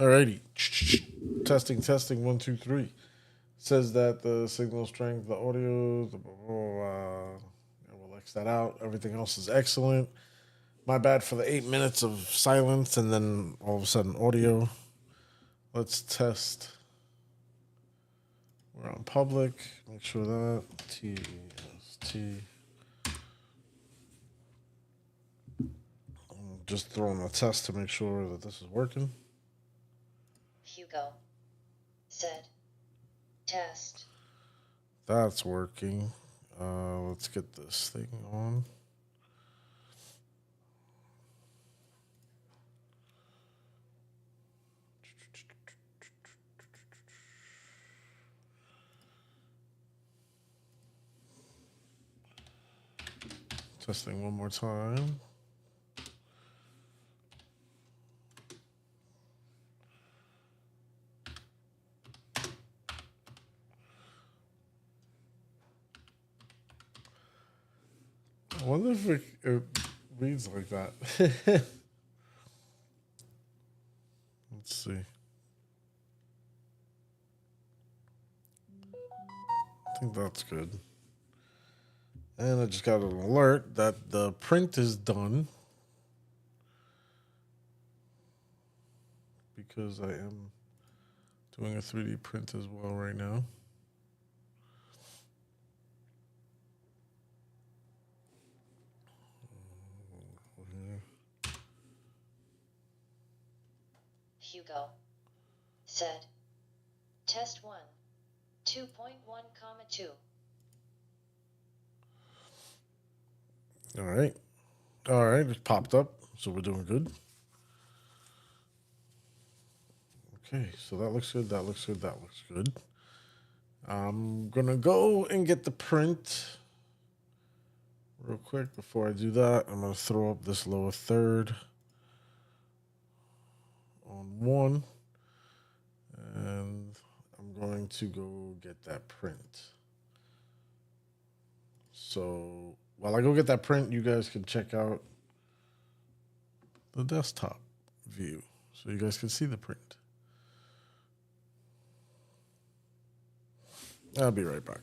Alrighty. Testing, 1, 2, 3. Says that the signal strength, the audio, we'll X that out. Everything else is excellent. My bad for the 8 minutes of silence and then all of a sudden audio. Let's test. We're on public. Make sure that TST. I'm just throwing a test to make sure that this is working. Hugo said test. That's working. Let's get this thing on. Testing one more time. I wonder if it reads like that. Let's see. I think that's good. And I just got an alert that the print is done. Because I am doing a 3D print as well right now. Hugo said test 1, 2.1, 2. All right. It popped up. So we're doing good. Okay, so that looks good. That looks good. I'm going to go and get the print real quick. Before I do that, I'm going to throw up this lower third on 1. And I'm going to go get that print. So while I go get that print, you guys can check out the desktop view so you guys can see the print. I'll be right back.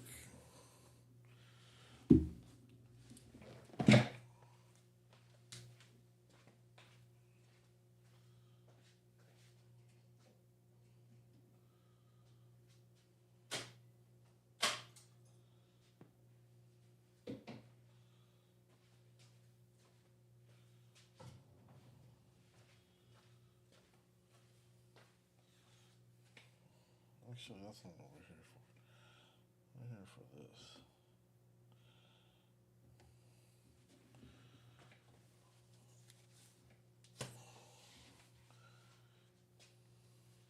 Actually, that's not what we're here for. We're here for this.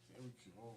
There we go.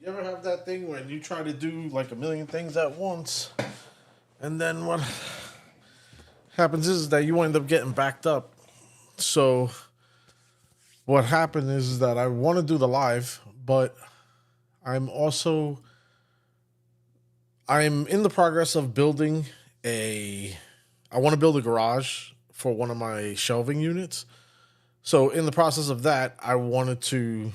You ever have that thing when you try to do like a million things at once, and then what happens is that you wind up getting backed up? So what happened is that I want to do the live, but I'm in the progress of building I want to build a garage for one of my shelving units. So in the process of that, I wanted to,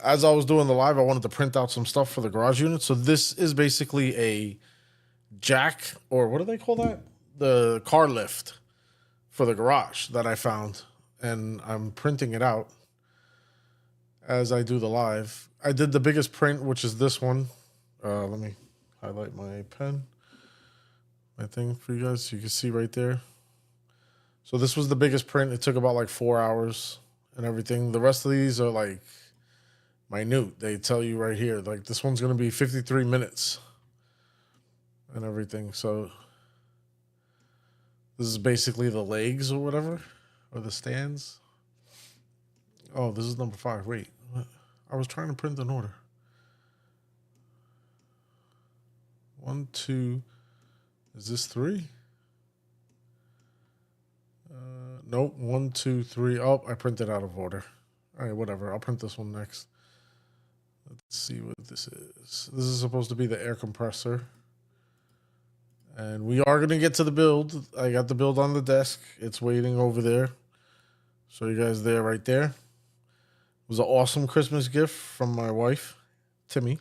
as I was doing the live, I wanted to print out some stuff for the garage unit. So this is basically a jack, or what do they call that? The car lift for the garage that I found, and I'm printing it out. as I do the live. I did the biggest print, which is this one. Let me highlight my pen, my thing for you guys so you can see right there. So this was the biggest print. It took about like 4 hours and everything. The rest of these are like minute. They tell you right here, like this one's going to be 53 minutes and everything. So this is basically the legs or whatever, or the stands. Oh, this is number 5. Wait, what? I was trying to print an order. 1, 2. Is this 3? Nope. 1, 2, 3. Oh, I printed out of order. All right, whatever. I'll print this one next. Let's see what this is. This is supposed to be the air compressor. And we are going to get to the build. I got the build on the desk. It's waiting over there. So you guys there, right there. It was an awesome Christmas gift from my wife, Timmy.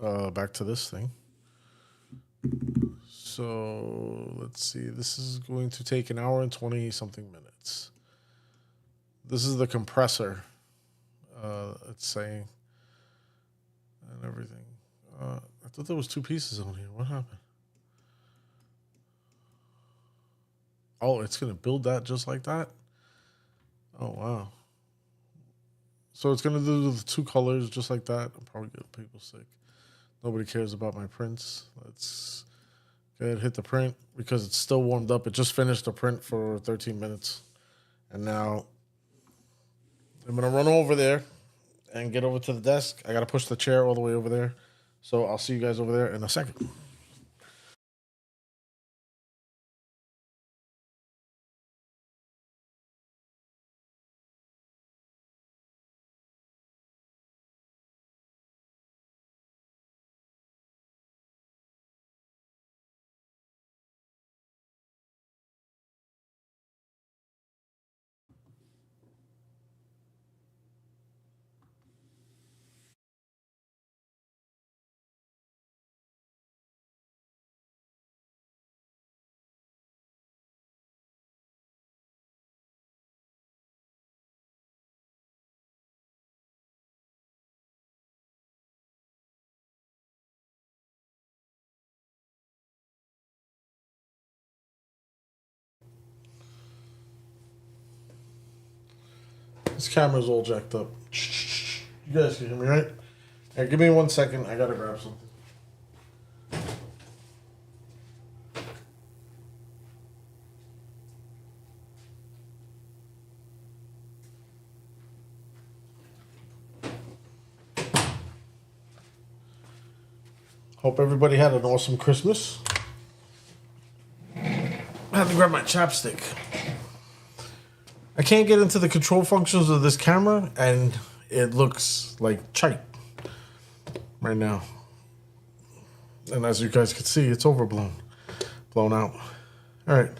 Back to this thing. So let's see. This is going to take 1 hour and 20 something minutes. This is the compressor. It's saying and everything. I thought there was 2 pieces on here. What happened? Oh, it's gonna build that just like that. Oh wow. So it's gonna do the 2 colors just like that. I'm probably getting people sick. Nobody cares about my prints. Let's go ahead and hit the print because it's still warmed up. It just finished the print for 13 minutes. And now I'm going to run over there and get over to the desk. I got to push the chair all the way over there. So I'll see you guys over there in a second. This camera's all jacked up. You guys can hear me, right? Hey, give me 1 second. I got to grab something. Hope everybody had an awesome Christmas. I had to grab my chapstick. I can't get into the control functions of this camera, and it looks like shite right now. And as you guys can see, it's overblown, blown out. All right.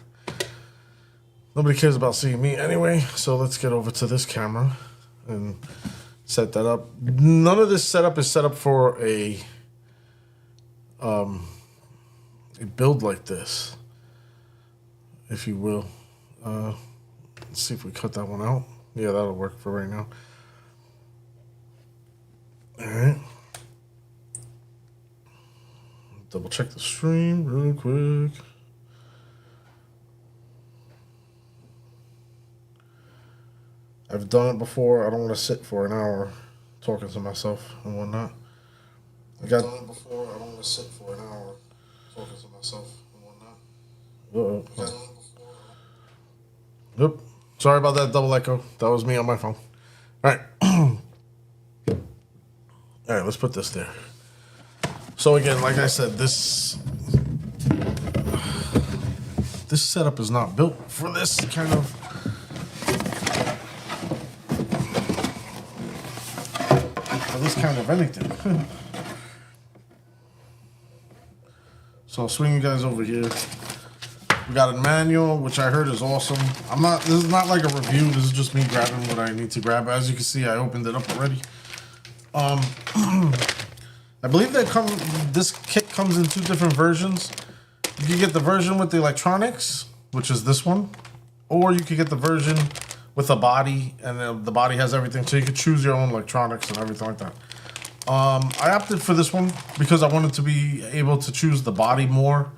Nobody cares about seeing me anyway, so let's get over to this camera and set that up. None of this setup is set up for a build like this, if you will. Let's see if we cut that one out. Yeah, that'll work for right now. All right. Double check the stream real quick. I've done it before. I don't want to sit for an hour talking to myself and whatnot. I've done it before. I don't want to sit for an hour talking to myself and whatnot. Uh-oh. Yep. Sorry about that double echo. That was me on my phone. All right. All right, let's put this there. So again, like I said, this setup is not built for this kind of anything. So I'll swing you guys over here. We got a manual, which I heard is awesome. This is not like a review. This is just me grabbing what I need to grab. As you can see, I opened it up already. I believe this kit comes in 2 different versions. You can get the version with the electronics, which is this one, or you could get the version with a body, and the body has everything, so you could choose your own electronics and everything like that. I opted for this one because I wanted to be able to choose the body more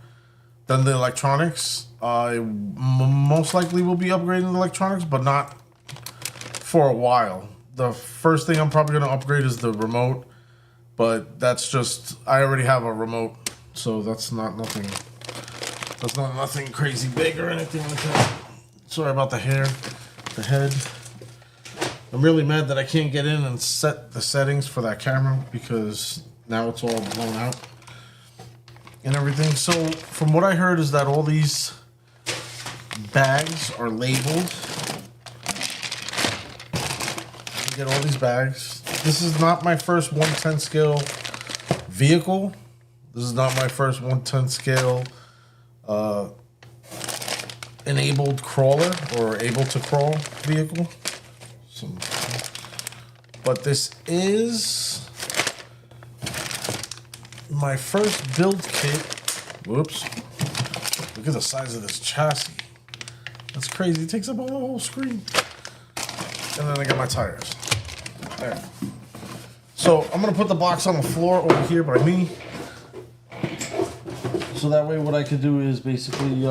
than the electronics. I most likely will be upgrading the electronics, but not for a while. The first thing I'm probably going to upgrade is the remote, but that's just, I already have a remote, so that's not nothing. That's not nothing crazy big or anything like that. Sorry about the hair, the head. I'm really mad that I can't get in and set the settings for that camera because now it's all blown out and everything. So from what I heard is that all these bags are labeled. You get all these bags. This is not my first 110 scale vehicle. This is not my first 110 scale enabled crawler or able to crawl vehicle. But this is my first build kit. Whoops. Look at the size of this chassis. That's crazy. It takes up a whole screen. And then I got my tires. There. So I'm going to put the box on the floor over here by me. So that way what I could do is basically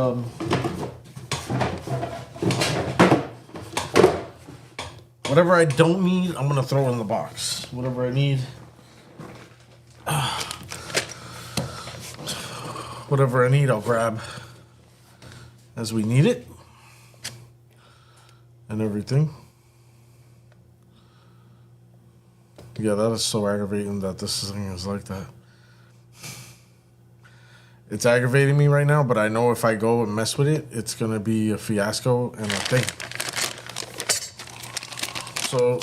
whatever I don't need, I'm gonna throw in the box. Whatever I need, I'll grab as we need it and everything. Yeah, that is so aggravating that this thing is like that. It's aggravating me right now, but I know if I go and mess with it, it's gonna be a fiasco and a thing. So,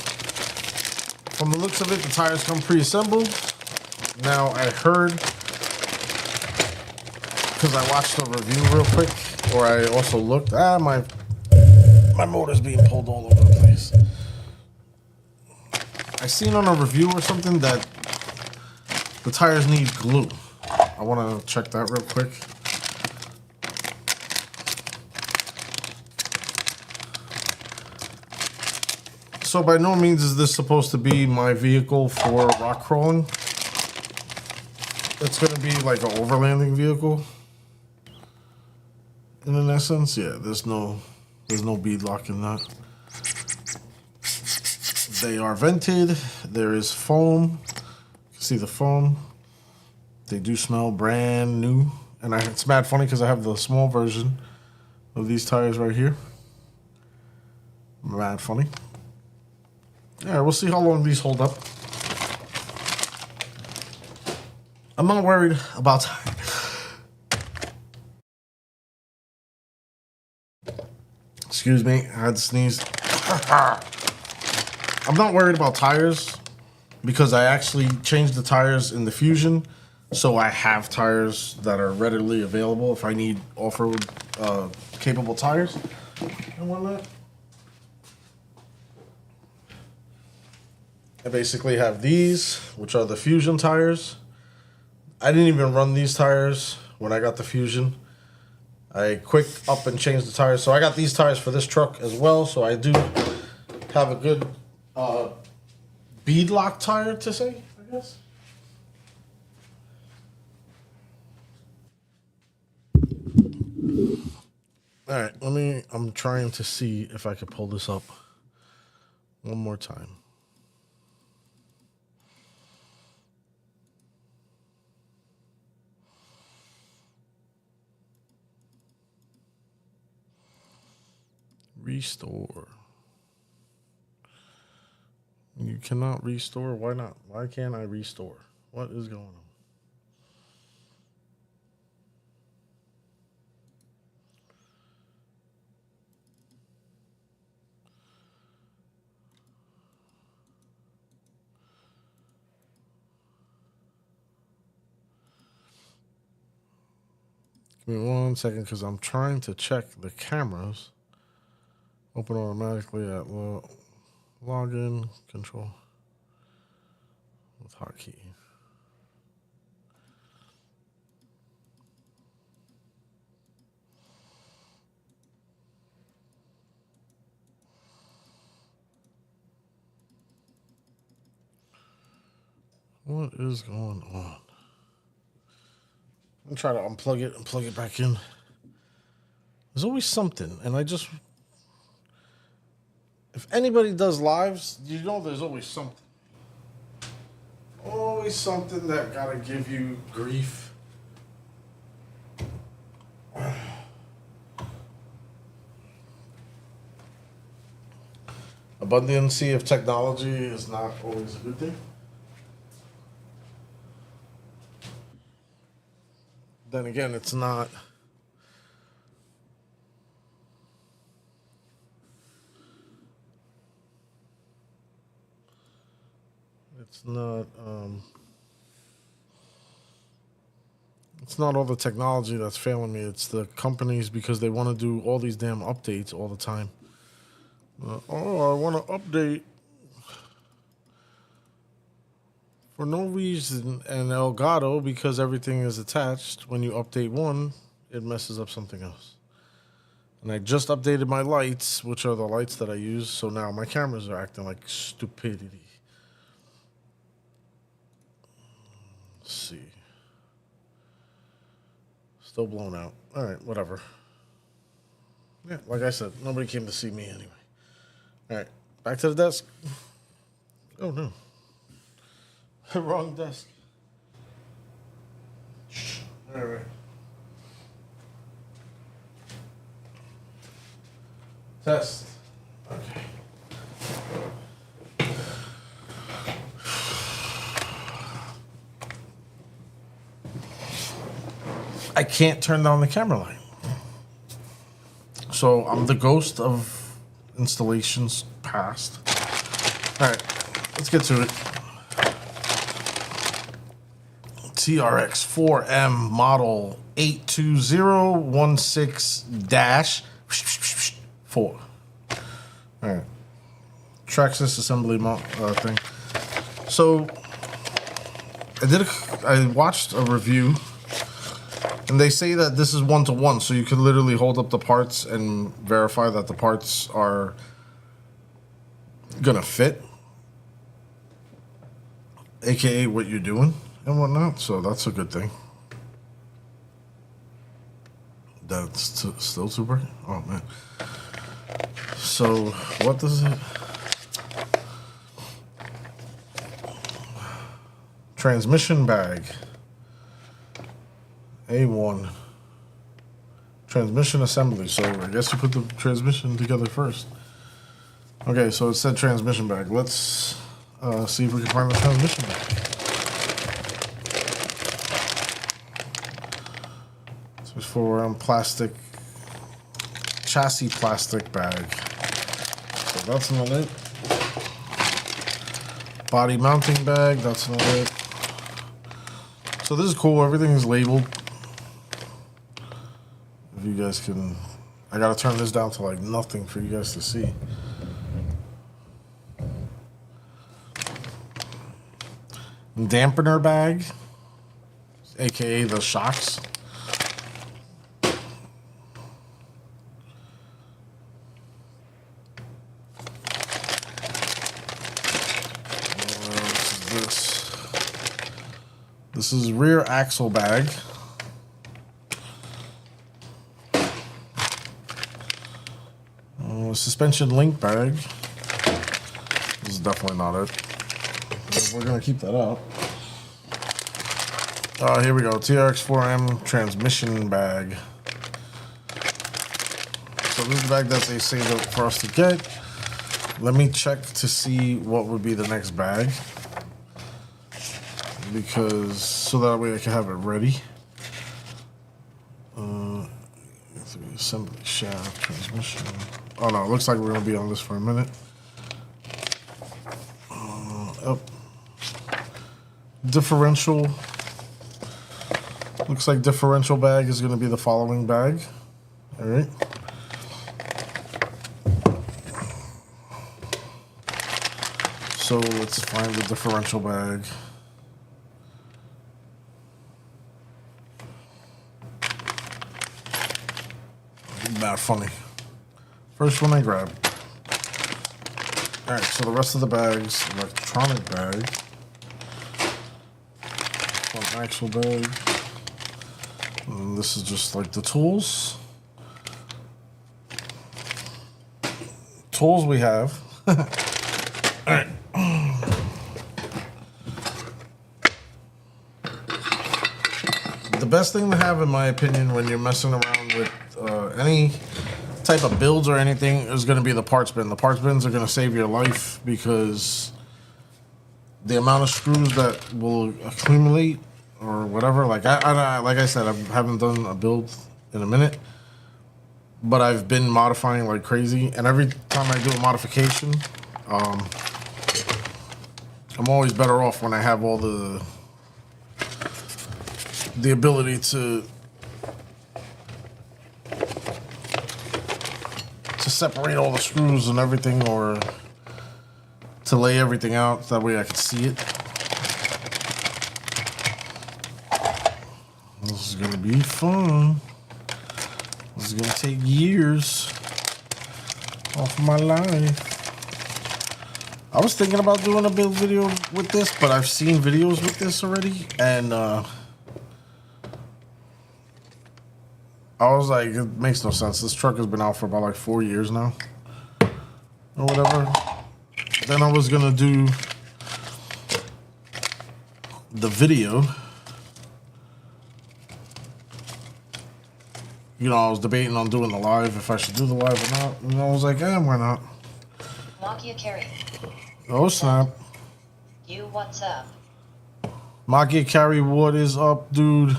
from the looks of it, the tires come pre-assembled. Now, I heard, because I watched the review real quick, or I also looked, my motor's being pulled all over the place. I seen on a review or something that the tires need glue. I want to check that real quick. So by no means is this supposed to be my vehicle for rock crawling. It's going to be like an overlanding vehicle. In an essence, yeah, there's no bead lock in that. They are vented. There is foam. You can see the foam. They do smell brand new. And it's mad funny because I have the small version of these tires right here. Mad funny. Yeah, we'll see how long these hold up. I'm not worried about... Excuse me, I had to sneeze. I'm not worried about tires because I actually changed the tires in the Fusion, so I have tires that are readily available if I need off-road capable tires and whatnot. I basically have these, which are the Fusion tires. I didn't even run these tires when I got the Fusion. I quick up and changed the tires. So I got these tires for this truck as well. So I do have a good bead lock tire to say, I guess. All right, I'm trying to see if I could pull this up one more time. Restore. You cannot restore? Why not? Why can't I restore? What is going on? Give me 1 second because I'm trying to check the cameras. Open automatically at login control with hotkey. What is going on? I'm trying to unplug it and plug it back in. There's always something, and if anybody does lives, you know there's always something. Always something that gotta give you grief. Abundancy of technology is not always a good thing. Then again, it's not. It's not. It's not all the technology that's failing me. It's the companies because they want to do all these damn updates all the time. I want to update for no reason and Elgato because everything is attached. When you update one, it messes up something else. And I just updated my lights, which are the lights that I use. So now my cameras are acting like stupidity. Let's see. Still blown out. All right, whatever. Yeah, like I said, nobody came to see me anyway. All right, back to the desk. Oh, no. Wrong desk. All right. Test. Okay. I can't turn down the camera light. So I'm the ghost of installations past. All right, let's get to it. TRX4M model 82016-4. All right. Traxxas assembly thing. So I watched a review. And they say that this is 1-to-1, so you can literally hold up the parts and verify that the parts are gonna fit, aka what you're doing and whatnot. So that's a good thing. That's still super. Oh man. So what does it? Transmission bag. A1 transmission assembly. So I guess you put the transmission together first. Okay, so it said transmission bag. Let's see if we can find the transmission bag. So it's for plastic chassis plastic bag. So that's not it. Body mounting bag. That's not it. So this is cool. Everything is labeled. You guys can, I gotta turn this down to like nothing for you guys to see. Dampener bag, aka the shocks. This is rear axle bag. Suspension link bag. This is definitely not it. We're gonna keep that up. Here we go. TRX4M transmission bag. So this is the bag that they say for us to get. Let me check to see what would be the next bag, because so that way I can have it ready. Assembly shaft transmission. Oh no, it looks like we're gonna be on this for a minute. Differential. Looks like differential bag is gonna be the following bag. All right. So let's find the differential bag. Not funny. First one I grab. Alright, so the rest of the bags, electronic bag. axle bag. And this is just like the tools. Tools we have. Alright. The best thing to have, in my opinion, when you're messing around with any type of builds or anything is going to be the parts bin. The parts bins are going to save your life because the amount of screws that will accumulate or whatever. Like I said, I haven't done a build in a minute, but I've been modifying like crazy. And every time I do a modification, I'm always better off when I have all the ability to separate all the screws and everything, or to lay everything out so that way I can see it. This is gonna be fun. This is gonna take years off my life. I was thinking about doing a build video with this, but I've seen videos with this already, and I was like, it makes no sense. This truck has been out for about like 4 years now, or whatever. Then I was gonna do the video. You know, I was debating on doing the live, if I should do the live or not. And I was like, why not? Makia Carey. Oh, snap. You, what's up? Makia Carey, what is up, dude?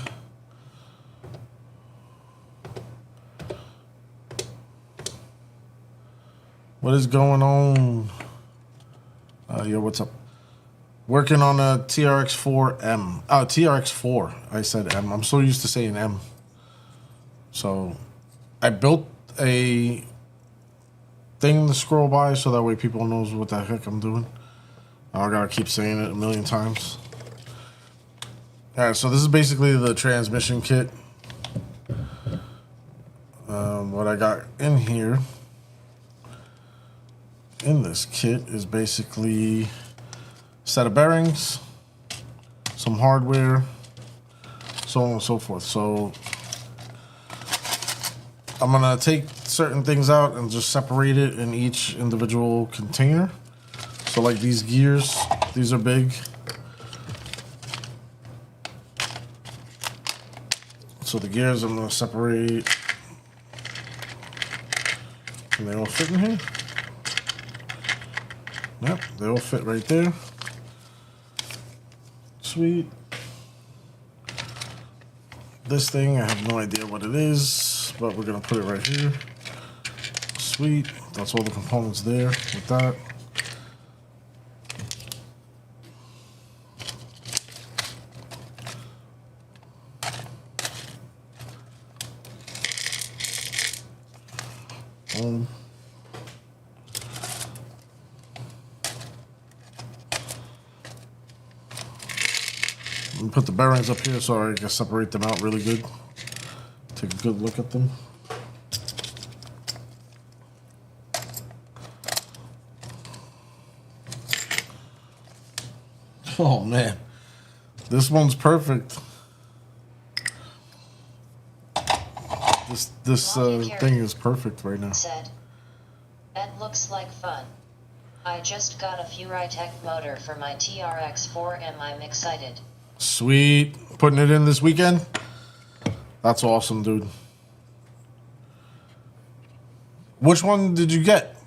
What is going on? Yo, what's up? Working on a TRX4 M. Oh, TRX4. I said M. I'm so used to saying M. So, I built a thing to scroll by so that way people knows what the heck I'm doing. I gotta keep saying it a million times. Alright, so this is basically the transmission kit. What I got in here, in this kit, is basically a set of bearings, some hardware, so on and so forth. So I'm gonna take certain things out and just separate it in each individual container. So like these gears, these are big. So the gears I'm gonna separate, and they all fit in here. Yep, they all fit right there. Sweet. This thing, I have no idea what it is, but we're gonna put it right here. Sweet. That's all the components there with that. Boom. Put the bearings up here so I can separate them out really good. Take a good look at them. Oh man, this one's perfect. This thing is perfect right now. Said, that looks like fun. I just got a Furitech motor for my TRX4 and I'm excited. Sweet. Putting it in this weekend? That's awesome, dude. Which one did you get?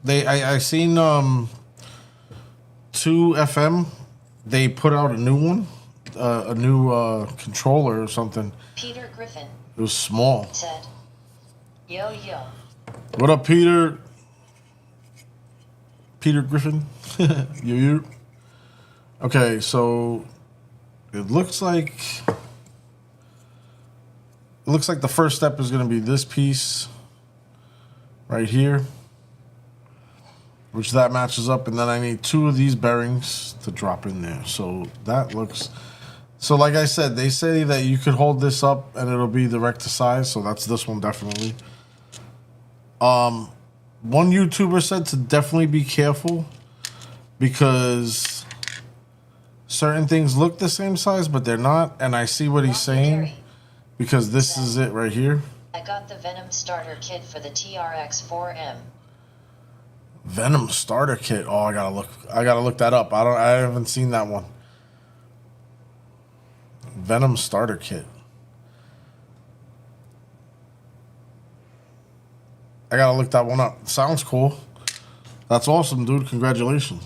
I seen 2FM. They put out a new one, a new controller or something. Peter Griffin. It was small. Said, yo yo. What up, Peter? Peter Griffin. You. Okay, so it looks like the first step is going to be this piece right here, which that matches up, and then I need 2 of these bearings to drop in there. So that looks, so like I said, they say that you could hold this up and it'll be direct to size, so that's this one definitely. One YouTuber said to definitely be careful because certain things look the same size, but they're not. And I see what he's saying Carry because this is it right here. I got the Venom starter kit for the TRX4M. Venom starter kit. Oh, I gotta look that up. I haven't seen that one. Venom starter kit. I gotta look that one up. Sounds cool. That's awesome, dude. Congratulations.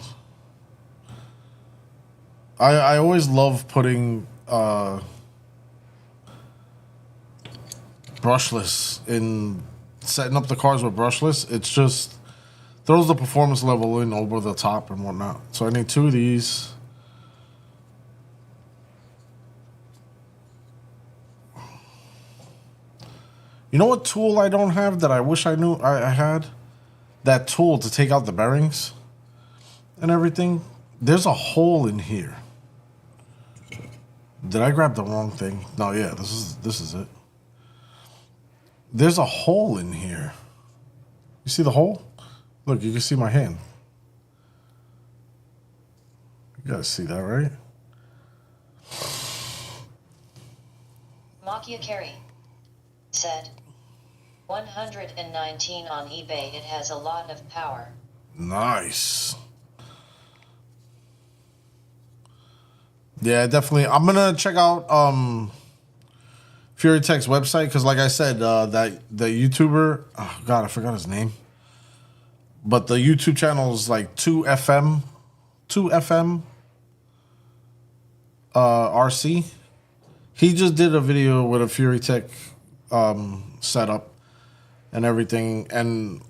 I always love putting brushless in setting up the cars with brushless. It's just throws the performance level in over the top and whatnot. So I need 2 of these. You know what tool I don't have that I wish I knew I had? That tool to take out the bearings and everything. There's a hole in here. Did I grab the wrong thing? No, yeah, this is it. There's a hole in here. You see the hole? Look, you can see my hand. You guys see that, right? Makia Carey said, 119 on eBay. It has a lot of power. Nice. Yeah, definitely. I'm gonna check out Fury Tech's website because, like I said, that the YouTuber, oh God, I forgot his name, but the YouTube channel is like 2FM RC. He just did a video with a Fury Tech setup and everything, and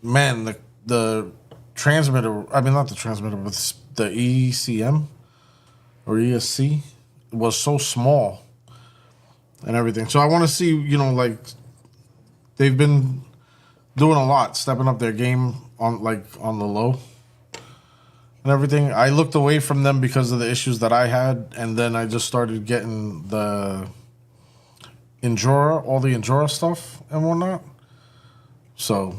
man, the transmitter. I mean, not the transmitter, but the ECM. Or ESC was so small and everything. So I want to see, you know, like they've been doing a lot, stepping up their game on the low and everything. I looked away from them because of the issues that I had, and then I just started getting the Endura, all the Endura stuff and whatnot. So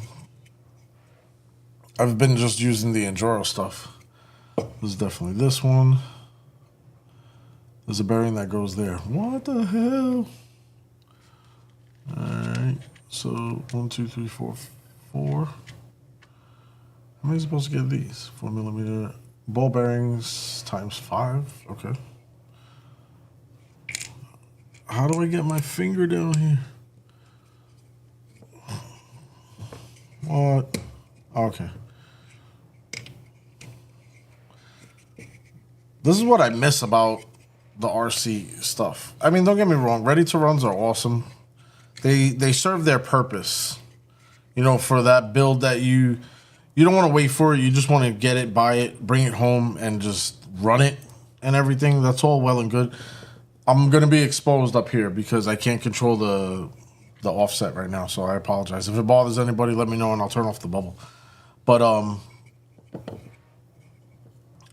I've been just using the Endura stuff. This is definitely this one. There's a bearing that goes there. What the hell? Alright. So 1, 2, 3, 4, 4. How am I supposed to get these? 4mm ball bearings times 5. Okay. How do I get my finger down here? What? Okay. This is what I miss about the RC stuff. I mean, don't get me wrong. Ready to runs are awesome. They serve their purpose. You know, for that build that you don't want to wait for it. You just want to get it, buy it, bring it home, and just run it and everything. That's all well and good. I'm gonna be exposed up here because I can't control the offset right now. So I apologize. If it bothers anybody, let me know and I'll turn off the bubble. But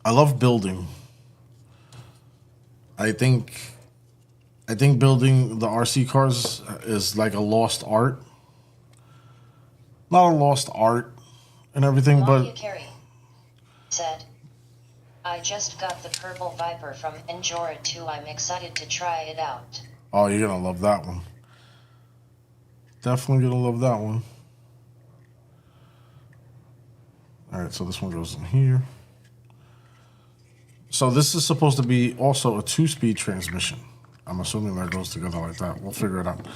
I love building. I think building the RC cars is like a lost art. Not a lost art and everything, Makia but Carey said, I just got the purple Viper from Endura 2. I'm excited to try it out. oh, you're gonna love that one. Definitely gonna love that one. All right, so this one goes in here. So this is supposed to be also a 2-speed transmission. I'm assuming that goes together like that. We'll figure it out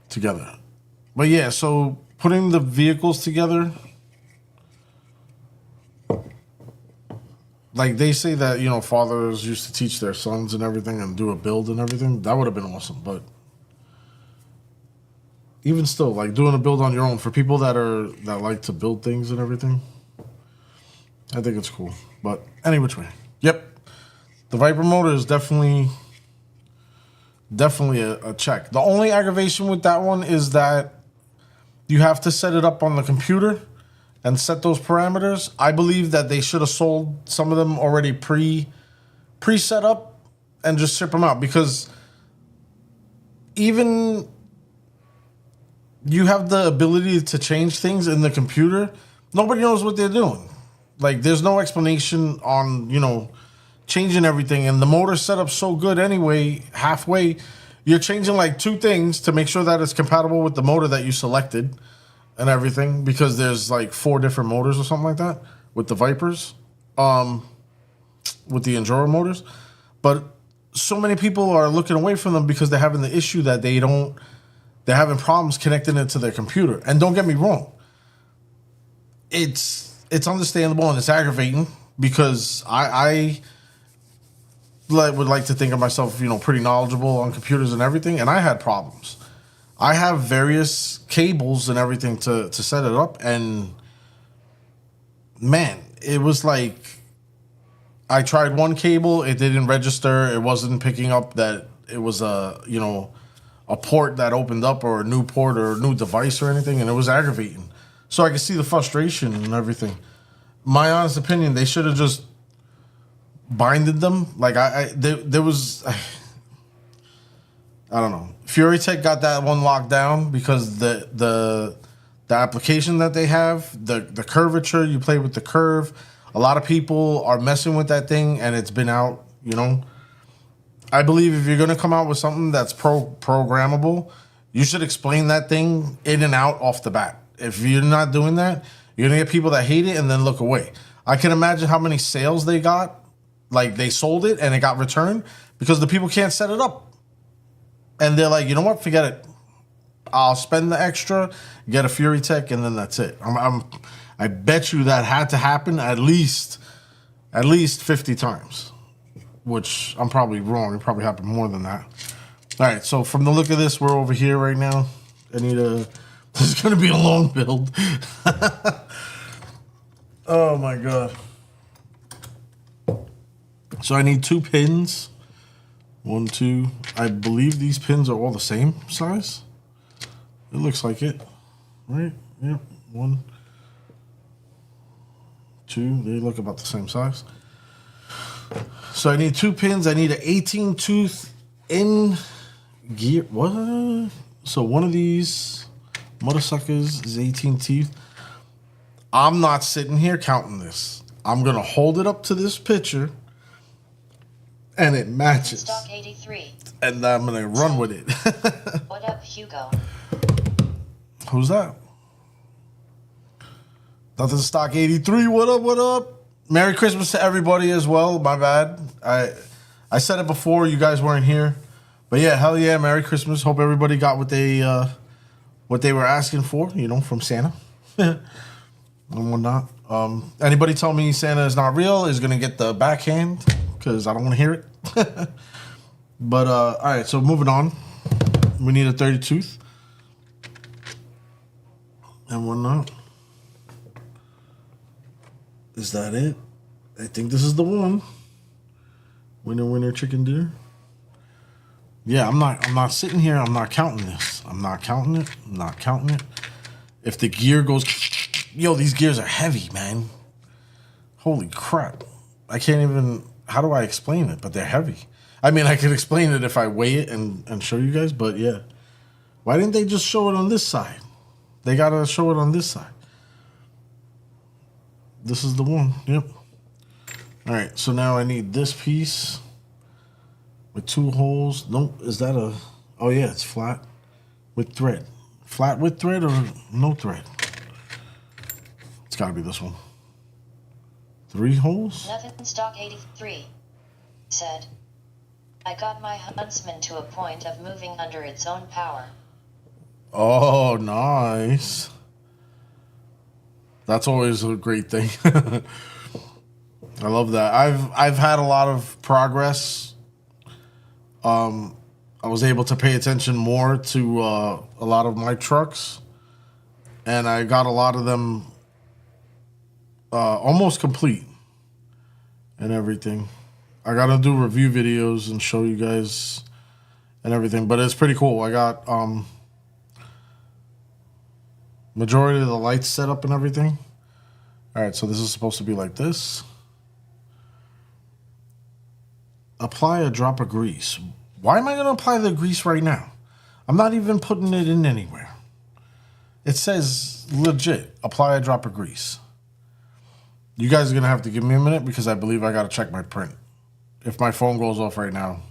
together. But yeah, so putting the vehicles together, like they say that, you know, fathers used to teach their sons and everything and do a build and everything. That would have been awesome. But even still, like doing a build on your own for people that like to build things and everything, I think it's cool. But any which way. Yep. The Viper motor is definitely a check. The only aggravation with that one is that you have to set it up on the computer and set those parameters. I believe that they should have sold some of them already pre-set up and just ship them out, because even you have the ability to change things in the computer. Nobody knows what they're doing. Like, there's no explanation on, you know, changing everything, and the motor's set up so good anyway, halfway, you're changing like 2 things to make sure that it's compatible with the motor that you selected and everything, because there's like 4 different motors or something like that with the Vipers, with the Enduro motors. But so many people are looking away from them because they're having the issue that they're having problems connecting it to their computer. And don't get me wrong, it's understandable and it's aggravating, because I would like to think of myself, pretty knowledgeable on computers and everything, and I had problems. I have various cables and everything to set it up, and man, it was like I tried one cable, it didn't register, it wasn't picking up that it was a port that opened up, or a new port or a new device or anything, and it was aggravating. So I could see the frustration and everything. My honest opinion, they should have just binded them. Like there was, I don't know. Fury Tech got that one locked down because the application that they have, the curvature, you play with the curve. A lot of people are messing with that thing, and it's been out. I believe if you're gonna come out with something that's programmable, you should explain that thing in and out off the bat. If you're not doing that, you're gonna get people that hate it and then look away. I can imagine how many sales they got. Like, they sold it and it got returned because the people can't set it up. And they're like, you know what? Forget it. I'll spend the extra, get a Fury Tech, and then that's it. I bet you that had to happen at least 50 times, which I'm probably wrong. It probably happened more than that. All right, so from the look of this, we're over here right now. This is going to be a long build. Oh, my God. So I need 2 pins. 1, 2. I believe these pins are all the same size. It looks like it. Right? Yep. 1, 2. They look about the same size. So I need 2 pins. I need an 18 tooth in gear. What? So one of these motherfuckers is 18 teeth. I'm not sitting here counting this. I'm going to hold it up to this picture, and it matches. Stock 83. And I'm going to run with it. What up, Hugo? Who's that? Nothing Stock 83. What up, what up? Merry Christmas to everybody as well. My bad. I said it before. You guys weren't here. But yeah, hell yeah, Merry Christmas. Hope everybody got what they were asking for, from Santa. And whatnot. Anybody tell me Santa is not real is going to get the backhand, because I don't want to hear it. But, all right, so moving on. We need a 30 tooth. And whatnot. Is that it? I think this is the one. Winner, winner, chicken dinner. Yeah, I'm not sitting here. I'm not counting this. I'm not counting it. I'm not counting it. If the gear goes... Yo, these gears are heavy, man. Holy crap. I can't even... How do I explain it? But they're heavy. I mean, I could explain it if I weigh it and show you guys, but yeah. Why didn't they just show it on this side? They got to show it on this side. This is the one. Yep. All right, so now I need this piece with 2 holes. Nope, is that a... Oh, yeah, it's flat with thread. Flat with thread or no thread? It's got to be this one. 3 holes? Nothing Stock 83 said, I got my huntsman to a point of moving under its own power. Oh, nice. That's always a great thing. I love that. I've had a lot of progress. I was able to pay attention more to a lot of my trucks, and I got a lot of them almost complete and everything. I got to do review videos and show you guys and everything, but it's pretty cool. I got majority of the lights set up and everything. All right, so this is supposed to be like this. Apply a drop of grease. Why am I going to apply the grease right now? I'm not even putting it in anywhere. It says legit, apply a drop of grease. You guys are going to have to give me a minute because I believe I got to check my print. if my phone goes off right now.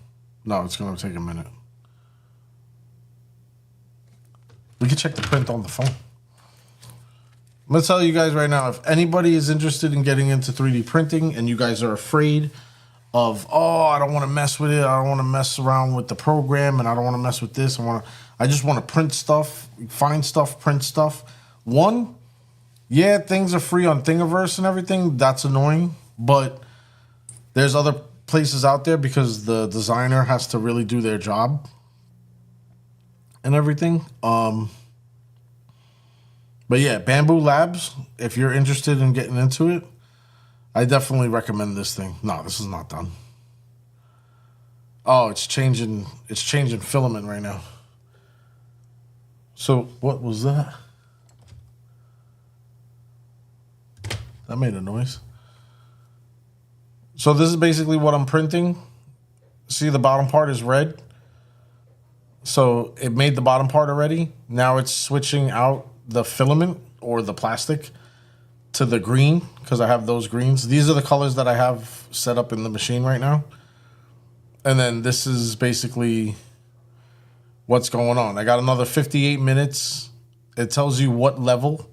No, it's going to take a minute. We can check the print on the phone. I'm going to tell you guys right now, if anybody is interested in getting into 3D printing and you guys are afraid of, oh, I don't want to mess with it, I don't want to mess around with the program, and I don't want to mess with this, I just want to print stuff, find stuff, print stuff. One, yeah, things are free on Thingiverse and everything. That's annoying, but there's other places out there because the designer has to really do their job and everything. But yeah, Bamboo Labs, if you're interested in getting into it, I definitely recommend this thing. No, this is not done. Oh, it's changing filament right now. So what was that? That made a noise. So this is basically what I'm printing. See, the bottom part is red. So it made the bottom part already. Now it's switching out the filament or the plastic to the green because I have those greens. These are the colors that I have set up in the machine right now. And then this is basically what's going on. I got another 58 minutes. It tells you what level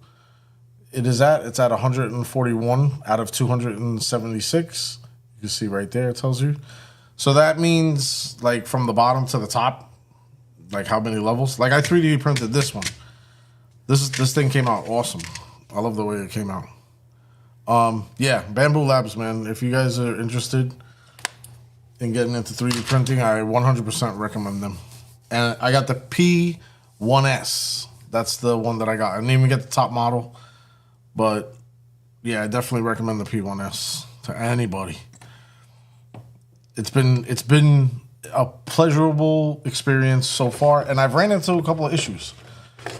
it is at. It's at 141 out of 276. You can see right there, it tells you. So that means like from the bottom to the top, like how many levels. Like I 3D printed this one. This thing came out awesome. I love the way it came out. Yeah, Bamboo Labs, man. If you guys are interested in getting into 3D printing, I 100% recommend them. And I got the P1S. That's the one that I got. I didn't even get the top model. But yeah, I definitely recommend the P1S to anybody. It's been a pleasurable experience so far, and I've ran into a couple of issues.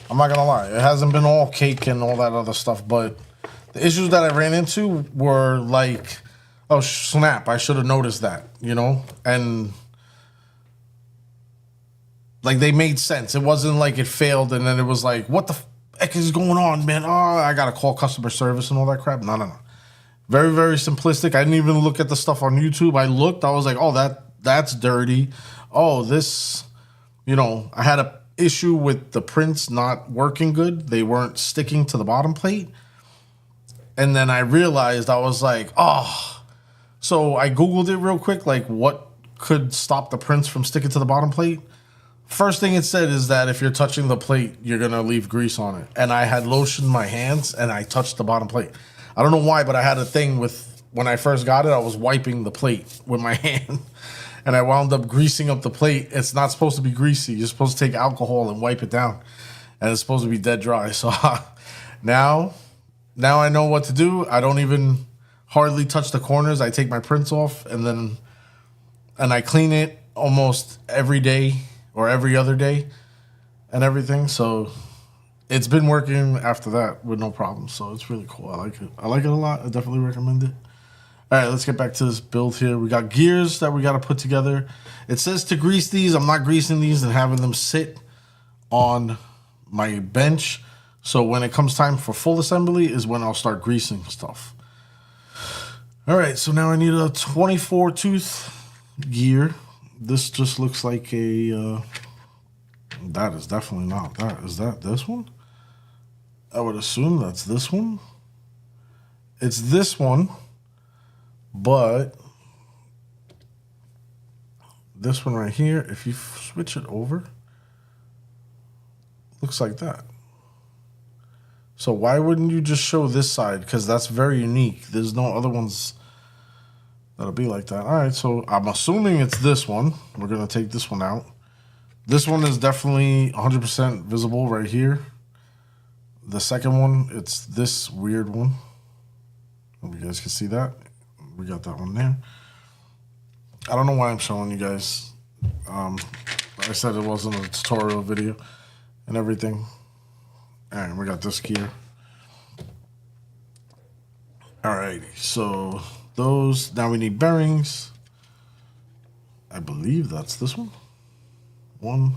I'm not gonna lie, it hasn't been all cake and all that other stuff, but the issues that I ran into were like, oh snap, I should have noticed that, you know? And like they made sense. It wasn't like it failed and then it was like, what the heck is going on, man? Oh, I gotta call customer service and all that crap. No. Very, very simplistic. I didn't even look at the stuff on YouTube. I looked, I was like, oh, that's dirty. Oh, this, you know, I had a issue with the prints not working good. They weren't sticking to the bottom plate. And then I realized, I was like, oh. So I Googled it real quick, like what could stop the prints from sticking to the bottom plate. First thing it said is that if you're touching the plate, you're going to leave grease on it. And I had lotioned my hands and I touched the bottom plate. I don't know why, but I had a thing with, when I first got it, I was wiping the plate with my hand. And I wound up greasing up the plate. It's not supposed to be greasy. You're supposed to take alcohol and wipe it down. And it's supposed to be dead dry. So now I know what to do. I don't even hardly touch the corners. I take my prints off and I clean it almost every day or every other day and everything. So it's been working after that with no problem. So it's really cool. I like it. I like it a lot. I definitely recommend it. All right, let's get back to this build here. We got gears that we got to put together. It says to grease these. I'm not greasing these and having them sit on my bench. So when it comes time for full assembly is when I'll start greasing stuff. All right, so now I need a 24 tooth gear. This just looks like a, that is definitely not that. Is that this one? I would assume that's this one. It's this one. But this one right here, if you switch it over, looks like that. So why wouldn't you just show this side? Because that's very unique. There's no other ones that'll be like that. All right, so I'm assuming it's this one. We're going to take this one out. This one is definitely 100% visible right here. The second one, it's this weird one. Hope you guys can see that. We got that one there. I don't know why I'm showing you guys. Like I said, it wasn't a tutorial video and everything. All right, we got this gear. All righty, so those, now we need bearings. I believe that's this one. One.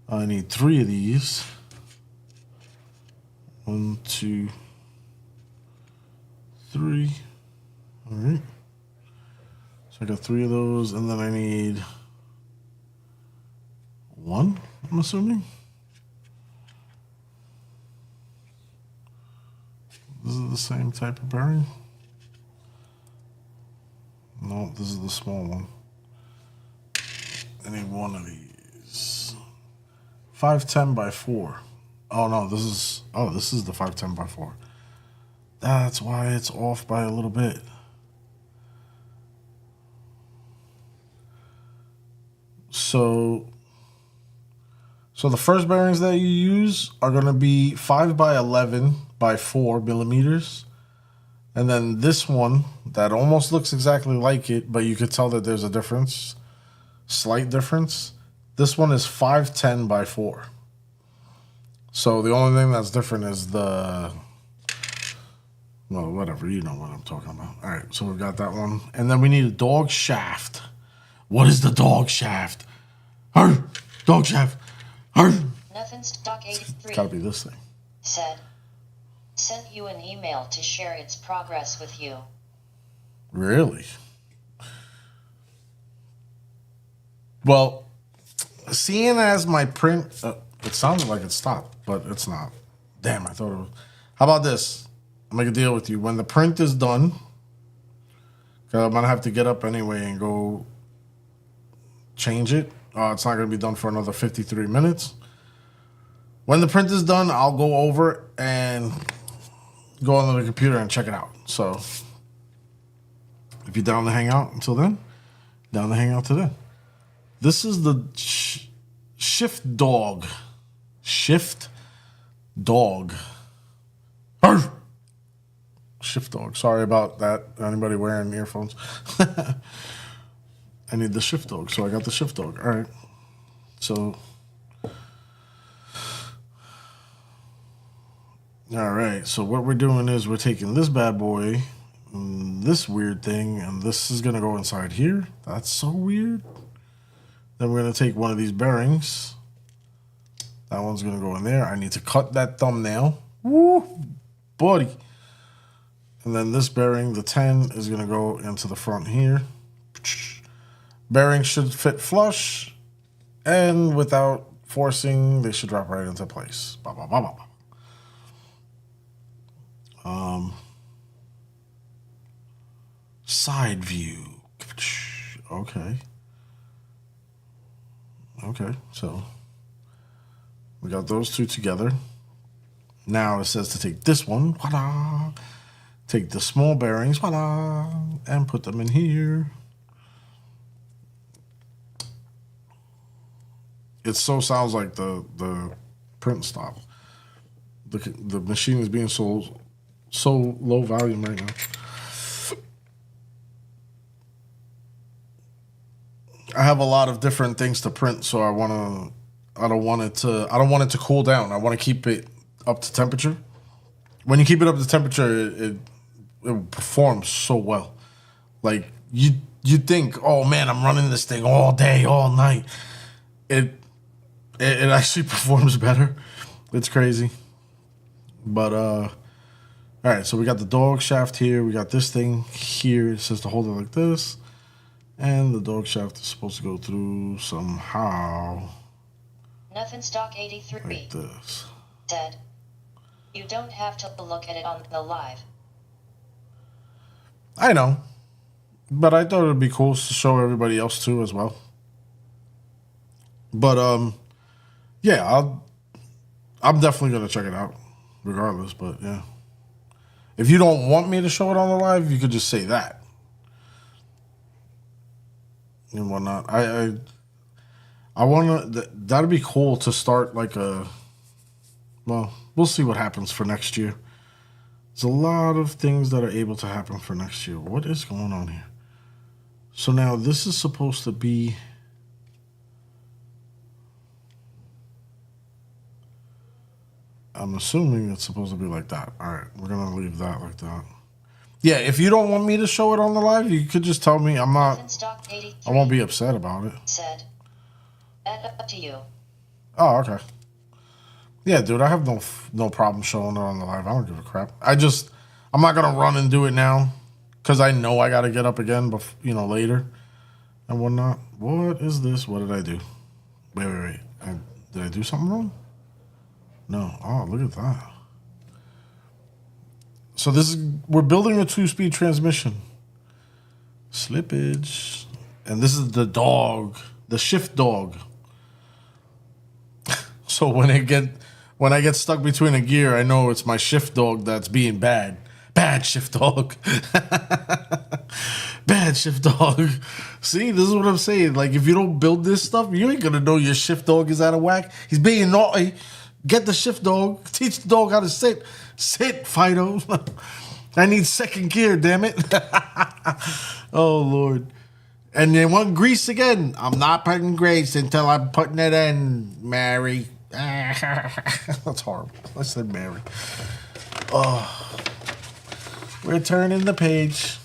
I need 3 of these. 1, 2, 3. All right. So I got 3 of those, and then I need 1, I'm assuming. This is the same type of bearing. No, this is the small one. I need 1 of these. 510 by 4. Oh no, this is the 510 by 4. That's why it's off by a little bit. So the first bearings that you use are going to be 5 by 11 by 4 millimeters. And then this one that almost looks exactly like it, but you could tell that there's a difference, slight difference. This one is 510 by 4. So the only thing that's different is the, well, whatever, you know what I'm talking about. All right, so we've got that one. And then we need a dog shaft. What is the dog shaft? Arr, dog shaft. Arr. Nothing stock 83. It's gotta be this thing. Said. Sent you an email to share its progress with you. Really? Well, seeing as my print, it sounded like it stopped, but it's not. Damn, I thought it was. How about this? I'll make a deal with you. When the print is done, because I'm going to have to get up anyway and go change it. It's not going to be done for another 53 minutes. When the print is done, I'll go over and go on the computer and check it out. So if you're down to hang out until then, down to hang out till then. This is the Shift Dog. Shift Dog. Arr! Shift Dog. Sorry about that. Anybody wearing earphones? I need the Shift Dog, so I got the Shift Dog. All right. So, all right. So what we're doing is we're taking this bad boy, this weird thing, and this is gonna go inside here. That's so weird. Then we're gonna take one of these bearings. That one's gonna go in there. I need to cut that thumbnail. Woo, buddy. And then this bearing, the 10, is gonna go into the front here. Bearings should fit flush, and without forcing, they should drop right into place. Bah, bah, bah, bah, bah. Side view. Okay. Okay, so we got those two together. Now it says to take this one, voila, take the small bearings, voila, and put them in here. It so sounds like the print stop. The machine is being so low volume right now. I have a lot of different things to print, so I don't want it to cool down. I want to keep it up to temperature. When you keep it up to temperature, it performs so well. Like you think, oh man, I'm running this thing all day, all night. It actually performs better. It's crazy. But all right, so we got the dog shaft here. We got this thing here. It says to hold it like this. And the dog shaft is supposed to go through somehow. Nothing stock 83. Like this. Said. You don't have to look at it on the live. I know. But I thought it would be cool to show everybody else too as well. But yeah, I'm definitely gonna check it out, regardless. But yeah, if you don't want me to show it on the live, you could just say that and whatnot. I want to. That'd be cool to start like a. Well, we'll see what happens for next year. There's a lot of things that are able to happen for next year. What is going on here? So now this is supposed to be. I'm assuming it's supposed to be like that. All right, we're going to leave that like that. Yeah, if you don't want me to show it on the live, you could just tell me. I'm not. I won't be upset about it. Said. That up to you. Oh, okay. Yeah, dude, I have no problem showing it on the live. I don't give a crap. I'm not going to run and do it now. because I know I got to get up again, later and whatnot. What is this? What did I do? Wait. Did I do something wrong? No. Oh, look at that. So we're building a 2-speed transmission. Slippage. And this is the dog, the shift dog. So when I get stuck between a gear, I know it's my shift dog that's being bad. Bad shift dog. Bad shift dog. See, this is what I'm saying. Like, if you don't build this stuff, you ain't gonna know your shift dog is out of whack. He's being naughty. Get the shift dog. Teach the dog how to sit. Sit, Fido. I need second gear, damn it. Oh, Lord. And they want grease again. I'm not putting grease until I'm putting it in, Mary. That's horrible. I said Mary. Oh. We're turning the page.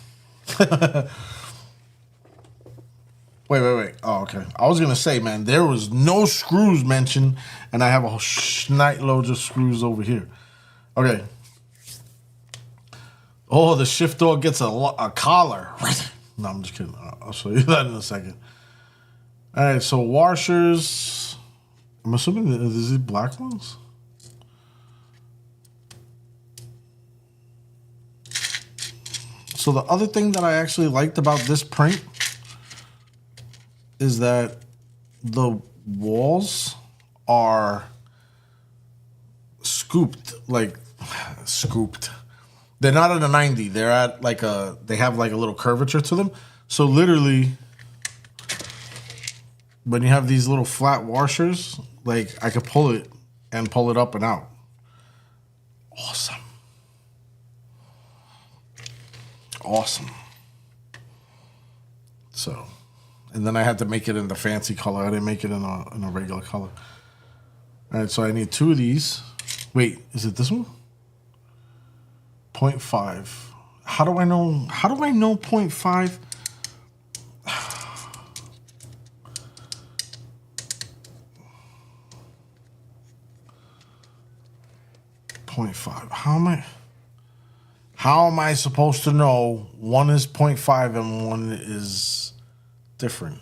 Wait. Oh, okay. I was going to say, man, there was no screws mentioned, and I have a schnight loads of screws over here. Okay. Oh, the shift dog gets a collar. No, I'm just kidding. I'll show you that in a second. All right, so washers. I'm assuming that these black ones. So the other thing that I actually liked about this print is that the walls are scooped. They're not at a 90. They're at they have like a little curvature to them. So literally, when you have these little flat washers, like I could pull it up and out. Awesome. So, and then I had to make it in the fancy color. I didn't make it in a regular color. All right, so I need 2 of these. Wait, is it this one? 0.5. How do I know 0.5? 0.5. How am I supposed to know one is 0.5 and one is different?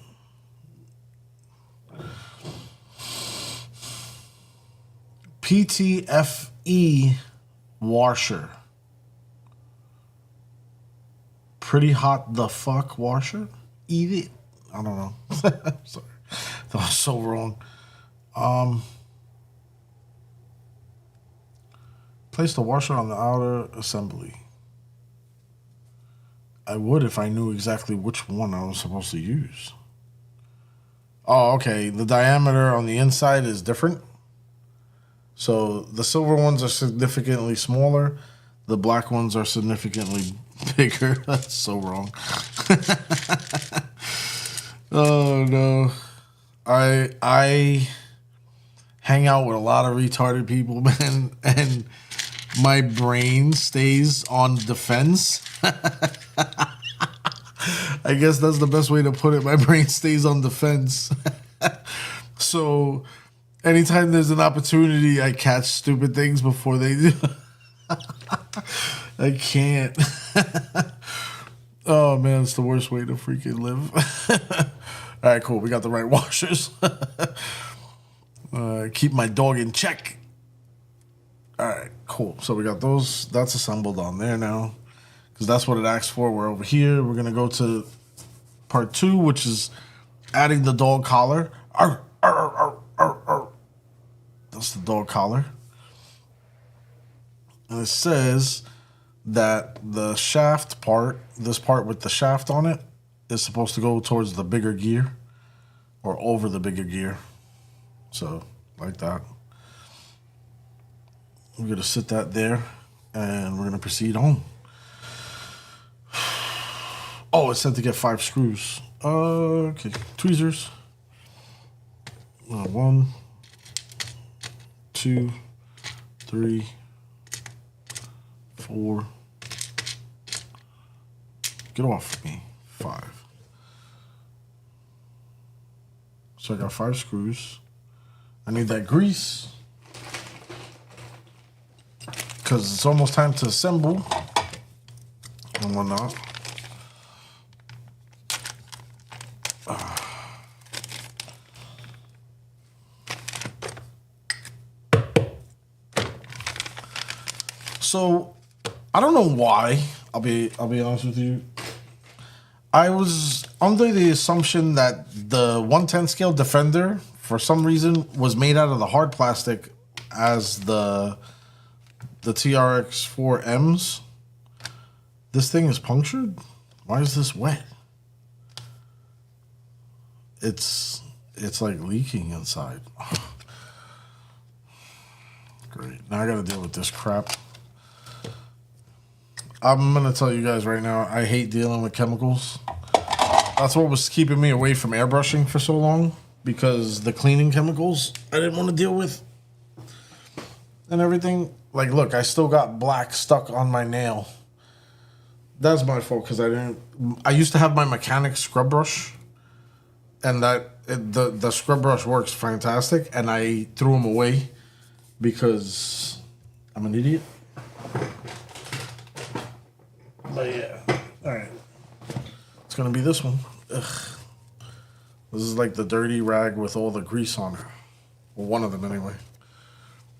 PTFE washer. Pretty hot the fuck washer? Eat it. I don't know. Sorry. That was so wrong. Place the washer on the outer assembly. I would if I knew exactly which one I was supposed to use. Oh, okay. The diameter on the inside is different. So the silver ones are significantly smaller. The black ones are significantly bigger. That's so wrong. Oh, no. I hang out with a lot of retarded people, man, and my brain stays on defense. I guess that's the best way to put it. My brain stays on defense. So anytime there's an opportunity, I catch stupid things before they do. I can't. Oh, man, it's the worst way to freaking live. All right, cool. We got the right washers. Keep my dog in check. All right, cool. So we got those. That's assembled on there now, because that's what it asks for. We're over here. We're going to go to part 2, which is adding the dog collar. Arr, arr, arr, arr, arr. That's the dog collar. And it says that the shaft part, this part with the shaft on it, is supposed to go towards the bigger gear or over the bigger gear. So, like that. We're going to sit that there, and we're going to proceed on. Oh, it said to get 5 screws. Okay, tweezers. 1, 2, 3, 4. Get off me. 5. So I got 5 screws. I need that grease, because it's almost time to assemble and whatnot. So I don't know why. I'll be honest with you. I was under the assumption that the 110 scale Defender, for some reason, was made out of the hard plastic as the TRX4 M's. This thing is punctured? Why is this wet? It's like leaking inside. Great. Now I gotta deal with this crap. I'm gonna tell you guys right now, I hate dealing with chemicals. That's what was keeping me away from airbrushing for so long, because the cleaning chemicals I didn't want to deal with and everything. Like, look, I still got black stuck on my nail. That's my fault, because I used to have my mechanic scrub brush, and the scrub brush works fantastic, and I threw them away because I'm an idiot. But yeah, all right. It's gonna be this one. Ugh. This is like the dirty rag with all the grease on it. Well, one of them anyway.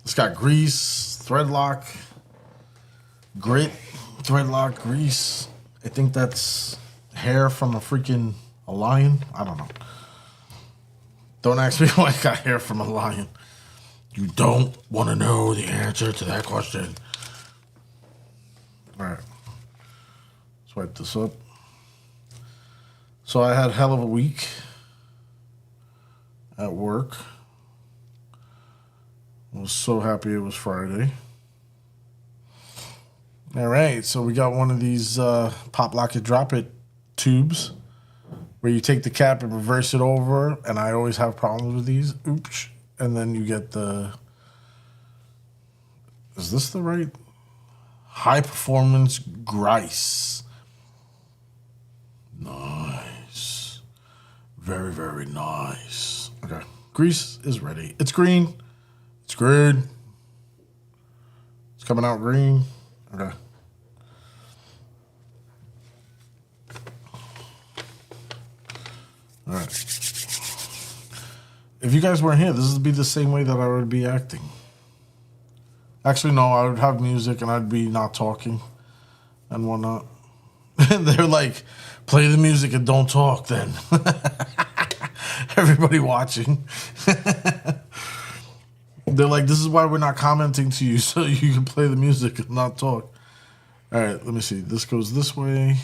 It's got grease, thread lock, grit, thread lock, grease. I think that's hair from a lion. I don't know. Don't ask me why I got hair from a lion. You don't want to know the answer to that question. All right. Swipe this up. So I had a hell of a week at work. I was so happy it was Friday. All right, so we got one of these pop, lock it, drop it tubes where you take the cap and reverse it over, and I always have problems with these. Oops. And then you get is this the right? High performance grease. Nice. Very, very nice. Okay. Grease is ready. It's green. It's green. It's coming out green. Okay. All right. If you guys weren't here, this would be the same way that I would be acting. Actually, no, I would have music and I'd be not talking and whatnot. And they're like, play the music and don't talk then. Everybody watching. They're like, this is why we're not commenting to you, so you can play the music and not talk. All right, let me see. This goes this way.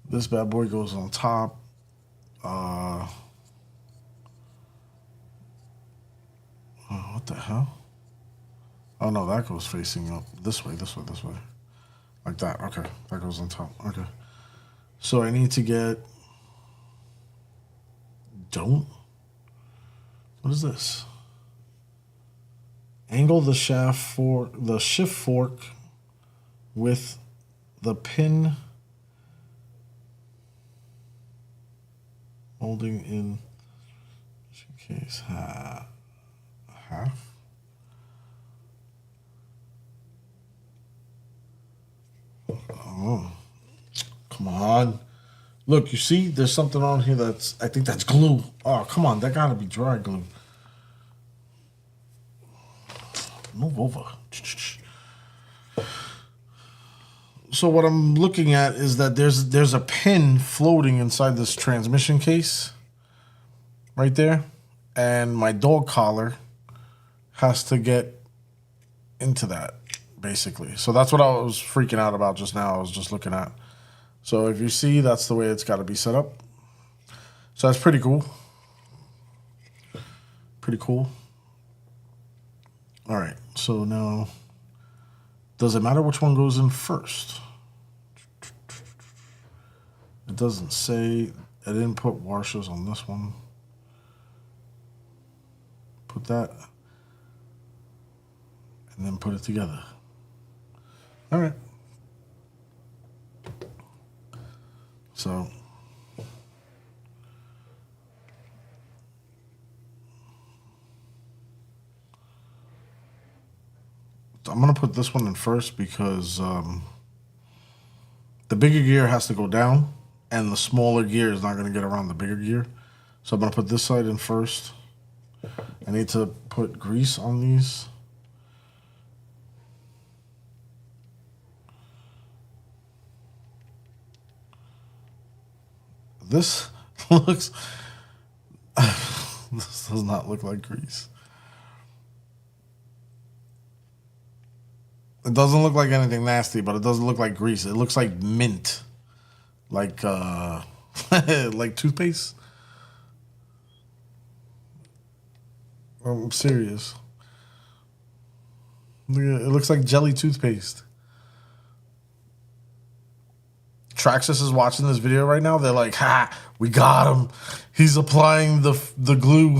This bad boy goes on top. What the hell? Oh, no, that goes facing up. This way, this way, this way. Like that. Okay, that goes on top. Okay. So I need to get... What is this? Angle the shift fork with the pin holding in case half. Oh, come on. Look, you see, there's something on here I think that's glue. Oh, come on, that gotta be dry glue. Move over. So what I'm looking at is that there's a pin floating inside this transmission case right there, and my dog collar has to get into that, basically. So that's what I was freaking out about just now. I was just looking at. So if you see, that's the way it's got to be set up. So that's pretty cool. Pretty cool. All right, so now, does it matter which one goes in first? It doesn't say. I didn't put washers on this one. Put that, and then put it together. All right. So, I'm going to put this one in first because the bigger gear has to go down and the smaller gear is not going to get around the bigger gear. So I'm going to put this side in first. I need to put grease on these. This looks... This does not look like grease. It doesn't look like anything nasty, but it doesn't look like grease. It looks like mint. Like, like toothpaste. I'm serious. It looks like jelly toothpaste. Traxxas is watching this video right now. They're like, ha, we got him. He's applying the glue.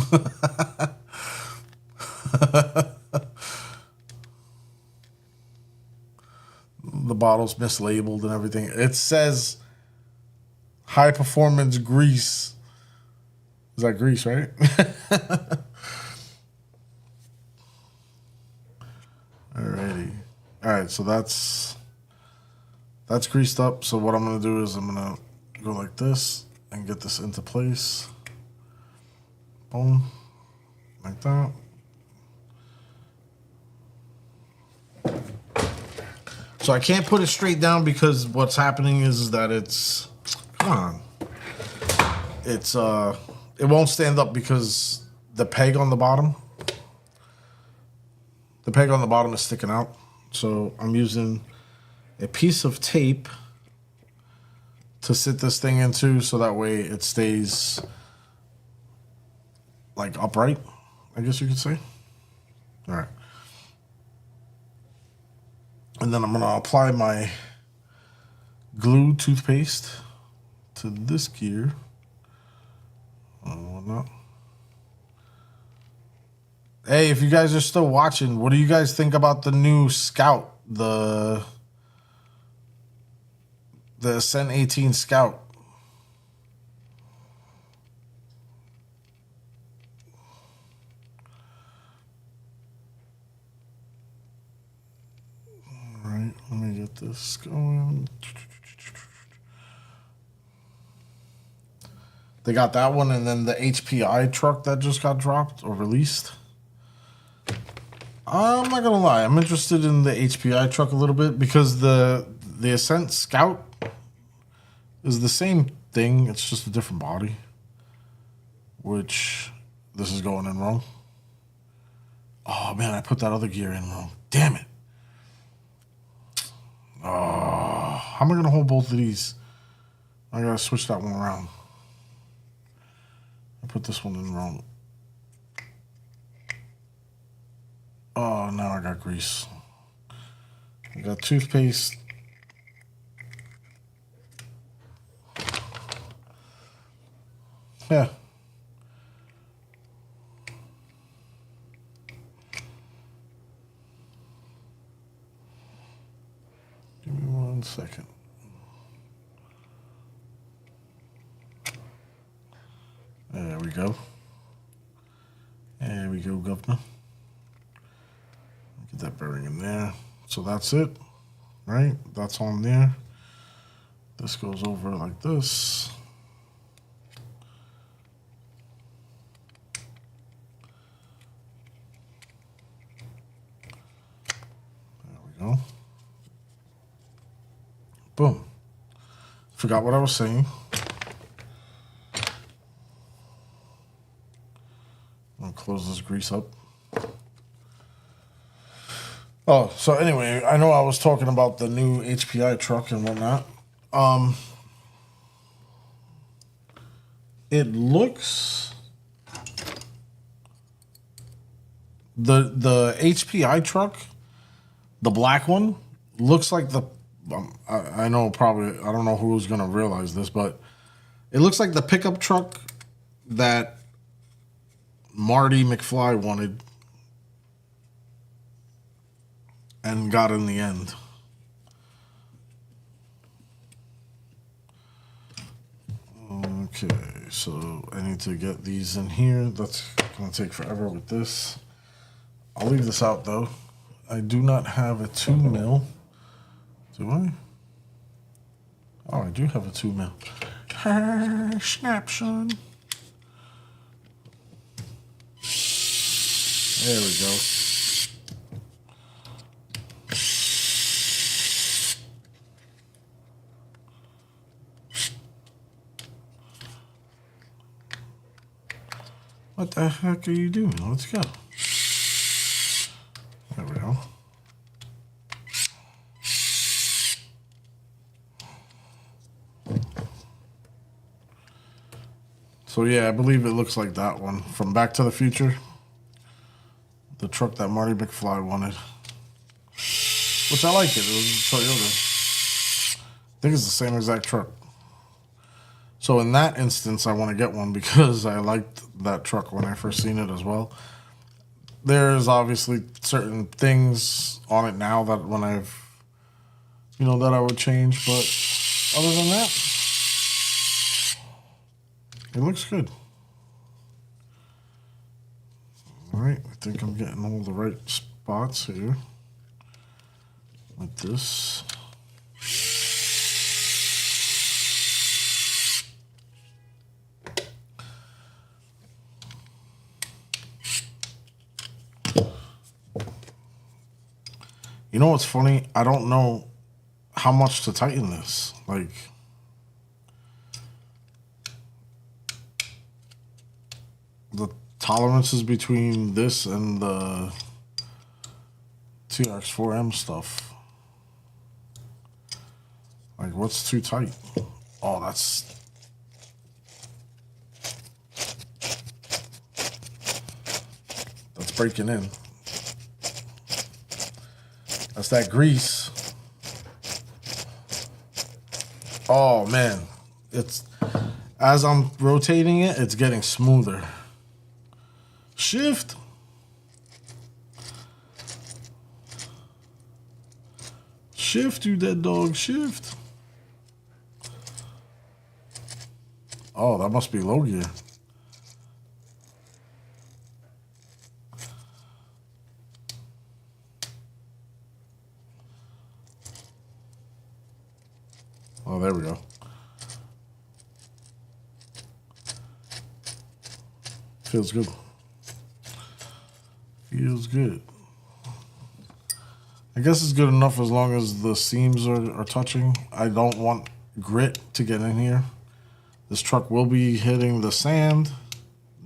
The bottle's mislabeled and everything. It says high performance grease. Is that grease, right? Alrighty. Alright, so that's greased up. So what I'm gonna do is I'm gonna go like this and get this into place. Boom. Like that. So I can't put it straight down because what's happening is that it's, come on. It's, it won't stand up because the peg on the bottom is sticking out. So I'm using a piece of tape to sit this thing into so that way it stays like upright, I guess you could say. All right. And then I'm going to apply my glue toothpaste to this gear. Whatnot. Hey, if you guys are still watching, what do you guys think about the new Scout? The Ascent 18 Scout. All right, let me get this going. They got that one, and then the HPI truck that just got dropped or released. I'm not gonna lie, I'm interested in the HPI truck a little bit because the Ascent Scout is the same thing. It's just a different body. Which this is going in wrong. Oh man, I put that other gear in wrong. Damn it. Oh, how am I gonna hold both of these? I gotta switch that one around. I put this one in wrong. Oh, now I got grease. I got toothpaste. Yeah. Give me 1 second. There we go. There we go, governor. Get that bearing in there. So that's it, right? That's on there. This goes over like this. There we go. Boom. Forgot what I was saying. I'm gonna close this grease up. Oh, so anyway, I know I was talking about the new HPI truck and whatnot. It looks the HPI truck, the black one, looks like the I know probably I don't know who's gonna realize this, but it looks like the pickup truck that Marty McFly wanted and got in the end. Okay, so I need to get these in here. That's gonna take forever with this. I'll leave this out though. I do not have a 2 mil. Do I? Oh, I do have a 2 mil. Snap, son. There we go. What the heck are you doing? Let's go. There we go. So yeah, I believe it looks like that one from Back to the Future. The truck that Marty McFly wanted. Which I like it. It was a Toyota. I think it's the same exact truck. So in that instance, I want to get one because I liked that truck when I first seen it as well. There's obviously certain things on it now that when I've, that I would change. But other than that, it looks good. All right, I think I'm getting all the right spots here with this. You know what's funny? I don't know how much to tighten this. Like, the tolerances between this and the TRX4M stuff. Like, what's too tight? Oh, that's breaking in. That's that grease. Oh man, it's as I'm rotating it, it's getting smoother. Shift. Shift, you dead dog, shift. Oh, that must be low gear. Oh, there we go. Feels good. Feels good. I guess it's good enough as long as the seams are touching. I don't want grit to get in here. This truck will be hitting the sand,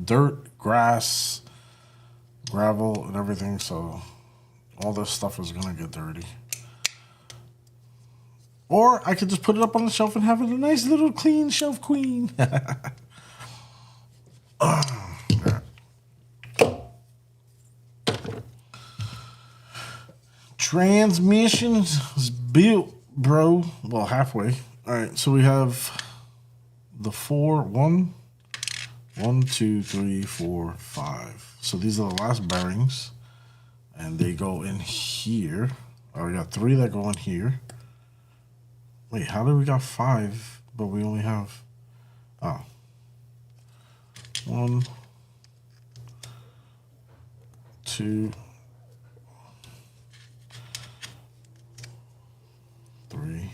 dirt, grass, gravel, and everything, so all this stuff is gonna get dirty. Or I could just put it up on the shelf and have it a nice little clean shelf queen. Transmissions is built, bro. Well, halfway. All right, so we have the 1, 2, 3, 4, 5. So these are the last bearings, and they go in here. Oh, we got 3 that go in here. Wait, how did we got 5, but we only have 1, 2, 3.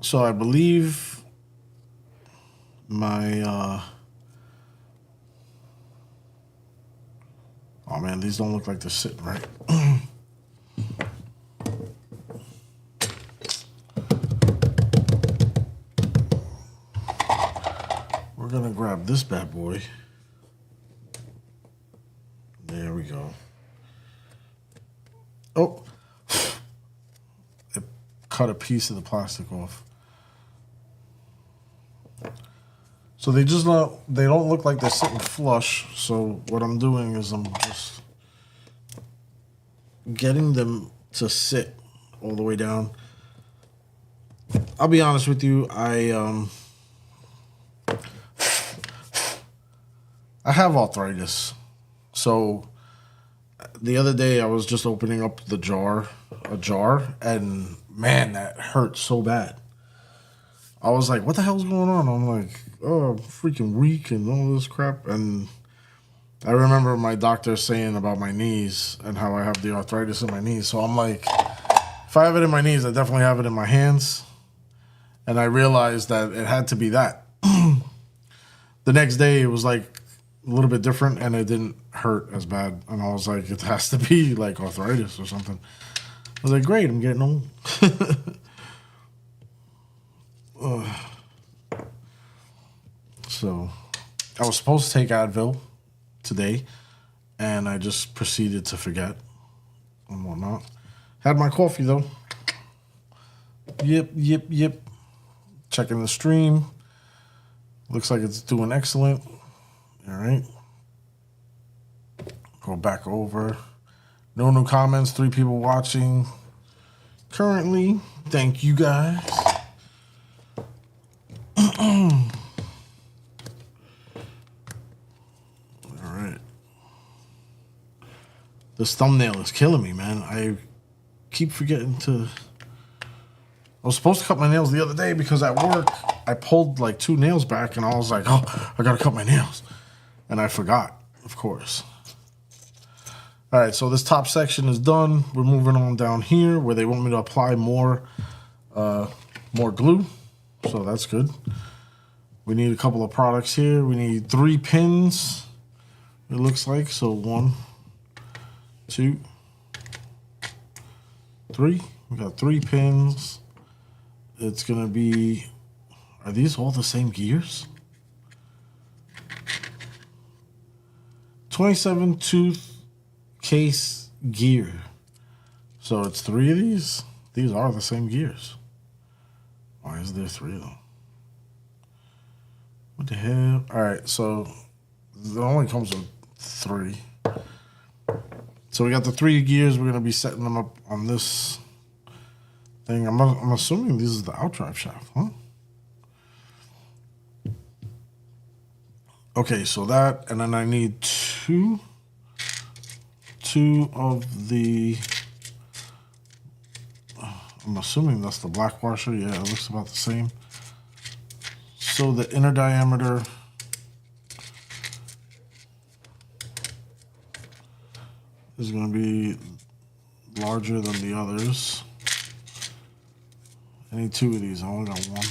So I believe my oh man, these don't look like they're sitting right. We're gonna grab this bad boy. There we go. Oh, it cut a piece of the plastic off. So they don't look like they're sitting flush. So what I'm doing is I'm just getting them to sit all the way down. I'll be honest with you, I have arthritis. So the other day I was just opening up a jar, and man, that hurt so bad. I was like, what the hell's going on? I'm like, oh, I'm freaking weak and all this crap. And I remember my doctor saying about my knees and how I have the arthritis in my knees. So I'm like, if I have it in my knees, I definitely have it in my hands. And I realized that it had to be that. The next day, it was like a little bit different, and it didn't hurt as bad. And I was like, it has to be like arthritis or something. I was like, great, I'm getting old. So I was supposed to take Advil today, and I just proceeded to forget and whatnot. Had my coffee though. Yep. Checking the stream. Looks like it's doing excellent. All right. Go back over. No new comments. 3 people watching currently. Thank you guys. All right. This thumbnail is killing me, man. I keep forgetting to... I was supposed to cut my nails the other day because at work, I pulled like 2 nails back and I was like, oh, I gotta cut my nails. And I forgot, of course. All right, so this top section is done. We're moving on down here where they want me to apply more glue. So that's good. We need a couple of products here. We need 3 pins, it looks like. So 1, 2, 3. We got 3 pins. It's going to be... Are these all the same gears? 27 tooth case gear. So it's 3 of these? These are the same gears. Why is there 3 of them? What the hell? All right, so it only comes with 3. So we got the 3 gears. We're going to be setting them up on this thing. I'm assuming this is the outdrive shaft, huh? Okay, so that, and then I need two of the, I'm assuming that's the black washer. Yeah, it looks about the same. So the inner diameter is going to be larger than the others. I need 2 of these. I only got 1.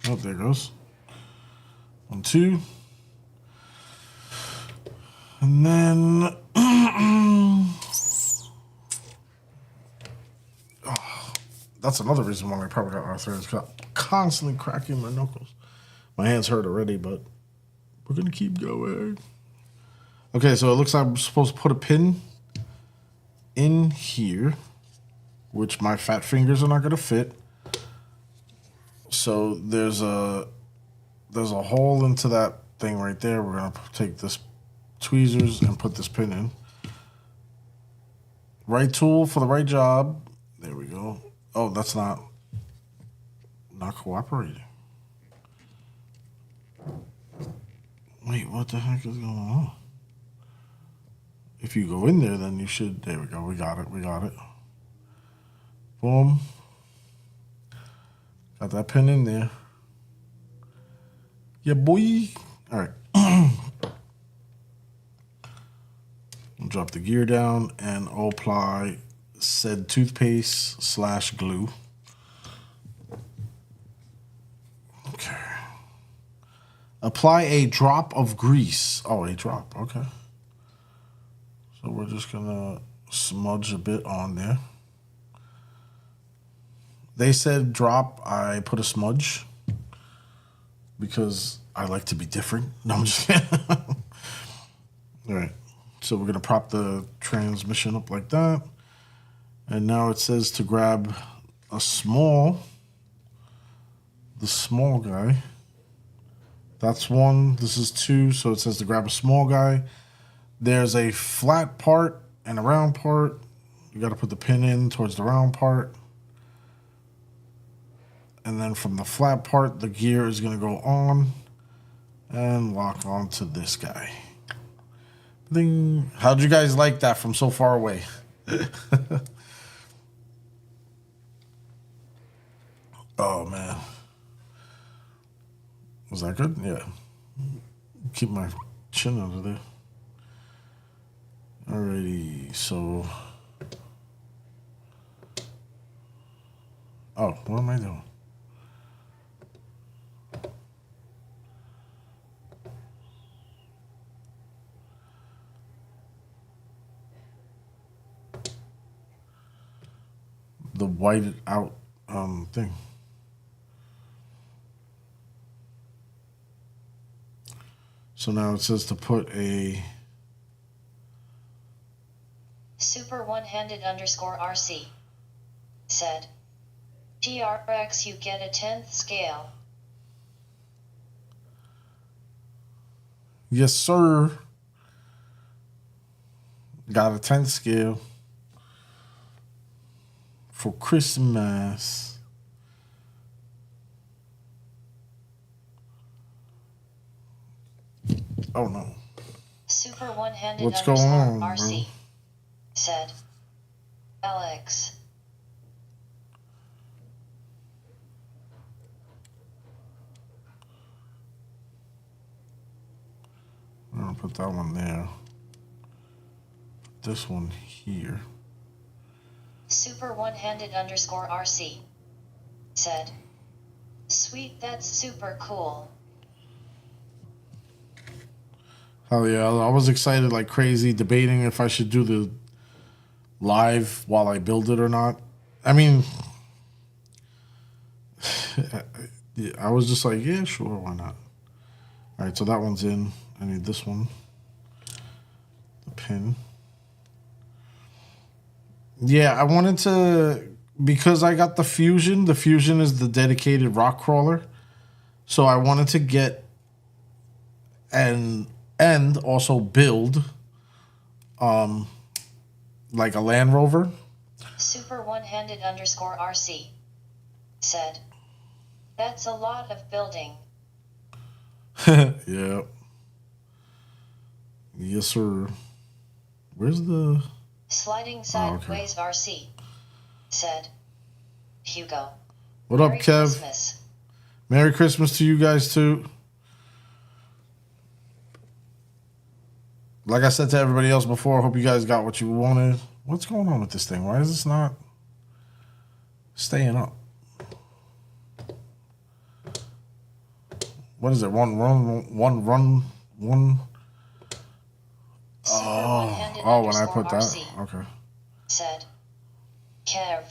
Oh, there it goes. 1, 2. And then... that's another reason why I probably got arthritis. Because I'm constantly cracking my knuckles. My hands hurt already, but we're going to keep going. Okay, so it looks like I'm supposed to put a pin in here, which my fat fingers are not going to fit. So there's a hole into that thing right there. We're going to take this tweezers and put this pin in. Right tool for the right job. There we go. Oh, that's not cooperating. Wait, what the heck is going on? If you go in there, then you should... There we go. We got it. Boom. Got that pin in there. Yeah, boy. All right. Drop the gear down and apply said toothpaste / glue. Okay. Apply a drop of grease. Oh, a drop. Okay. So we're just going to smudge a bit on there. They said drop. I put a smudge because I like to be different. No, I'm just kidding. All right. So we're going to prop the transmission up like that. And now it says to grab the small guy. That's 1. This is 2. So it says to grab a small guy. There's a flat part and a round part. You got to put the pin in towards the round part. And then from the flat part, the gear is going to go on and lock onto this guy. Ding. How'd you guys like that from so far away? Oh, man. Was that good? Yeah. Keep my chin under there. Alrighty, so... Oh, what am I doing? The whited out thing. So now it says to put a Super one-handed underscore RC said, TRX you get a 10th scale. yes, sir. Got a 10th scale for Christmas. Oh no. Super one-handed What's going underscore on, RC bro? said, Alex. I'm gonna put that one there. This one here. Super one-handed underscore RC said, sweet, that's super cool. Hell yeah, I was excited like crazy, debating if I should do the live while I build it or not. I mean, I was just like, yeah, sure, why not? All right, so that one's in. I need this one. The pin. Yeah, I wanted to, because I got the Fusion. The Fusion is the dedicated rock crawler. So I wanted to get and also build like a Land Rover. Super one-handed underscore RC said, that's a lot of building. Yeah. Yes, sir. Where's the Sliding sideways RC said, Hugo. What up, Merry Kev? Christmas. Merry Christmas to you guys too. Like I said to everybody else before, I hope you guys got what you wanted. What's going on with this thing? Why is this not staying up? What is it? One run. Oh, when I put that. Okay. Said, Kev.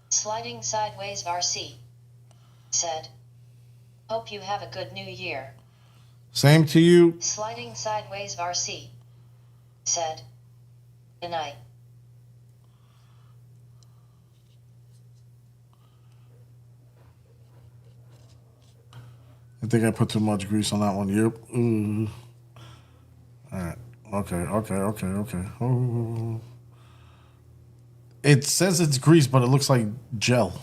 Sliding sideways RC said, hope you have a good new year. Same to you. Sliding sideways RC said, good night. I think I put too much grease on that one. Yep. All right. Okay. Oh. It says it's grease, but it looks like gel.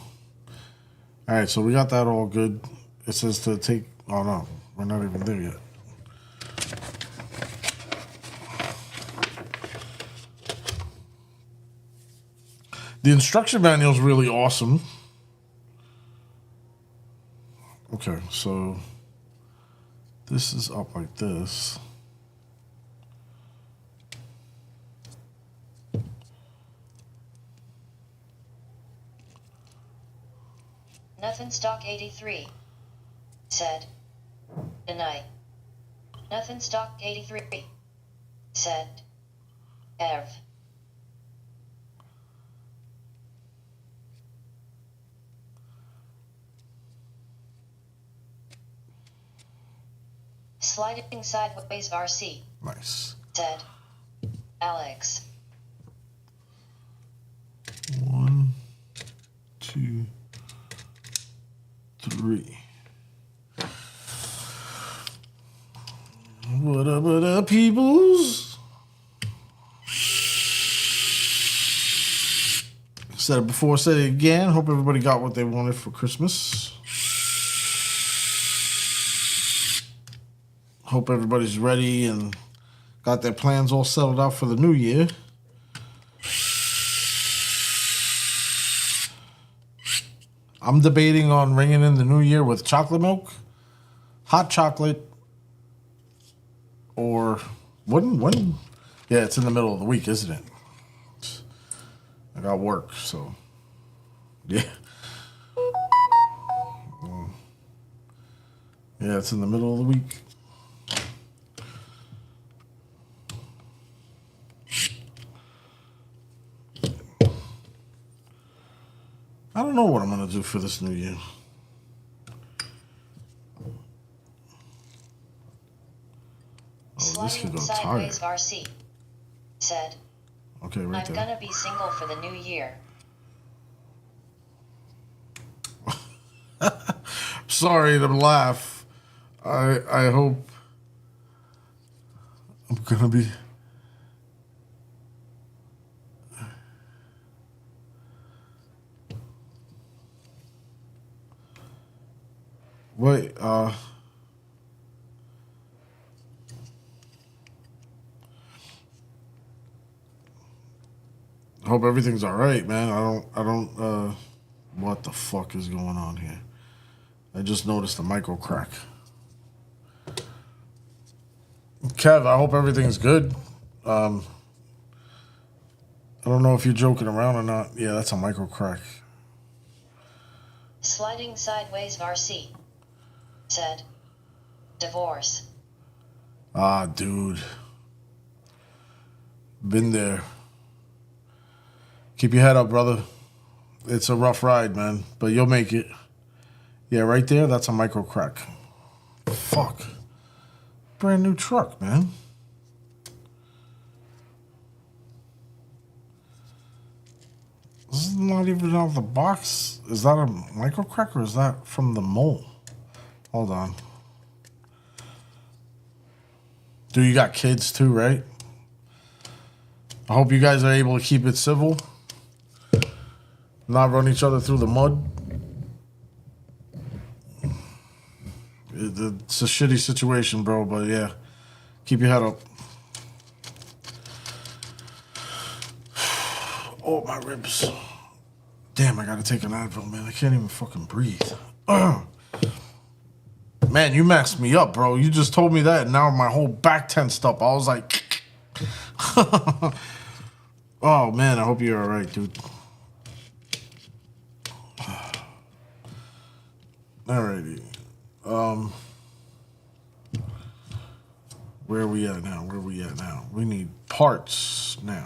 All right, so we got that all good. It says to take... Oh, no. We're not even there yet. The instruction manual is really awesome. Okay, so this is up like this. Nothing stock 83 said, deny. Nothing stock 83 said, Ev. Sliding sideways RC. Nice. Said, Alex. 1, 2, 3. What up, peoples? Said it before, said it again. Hope everybody got what they wanted for Christmas. Hope everybody's ready and got their plans all settled out for the new year. I'm debating on ringing in the new year with chocolate milk, hot chocolate, or when? Yeah, it's in the middle of the week, isn't it? I got work, so yeah. Yeah, it's in the middle of the week. I don't know what I'm gonna do for this new year. this could go sideways tired. RC said, Okay, right I'm there. gonna be single for the new year. Sorry to laugh. I hope I'm gonna be. Wait, I hope everything's all right, man. I don't. What the fuck is going on here? I just noticed a micro crack. Kev, I hope everything's good. I don't know if you're joking around or not. Yeah, that's a micro crack. Sliding sideways RC said, divorce. Ah, dude. Been there. Keep your head up, brother. It's a rough ride, man, but you'll make it. Yeah, right there, that's a micro crack. Fuck. Brand new truck, man. This is not even out of the box. Is that a micro crack or is that from the mold? Hold on. Dude, you got kids too, right? I hope you guys are able to keep it civil. Not run each other through the mud. It's a shitty situation, bro, but yeah. Keep your head up. Oh, my ribs. Damn, I gotta take an Advil, man. I can't even fucking breathe. Man, you messed me up, bro. You just told me that, and now my whole back tensed up. I was like... Oh, man, I hope you're all right, dude. Alrighty. Where are we at now? We need parts now.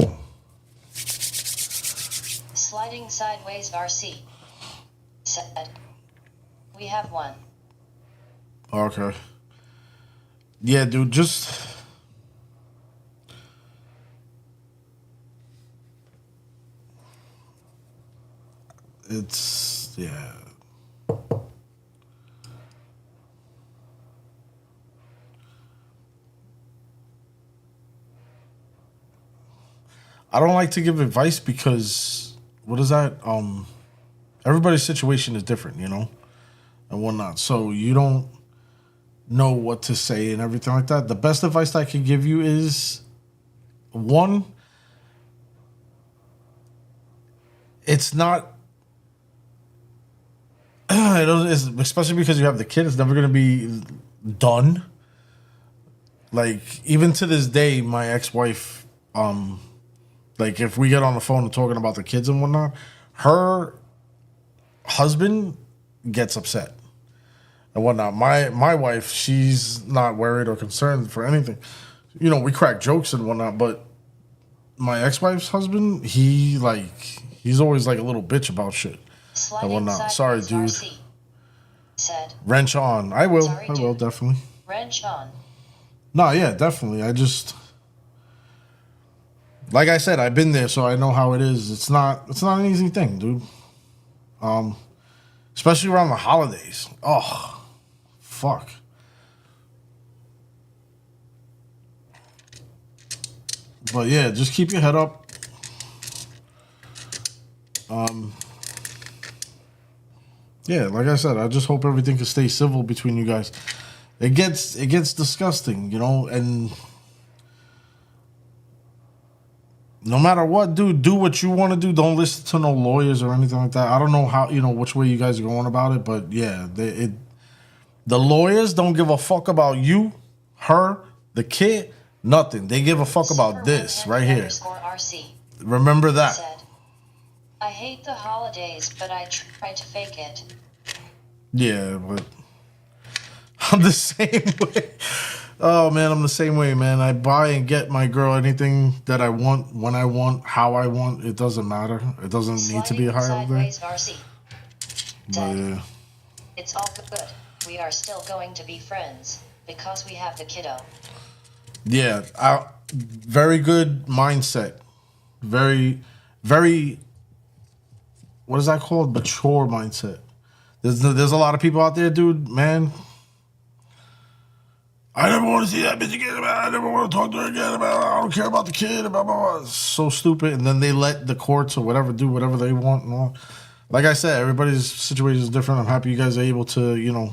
Sliding sideways RC said, we have one. Okay. Yeah, dude, just... It's... Yeah. I don't like to give advice because... What is that? Everybody's situation is different, you know? And whatnot. So you don't know what to say and everything like that. The best advice I can give you is... One... It's not... especially because you have the kid, it's never going to be done. Like, even to this day, my ex-wife, like, if we get on the phone and talking about the kids and whatnot, her husband gets upset and whatnot. My wife, she's not worried or concerned for anything. You know, we crack jokes and whatnot, but my ex-wife's husband, he's always like a little bitch about shit. Sliding and whatnot. Sorry, dude. RC said, Wrench on. I will. Sorry, I will, dude. definitely. wrench on. No, yeah, definitely. I just... Like I said, I've been there, so I know how it is. It's not an easy thing, dude. Especially around the holidays. Oh, fuck. But yeah, just keep your head up. Yeah, like I said, I just hope everything can stay civil between you guys. It gets disgusting, you know, and no matter what, dude, do what you want to do. Don't listen to no lawyers or anything like that. I don't know how, you know, which way you guys are going about it, but yeah, the lawyers don't give a fuck about you, her, the kid, nothing. They give a fuck about this right here. RC Remember that. said, I hate the holidays, but I try to fake it. Yeah, but I'm the same way. Oh, man, I'm the same way, man. I buy and get my girl anything that I want, when I want, how I want. It doesn't matter. It doesn't need to be a holiday. RC But said, yeah. It's all good. We are still going to be friends because we have the kiddo. Yeah, very good mindset. Very, very. What is that called? Mature mindset. There's a lot of people out there, dude. Man, I never want to see that bitch again. I never want to talk to her again. I don't care about the kid. Blah, blah, blah. So stupid. And then they let the courts or whatever do whatever they want and all. Like I said, everybody's situation is different. I'm happy you guys are able to,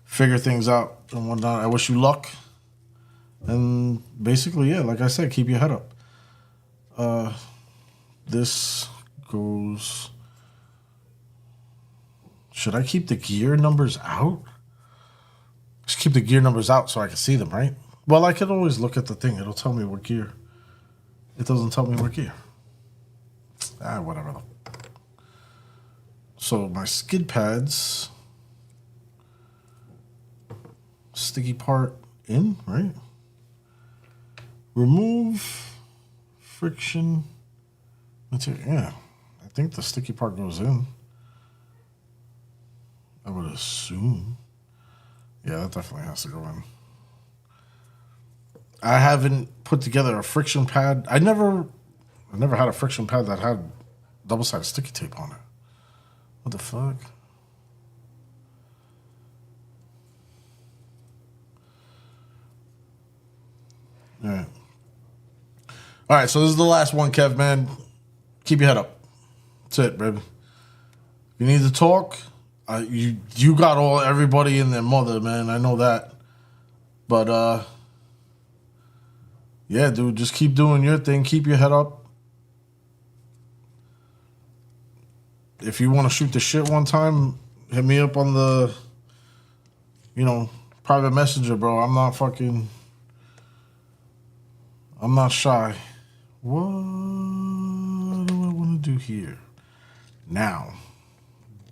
figure things out and whatnot. I wish you luck. And basically, yeah, like I said, keep your head up. This goes. Should I keep the gear numbers out? Just keep the gear numbers out so I can see them, right? Well, I could always look at the thing. It'll tell me what gear. It doesn't tell me what gear. Whatever. So my skid pads. Sticky part in, right? Remove friction material. Yeah, I think the sticky part goes in. I would assume. Yeah, that definitely has to go in. I haven't put together a friction pad. I never had a friction pad that had double-sided sticky tape on it. What the fuck? All right, so this is the last one, Kev, man. Keep your head up. That's it, baby. You need to talk. You got everybody in their mother, man. I know that. But yeah, dude, just keep doing your thing. Keep your head up. If you want to shoot the shit one time, hit me up on the, private messenger, bro. I'm not shy. What do I want to do here? Now,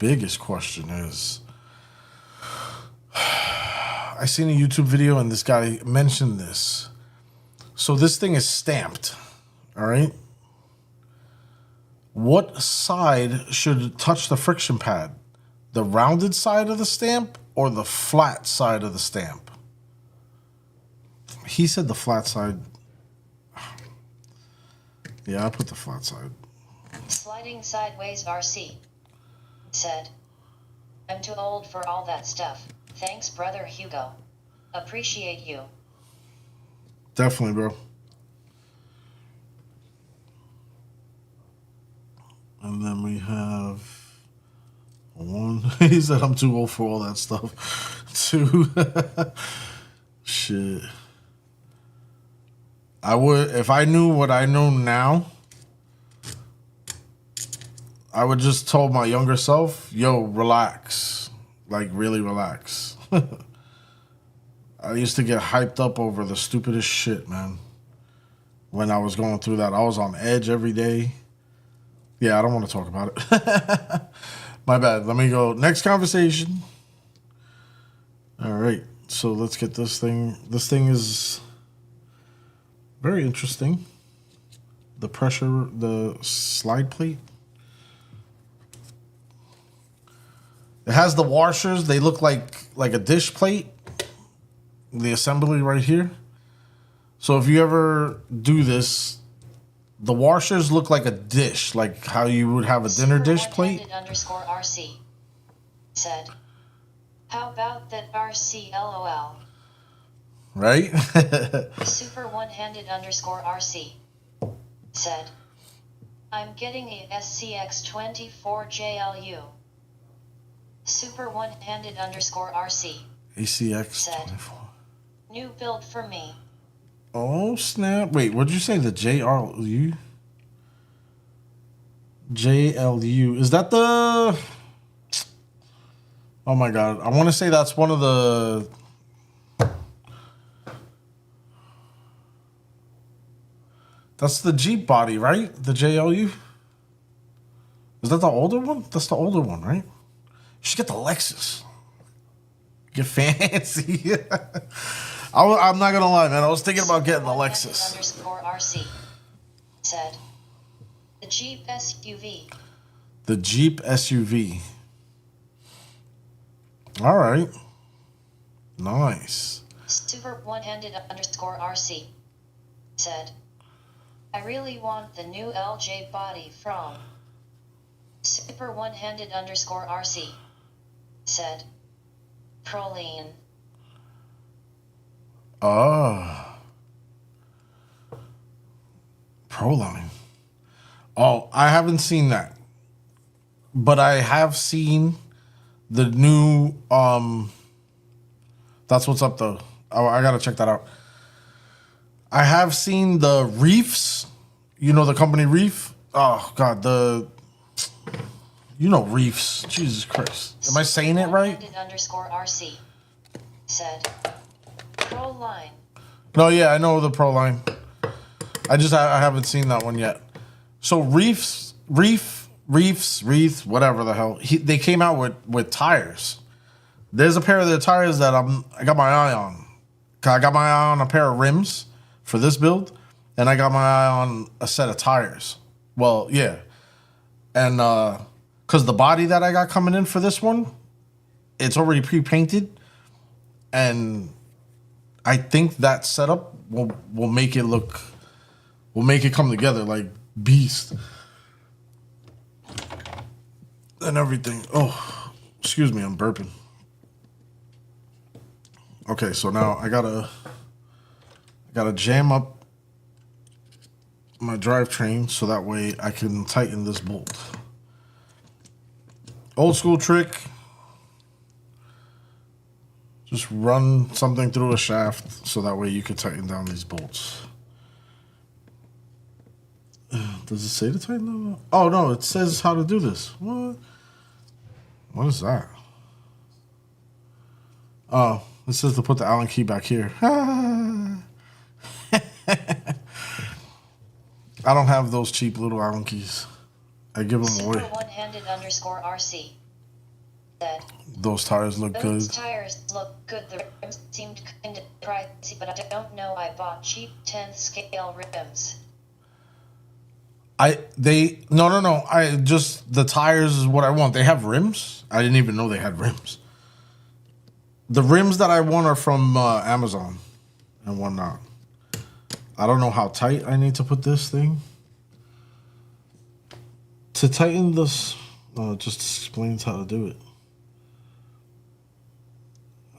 biggest question is, I seen a YouTube video and this guy mentioned this. So this thing is stamped, all right? What side should touch the friction pad? The rounded side of the stamp or the flat side of the stamp? He said the flat side. Yeah, I put the flat side. Sliding sideways RC said, I'm too old for all that stuff. Thanks, brother Hugo. Appreciate you. Definitely, bro. And then we have one. He said I'm too old for all that stuff. Two. Shit. I would, if I knew what I know now, I would just tell my younger self, yo, relax. Like, really relax. I used to get hyped up over the stupidest shit, man. When I was going through that, I was on edge every day. Yeah, I don't want to talk about it. My bad. Let me go. Next conversation. All right. So let's get this thing. This thing is very interesting. The pressure, the slide plate. It has the washers. They look like a dish plate. The assembly right here. So if you ever do this, the washers look like a dish, like how you would have a dinner dish plate. _RC said, how about that RC LOL? Right? Super one-handed _RC said, I'm getting a SCX24 JLU. Super one-handed _RC ACX24. New build for me. Oh, snap. Wait, what'd you say? The JLU? JLU. Is that the... Oh, my God. I want to say that's one of the... That's the Jeep body, right? The JLU? Is that the older one? That's the older one, right? You should get the Lexus. Get fancy. I'm not gonna lie, man. I was thinking about getting the Lexus. _RC said, the Jeep SUV. The Jeep SUV. All right. Nice. Super one-handed underscore RC said, I really want the new LJ body from Super one-handed underscore RC said, Proline. Oh. Proline. Oh, I haven't seen that. But I have seen the new that's what's up though. I gotta check that out. I have seen the Reefs. You know the company Reef? Oh god, Reefs. Jesus Christ. Am I saying it right? Underscore RC said, Proline. No, yeah, I know the Proline. I haven't seen that one yet. So Reefs, whatever the hell. They came out with tires. There's a pair of the tires that I got my eye on. I got my eye on a pair of rims for this build, and I got my eye on a set of tires. Well, yeah. And because the body that I got coming in for this one, it's already pre-painted, and I think that setup will make it come together like beast and everything. Oh, excuse me, I'm burping. Okay, so now I gotta jam up my drivetrain so that way I can tighten this bolt. Old school trick. Just run something through a shaft so that way you can tighten down these bolts. Does it say to tighten them? Oh no, it says how to do this. What? What is that? Oh, it says to put the Allen key back here. I don't have those cheap little Allen keys. I give them away. One-handed underscore RC said, those tires look good. Those tires look good. The rims seemed kind of pricey, but I don't know. I bought cheap 10th scale rims. No. The tires is what I want. They have rims. I didn't even know they had rims. The rims that I want are from Amazon and whatnot. I don't know how tight I need to put this thing. To tighten this, just explains how to do it.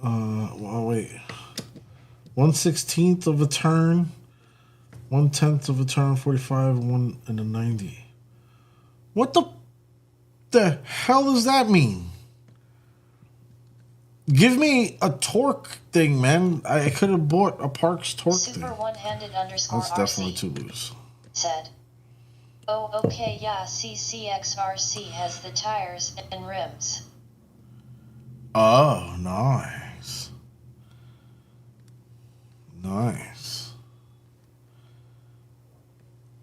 Wait. 1/16 of a turn, 1/10 of a turn, 45, 1 and a 90. What the hell does that mean? Give me a torque thing, man. I could have bought a Parks torque thing. Super one-handed underscore That's definitely too loose. Said, oh, okay, yeah, CCXRC has the tires and rims. Oh, nice. Nice.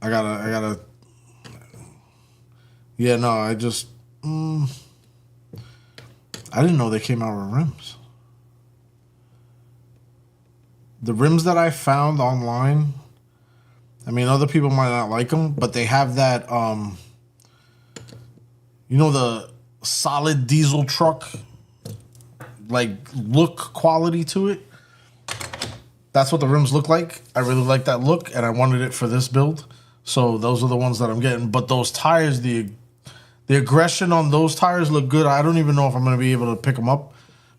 I gotta. Yeah, no, I just. I didn't know they came out with rims. The rims that I found online, I mean, other people might not like them, but they have that, the solid diesel truck, like, look quality to it. That's what the rims look like. I really like that look, and I wanted it for this build. So those are the ones that I'm getting. But those tires, the aggression on those tires look good. I don't even know if I'm going to be able to pick them up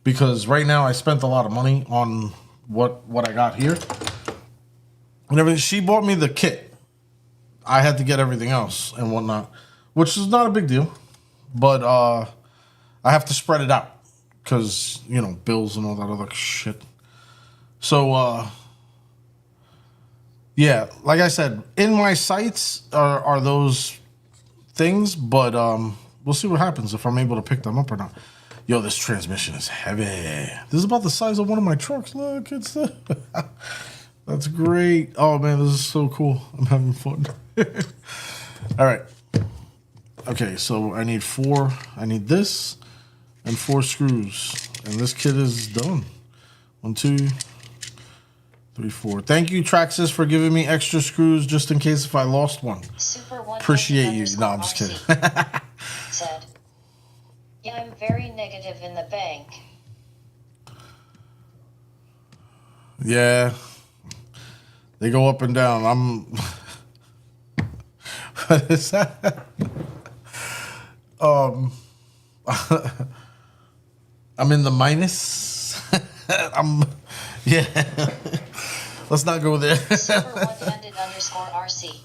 because right now I spent a lot of money on what I got here. And everything. She bought me the kit. I had to get everything else and whatnot, which is not a big deal. But I have to spread it out because, bills and all that other shit. So, yeah, like I said, in my sights are those things, but we'll see what happens if I'm able to pick them up or not. Yo, this transmission is heavy. This is about the size of one of my trucks. Look, it's that's great. Oh man, this is so cool. I'm having fun. All right. Okay, so I need 4. I need this and 4 screws, and this kit is done. 1, 2, 3, 4. Thank you, Traxxas, for giving me extra screws just in case if I lost one. Appreciate you. No, I'm just kidding. Said, yeah, I'm very negative in the bank. Yeah. They go up and down. What is that? I'm in the minus. Yeah. Let's not go there. Super one-handed underscore RC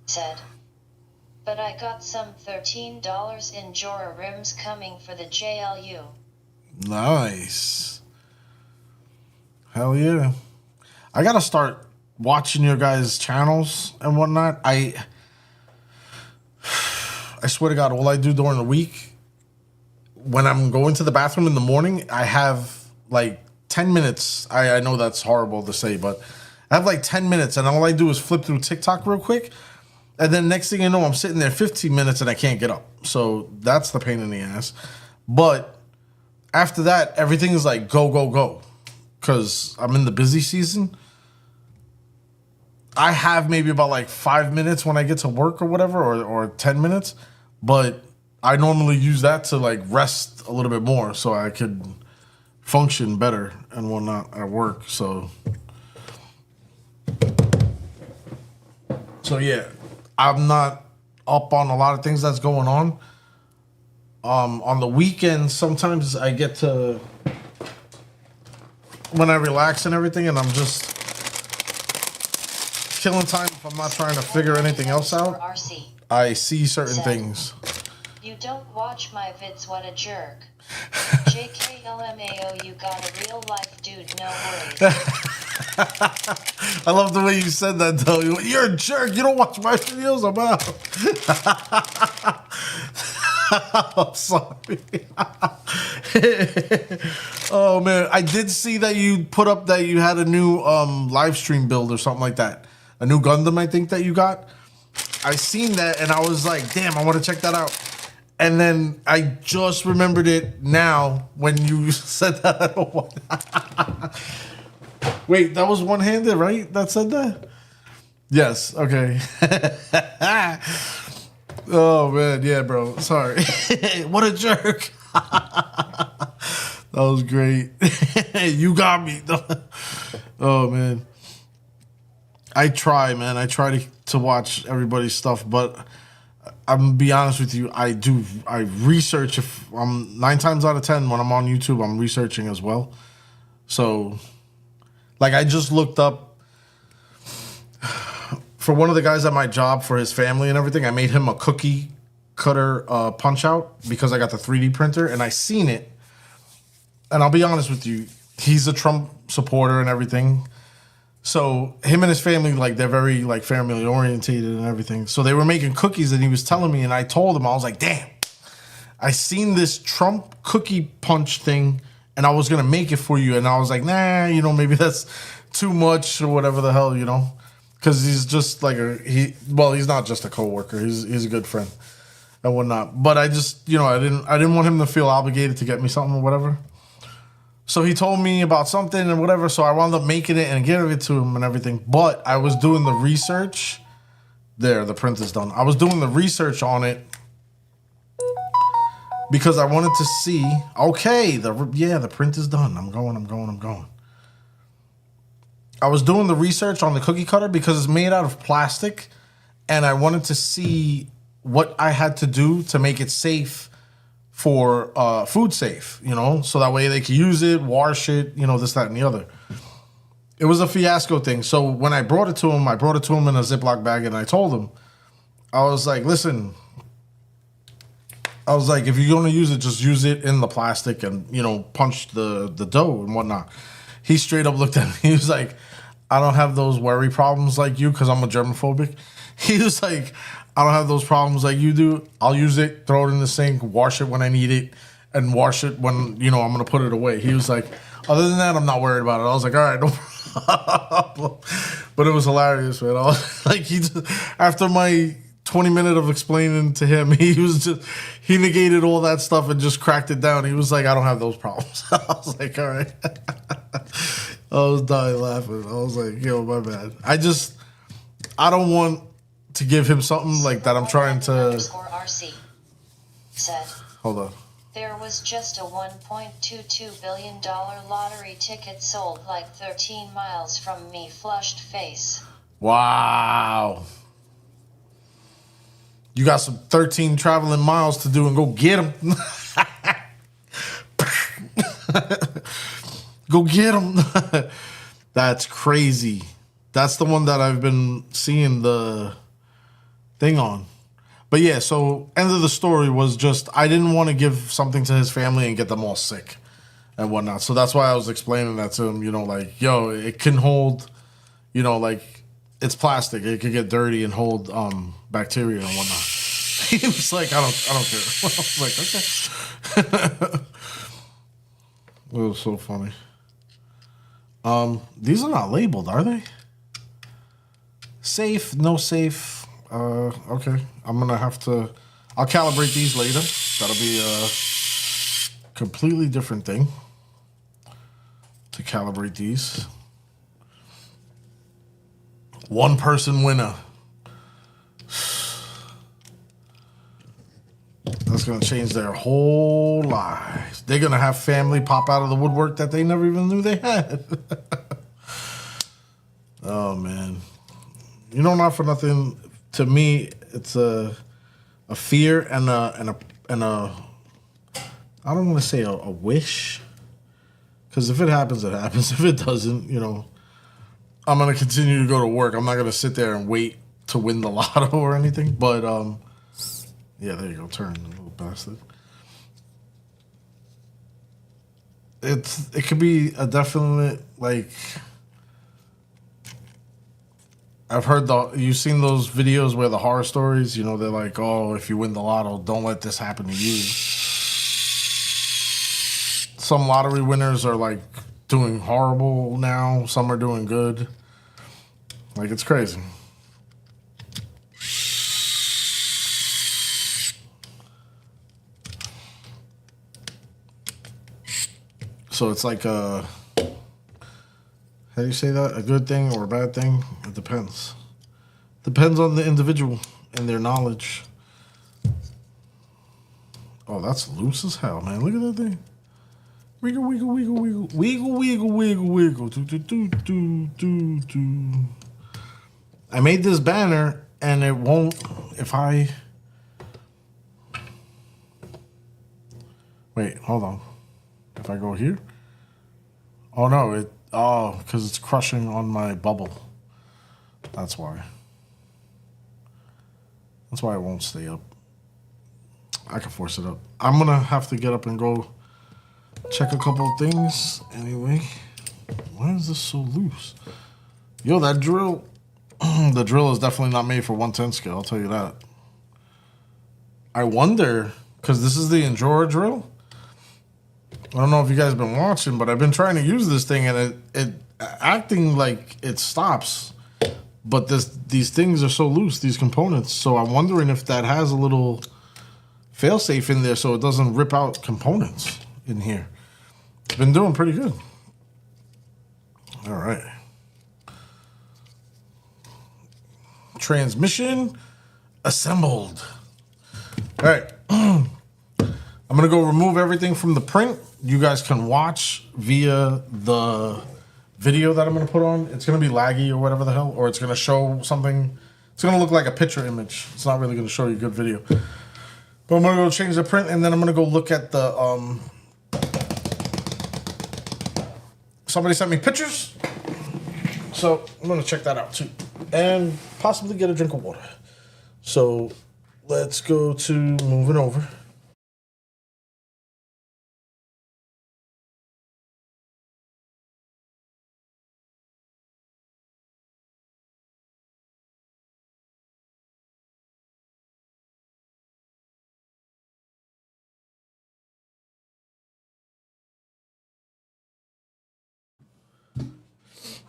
said, but I got some $13 in Jora rims coming for the JLU. Nice. Hell yeah. I gotta start watching your guys' channels and whatnot. I swear to God, all I do during the week, when I'm going to the bathroom in the morning, I have like 10 minutes. I know that's horrible to say, but I have like 10 minutes and all I do is flip through TikTok real quick. And then next thing you know, I'm sitting there 15 minutes and I can't get up. So that's the pain in the ass. But after that, everything is like go, go, go. Because I'm in the busy season. I have maybe about like 5 minutes when I get to work or whatever, or 10 minutes. But I normally use that to like rest a little bit more so I could function better and whatnot at work. So yeah, I'm not up on a lot of things that's going on. On the weekends, sometimes I get to, when I relax and everything, and I'm just killing time if I'm not trying to figure anything else out, I see certain things. You don't watch my vids, what a jerk. JKLMAO, you got a real life dude, no worries. I love the way you said that, though. You're a jerk. You don't watch my videos. I'm out. I'm sorry. Oh, man. I did see that you put up that you had a new live stream build or something like that. A new Gundam, I think, that you got. I seen that, and I was like, damn, I want to check that out. And then I just remembered it now when you said that. Wait, that was one-handed, right? That said that? Yes, okay. Oh, man, yeah, bro. Sorry. What a jerk. That was great. You got me. Oh, man. I try, man. I try to watch everybody's stuff, but I'm gonna be honest with you. I research. If I'm 9 times out of 10 when I'm on YouTube, I'm researching as well. So, like, I just looked up for one of the guys at my job for his family and everything. I made him a cookie cutter punch out because I got the 3D printer and I seen it. And I'll be honest with you, he's a Trump supporter and everything. So him and his family, like, they're very like family orientated and everything. So they were making cookies and he was telling me, and I told him, I was like, damn, I seen this Trump cookie punch thing and I was going to make it for you. And I was like, nah, maybe that's too much or whatever the hell, because he's just like he's not just a coworker. He's a good friend and whatnot. But I just, I didn't want him to feel obligated to get me something or whatever. So he told me about something and whatever, so I wound up making it and giving it to him and everything. But I was doing the research. There, the print is done. I was doing the research on it because I wanted to see, okay, the print is done. I'm going. I was doing the research on the cookie cutter because it's made out of plastic, and I wanted to see what I had to do to make it safe for food safe, so that way they can use it, wash it, this, that, and the other. It was a fiasco thing. So when I brought it to him in a Ziploc bag, and I told him, I was like, listen, if you're going to use it, just use it in the plastic and, punch the dough and whatnot. He straight up looked at me. He was like, I don't have those worry problems like you because I'm a germophobic. He was like, I don't have those problems like you do. I'll use it, throw it in the sink, wash it when I need it, and wash it when, I'm going to put it away. He was like, other than that, I'm not worried about it. I was like, all right, no problem. But it was hilarious, man. I was like, after my 20 minutes of explaining to him, he negated all that stuff and just cracked it down. He was like, I don't have those problems. I was like, all right. I was dying laughing. I was like, my bad. I don't want to give him something like that. I'm trying to. RC said, Hold on. There was just a $1.22 billion lottery ticket sold like 13 miles from me, flushed face. Wow. You got some 13 traveling miles to do and go get them. Go get them. That's crazy. That's the one that I've been seeing the thing on. But yeah, so end of the story was just I didn't want to give something to his family and get them all sick and whatnot. So that's why I was explaining that to him, you know, like, yo, it can hold, you know, like it's plastic. It could get dirty and hold bacteria and whatnot. He was like, I don't care. I was like, okay. It was so funny. These are not labeled, are they? Safe, no safe. Okay. I'm gonna have to. I'll calibrate these later. That'll be a completely different thing to calibrate these. One person winner. That's gonna change their whole lives. They're gonna have family pop out of the woodwork that they never even knew they had. Oh man. You know, not for nothing. To me, it's a fear and a I don't want to say a wish, because if it happens, it happens. If it doesn't, you know, I'm gonna continue to go to work. I'm not gonna sit there and wait to win the lotto or anything. But yeah, there you go. Turn, little bastard. It could be a definite, like. I've heard you've seen those videos where the horror stories, you know, they're like, oh, if you win the lotto, don't let this happen to you. Some lottery winners are like doing horrible now. Some are doing good. Like, it's crazy. So it's like how do you say that? A good thing or a bad thing? It depends. Depends on the individual and their knowledge. Oh, that's loose as hell, man. Look at that thing. Wiggle, wiggle, wiggle, wiggle. Wiggle, wiggle, wiggle, wiggle. Do, do, do, do, do, do. I made this banner and it won't, if I... Wait, hold on. If I go here? Oh, no, because it's crushing on my bubble. That's why. That's why it won't stay up. I can force it up. I'm going to have to get up and go check a couple of things. Anyway, why is this so loose? Yo, that drill, the drill is definitely not made for 110 scale, I'll tell you that. I wonder, because this is the Endura drill. I don't know if you guys have been watching, but I've been trying to use this thing and it acting like it stops. But these things are so loose, these components. So I'm wondering if that has a little fail-safe in there so it doesn't rip out components in here. It's been doing pretty good. All right. Transmission assembled. All right. I'm going to go remove everything from the print. You guys can watch via the video that I'm going to put on. It's going to be laggy or whatever the hell, or it's going to show something. It's going to look like a picture image. It's not really going to show you a good video. But I'm going to go change the print, and then I'm going to go look at the... Somebody sent me pictures, so I'm going to check that out too. And possibly get a drink of water. So let's go to moving over.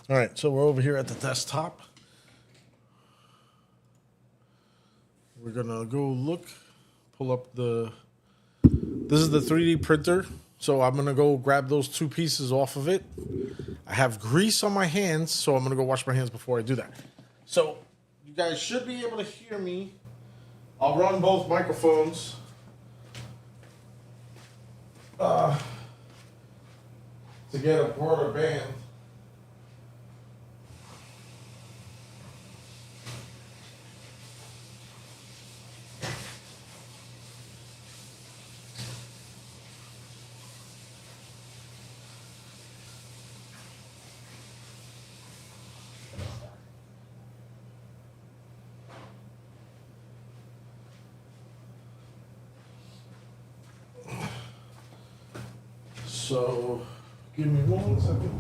All right, so we're over here at the desktop. We're gonna go look, pull up this is the 3D printer. So I'm gonna go grab those two pieces off of it. I have grease on my hands, so I'm gonna go wash my hands before I do that. So you guys should be able to hear me. I'll run both microphones. to get a broader band. So, give me 1 second.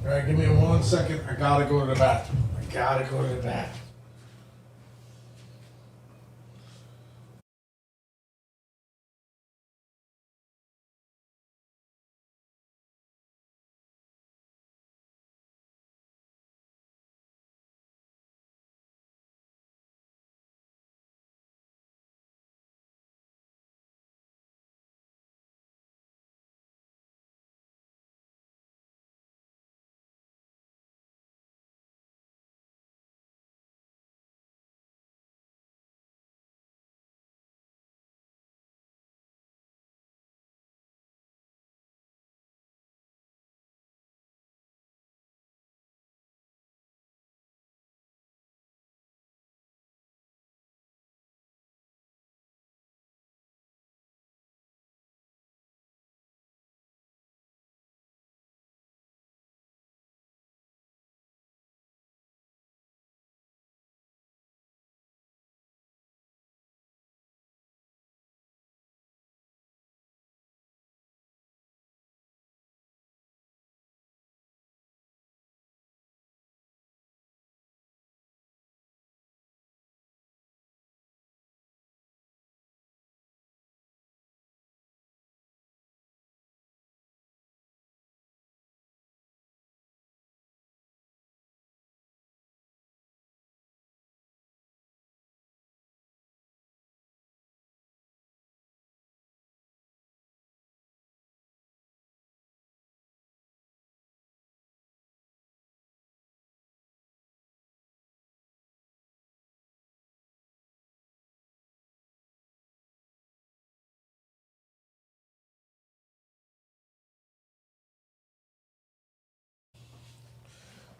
All right, give me 1 second. I gotta go to the bathroom. I gotta go to the bathroom.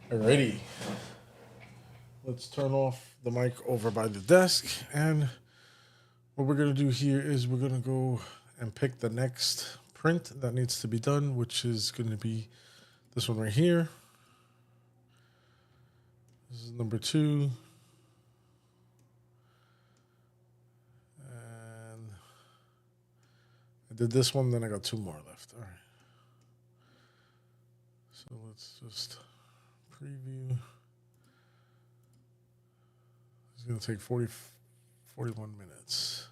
Alrighty. Let's turn off the mic over by the desk. And what we're going to do here is we're going to go and pick the next print that needs to be done, which is going to be this one right here. This is number 2. And I did this one, then I got 2 more left. All right. So let's just preview. It's going to take 41 minutes.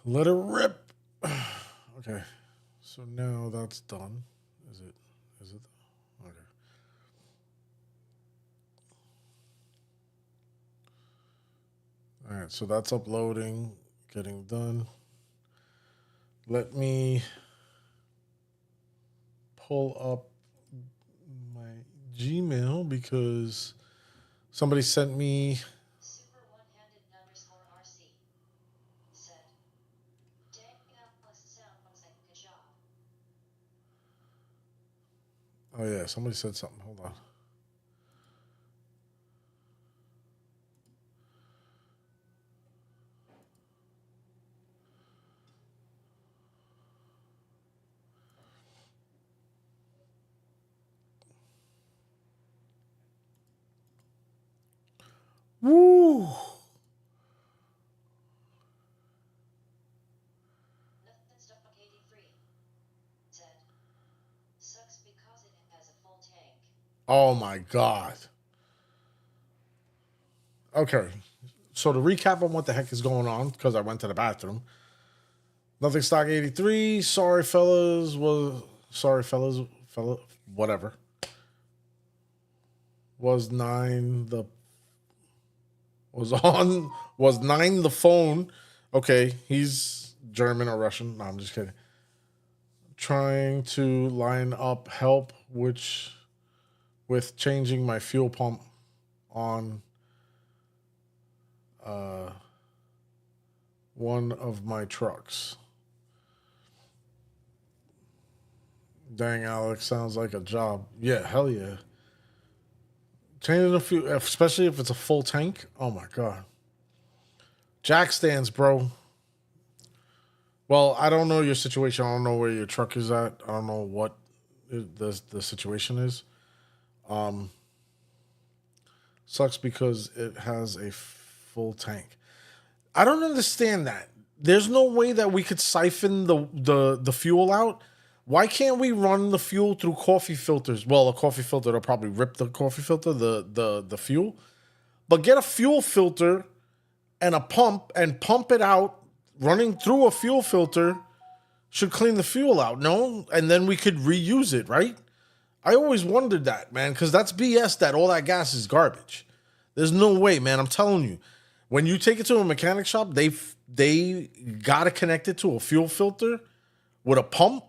Let it rip. Okay. So now that's done. Is it? Okay. All right. So that's uploading, getting done. Let me pull up my Gmail because somebody sent me. Super one-handed _RC said, "Dang, Alex, sounds like a good job." Oh yeah, somebody said something. Hold on. Woo. Nothing Stock 83 said, sucks because it has a full tank. Oh my God. Okay. So to recap on what the heck is going on, because I went to the bathroom. Nothing Stock 83. Sorry fellas, whatever. Was 9 the phone. Okay, he's German or Russian. No, I'm just kidding. Trying to line up help with changing my fuel pump on one of my trucks. Dang, Alex, sounds like a job. Yeah, hell yeah. Changing the fuel, especially if it's a full tank. Oh my God. Jack stands, bro. Well, I don't know your situation. I don't know where your truck is at. I don't know what the situation is. Sucks because it has a full tank. I don't understand that. There's no way that we could siphon the fuel out. Why can't we run the fuel through coffee filters? Well, a coffee filter will probably rip the coffee filter, the fuel. But get a fuel filter and a pump and pump it out. Running through a fuel filter should clean the fuel out, no? And then we could reuse it, right? I always wondered that, man, because that's BS that all that gas is garbage. There's no way, man. I'm telling you. When you take it to a mechanic shop, they got to connect it to a fuel filter with a pump.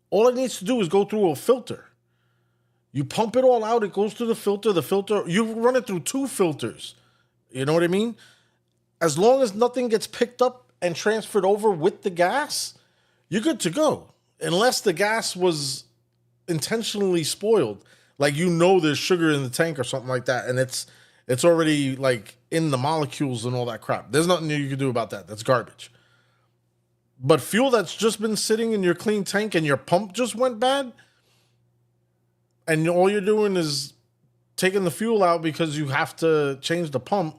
All it needs to do is go through a filter. You pump it all out. It goes through the filter. The filter, you run it through 2 filters. You know what I mean? As long as nothing gets picked up and transferred over with the gas, you're good to go. Unless the gas was intentionally spoiled. Like, there's sugar in the tank or something like that. And it's already like in the molecules and all that crap. There's nothing you can do about that. That's garbage. But fuel that's just been sitting in your clean tank and your pump just went bad, and all you're doing is taking the fuel out because you have to change the pump,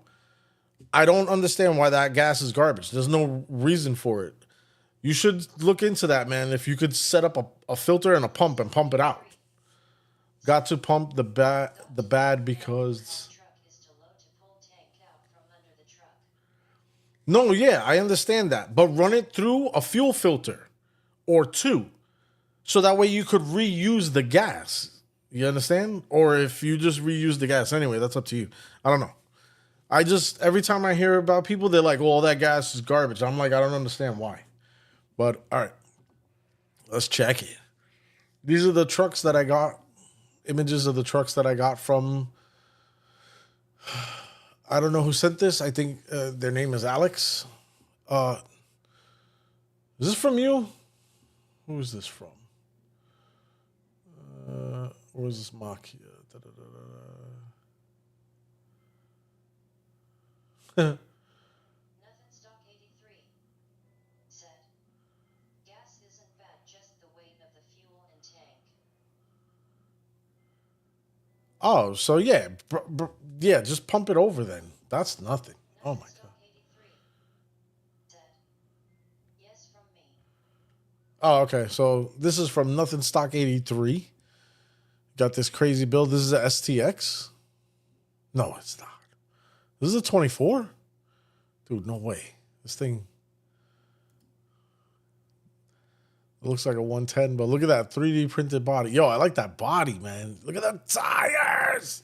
I don't understand why that gas is garbage. There's no reason for it. You should look into that, man. If you could set up a filter and a pump and pump it out. Got to pump the bad because... No, yeah, I understand that. But run it through a fuel filter or 2. So that way you could reuse the gas. You understand? Or if you just reuse the gas anyway, that's up to you. I don't know. Every time I hear about people, they're like, well, all that gas is garbage. I'm like, I don't understand why. But, all right. Let's check it. These are the trucks that I got. Images of the trucks that I got from... I don't know who sent this. I think their name is Alex. Is this from you? Who is this from? Where's this mark here? Nothing Stock 83 said, gas isn't bad, just the weight of the fuel and tank. Oh, so yeah. Yeah, just pump it over then. That's nothing. Oh, my God. Said, yes, from me. Oh, okay. So this is from Nothing Stock 83. Got this crazy build. This is a STX. No, it's not. This is a 24? Dude, no way. This thing... It looks like a 110, but look at that 3D printed body. Yo, I like that body, man. Look at the tires.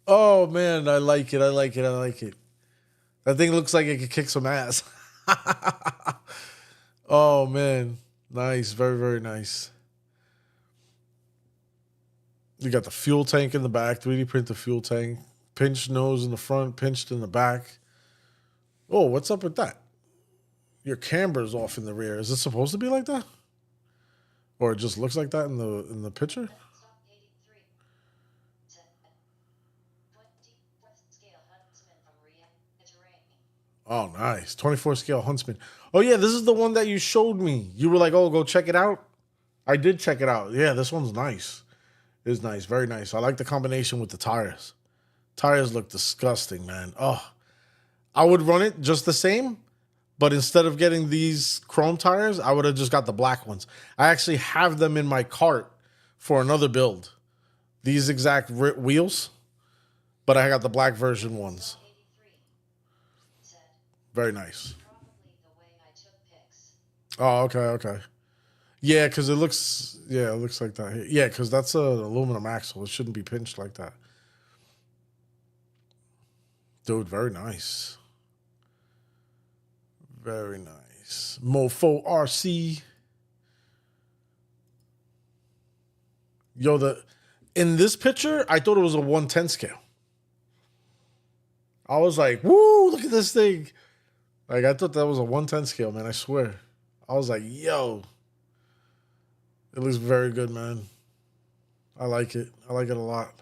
Oh, man, I like it. I like it. I like it. That thing looks like it could kick some ass. Oh, man. Nice. Very, very nice. You got the fuel tank in the back, 3D printed fuel tank. Pinched nose in the front, pinched in the back. Oh, what's up with that? Your camber's off in the rear. Is it supposed to be like that? Or it just looks like that in the picture? Oh, nice. 24 scale Huntsman. Oh, yeah, this is the one that you showed me. You were like, oh, go check it out. I did check it out. Yeah, this one's nice. It's nice. Very nice. I like the combination with the tires. Tires look disgusting, man. Oh, I would run it just the same, but instead of getting these chrome tires, I would have just got the black ones. I actually have them in my cart for another build. These exact wheels, but I got the black version ones. Very nice. Oh, okay. Yeah, because it looks like that. Yeah, because that's an aluminum axle. It shouldn't be pinched like that. Dude, very nice. Very nice. Mofo RC. Yo, in this picture, I thought it was a 110 scale. I was like, woo, look at this thing. Like, I thought that was a 110 scale, man. I swear. I was like, yo. It looks very good, man. I like it. I like it a lot.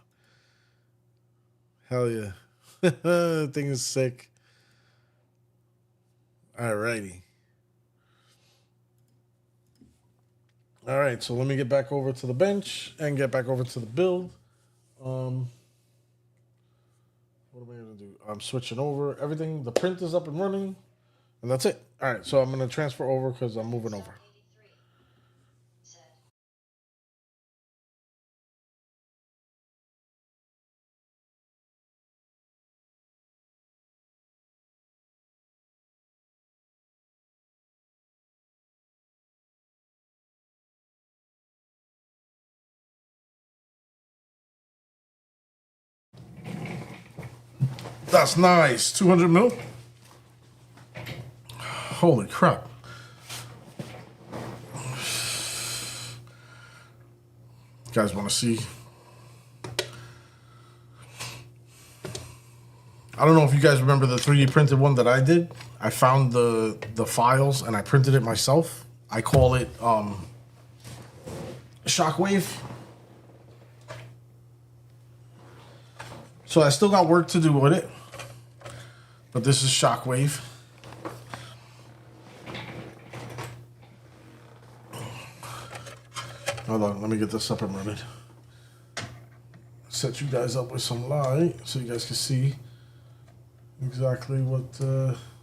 Hell yeah. The thing is sick. Alrighty. All right, so let me get back over to the bench and get back over to the build. What am I going to do? I'm switching over everything. The print is up and running, and that's it. All right, so I'm going to transfer over because I'm moving over. That's nice. 200 mil. Holy crap. You guys want to see? I don't know if you guys remember the 3D printed one that I did. I found the files and I printed it myself. I call it Shockwave. So I still got work to do with it. But this is Shockwave. Hold on, let me get this up and running. Set you guys up with some light so you guys can see exactly what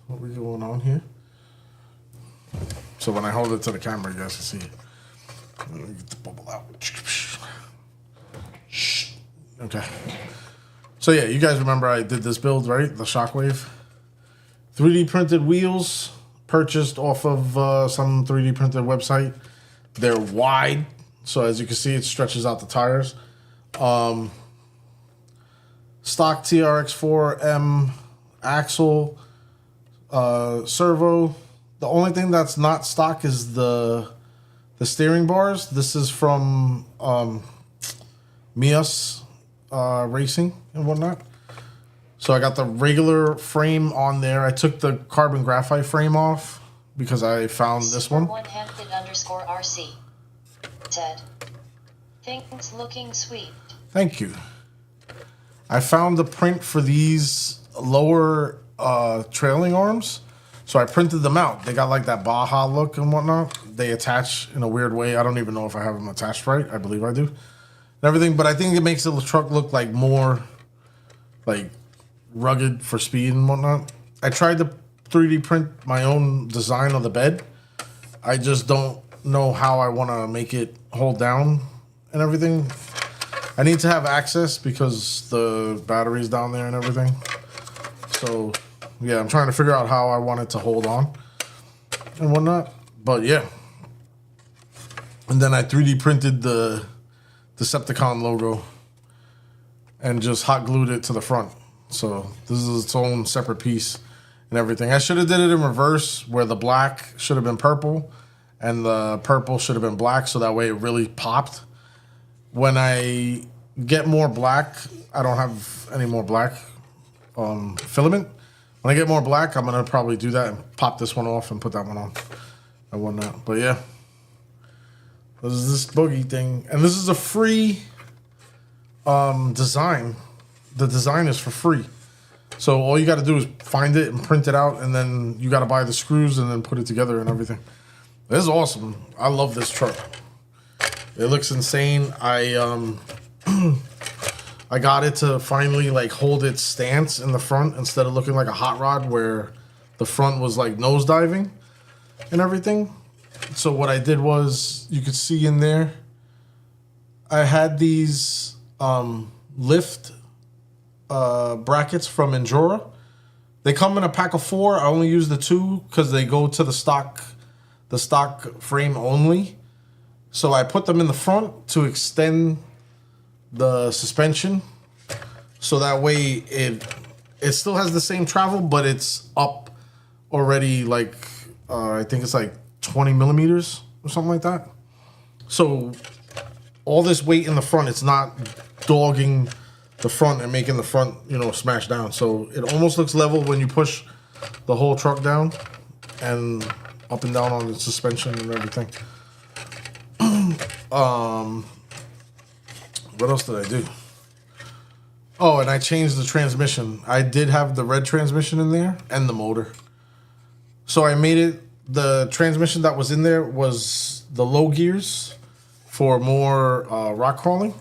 we're going on here. So when I hold it to the camera, you guys can see it. Let me get the bubble out. Okay. So yeah, you guys remember I did this build, right? The Shockwave. 3D printed wheels purchased off of some 3D printed website. They're wide, so as you can see, it stretches out the tires. Stock TRX4 M axle, servo. The only thing that's not stock is the steering bars. This is from Mias Racing and whatnot. So I got the regular frame on there. I took the carbon graphite frame off because I found this one. One-handed_RC said, "Things looking sweet." Thank you. I found the print for these lower trailing arms, so I printed them out. They got like that Baja look and whatnot. They attach in a weird way. I don't even know if I have them attached right. I believe I do. And everything, but I think it makes the truck look like more like rugged for speed and whatnot. I tried to 3D print my own design of the bed. I just don't know how I want to make it hold down and everything. I need to have access because the battery's down there and everything. So, yeah, I'm trying to figure out how I want it to hold on and whatnot. But, yeah. And then I 3D printed the Decepticon logo and just hot glued it to the front. So, this is its own separate piece and everything. I should have did it in reverse where the black should have been purple and the purple should have been black, so that way it really popped. When I get more black, I don't have any more black filament. When I get more black, I'm going to probably do that and pop this one off and put that one on and whatnot. But yeah, this is this boogie thing. And this is a free design. The design is for free. So all you got to do is find it and print it out, and then you got to buy the screws and then put it together and everything. This is awesome. I love this truck. It looks insane. I I got it to finally like hold its stance in the front instead of looking like a hot rod where the front was like nosediving and everything. So what I did was, you could see in there, I had these lift brackets from Endura. They come in a pack of 4. I only use the 2 because they go to the stock frame only. So I put them in the front to extend the suspension, so that way it still has the same travel, but it's up already, like I think it's like 20 millimeters or something like that. So all this weight in the front, it's not dogging the front and making the front, you know, smash down. So it almost looks level when you push the whole truck down and up and down on the suspension and everything. What else did I do? Oh, and I changed the transmission. I did have the red transmission in there and the motor. So I made it, the transmission that was in there was the low gears for more rock crawling.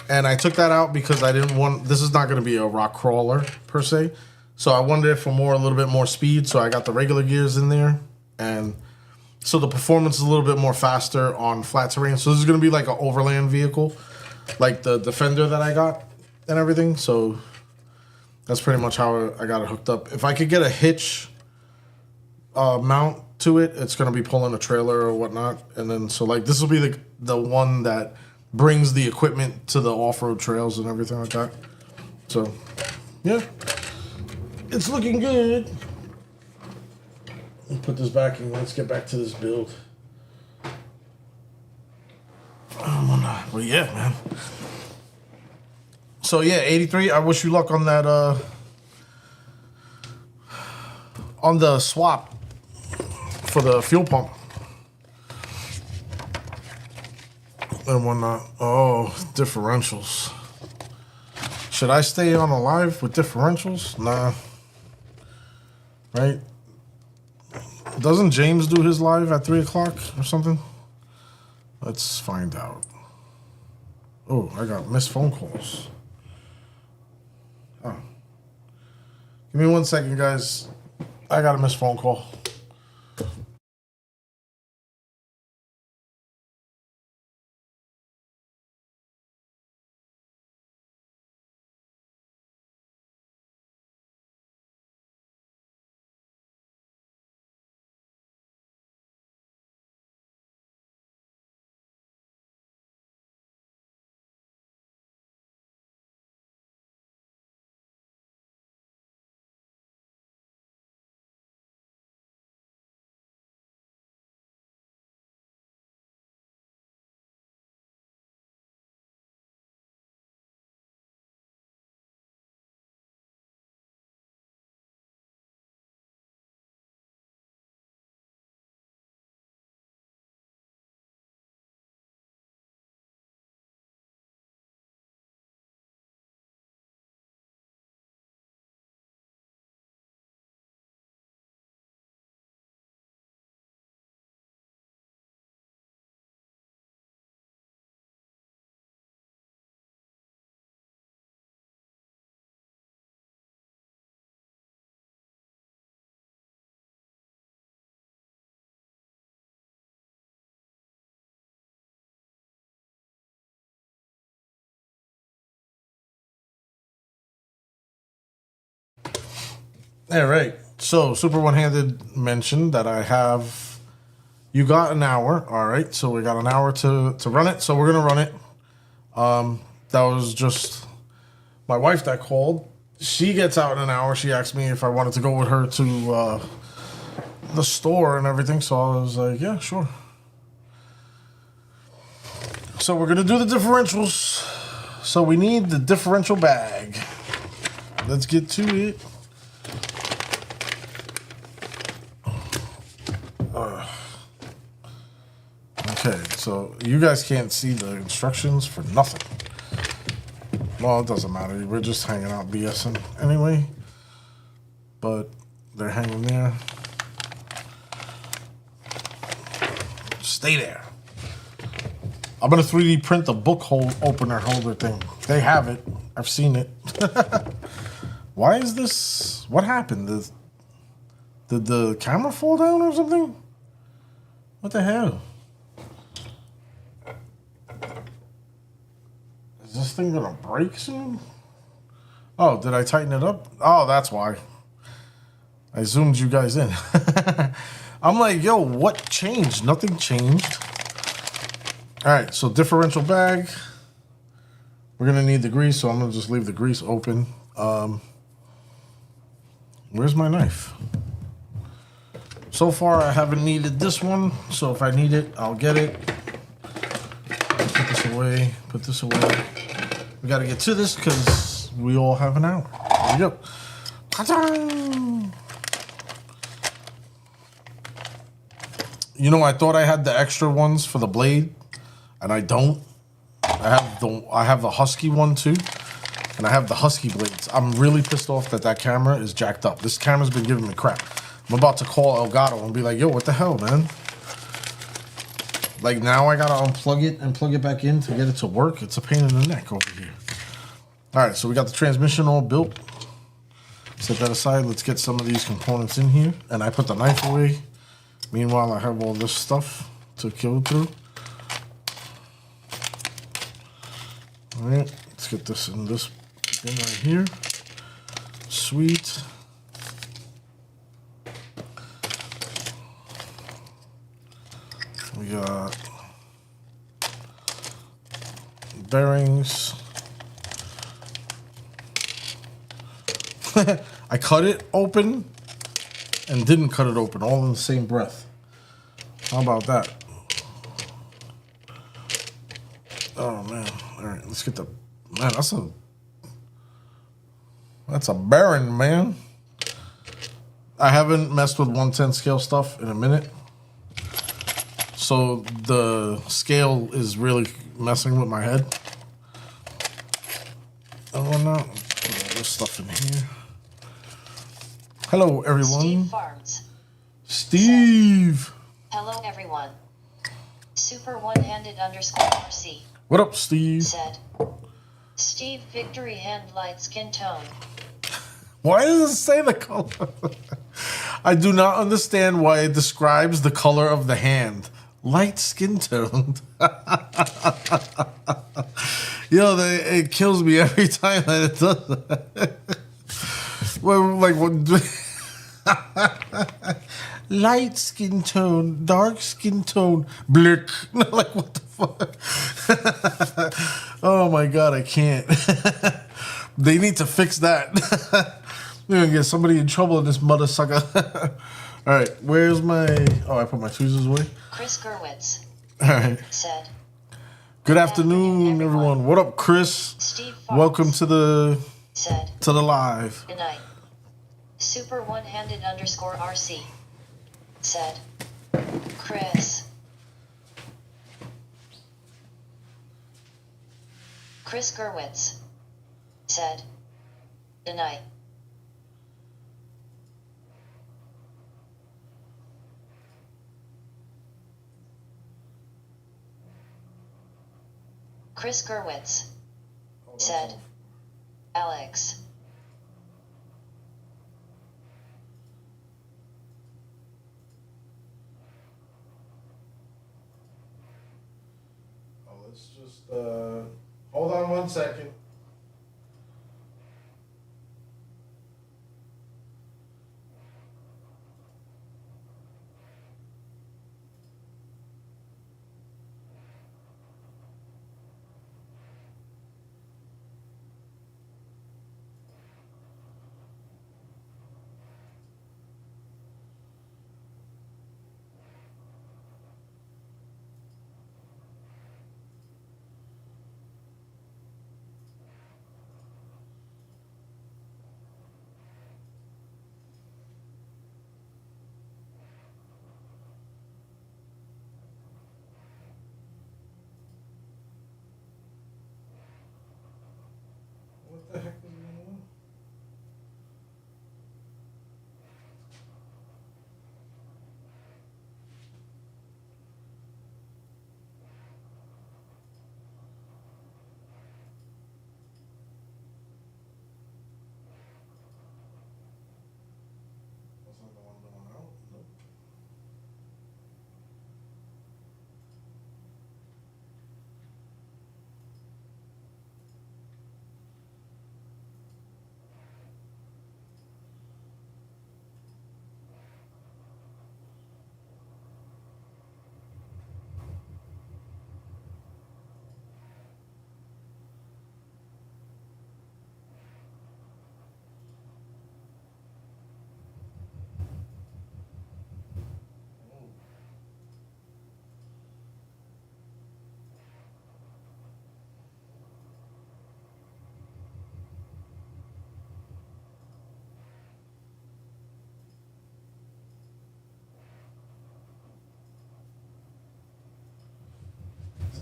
And I took that out because I didn't want, this is not going to be a rock crawler per se. So I wanted it for a little bit more speed. So I got the regular gears in there. And so the performance is a little bit more faster on flat terrain. So this is going to be like an overland vehicle, like the Defender that I got and everything. So that's pretty much how I got it hooked up. If I could get a hitch mount to it, it's going to be pulling a trailer or whatnot. And then, so like this will be the one that brings the equipment to the off-road trails and everything like that. So yeah, it's looking good. Put this back and let's get back to this build. Well, yeah, man. So yeah, 83. I wish you luck on that. On the swap for the fuel pump and whatnot. Oh, differentials. Should I stay on a live with differentials? Nah. Right? Doesn't James do his live at 3 o'clock or something? Let's find out. Oh, I got missed phone calls. Oh. Give me 1 second, guys. I got a missed phone call. All right. So, Super One Handed mentioned that I have. You got an hour. All right. So, we got an hour to run it. So, we're going to run it. That was just my wife that called. She gets out in an hour. She asked me if I wanted to go with her to the store and everything. So, I was like, yeah, sure. So, we're going to do the differentials. So, we need the differential bag. Let's get to it. Okay, so you guys can't see the instructions for nothing. Well, it doesn't matter. We're just hanging out BSing anyway. But they're hanging there. Stay there. I'm gonna 3D print the book opener holder thing. They have it. I've seen it. Why is this? What happened? Did the camera fall down or something? What the hell? Is this thing gonna break soon? Oh, did I tighten it up? Oh, that's why. I zoomed you guys in. I'm like, yo, what changed? Nothing changed. All right, so differential bag. We're gonna need the grease, so I'm gonna just leave the grease open. Where's my knife? So far, I haven't needed this one, so if I need it, I'll get it. Put this away, put this away. We gotta get to this because we all have an hour. There we go. Ta-da! You know, I thought I had the extra ones for the blade, and I don't. I have the Husky one too, and I have the Husky blades. I'm really pissed off that camera is jacked up. This camera's been giving me crap. I'm about to call Elgato and be like, yo, what the hell, man? Like, now I gotta unplug it and plug it back in to get it to work. It's a pain in the neck over here. All right, so we got the transmission all built. Set that aside. Let's get some of these components in here. And I put the knife away. Meanwhile, I have all this stuff to go through. All right, let's get this in this bin right here. Sweet. We got bearings. I cut it open and didn't cut it open all in the same breath. How about that? Oh man. All right, let's get the man, that's a bearing, man. I haven't messed with 110 scale stuff in a minute. So the scale is really messing with my head. And whatnot. Put all this stuff in here. Hello, everyone. Steve Farms. Steve. Hello, everyone. Super one-handed underscore RC. What up, Steve? Said. Steve Victory Hand Light Skin Tone. Why does it say the color? I do not understand why it describes the color of the hand. Light skin toned. Yo, it kills me every time that it does that. Well, like what? Light skin tone, dark skin tone, blick. Like what the fuck? Oh my god, I can't. They need to fix that. We're gonna get somebody in trouble in this mother sucker. All right, where's my? Oh, I put my tweezers away. Chris Gerwitz. All right. Said. Good afternoon, everyone. What up, Chris? Steve Farms. Welcome to the Said. live. Good night. Super one-handed underscore RC. Said. Chris. Chris Gerwitz. Said. Good night. Chris Gerwitz. Said. Alex. Oh, let's just hold on 1 second.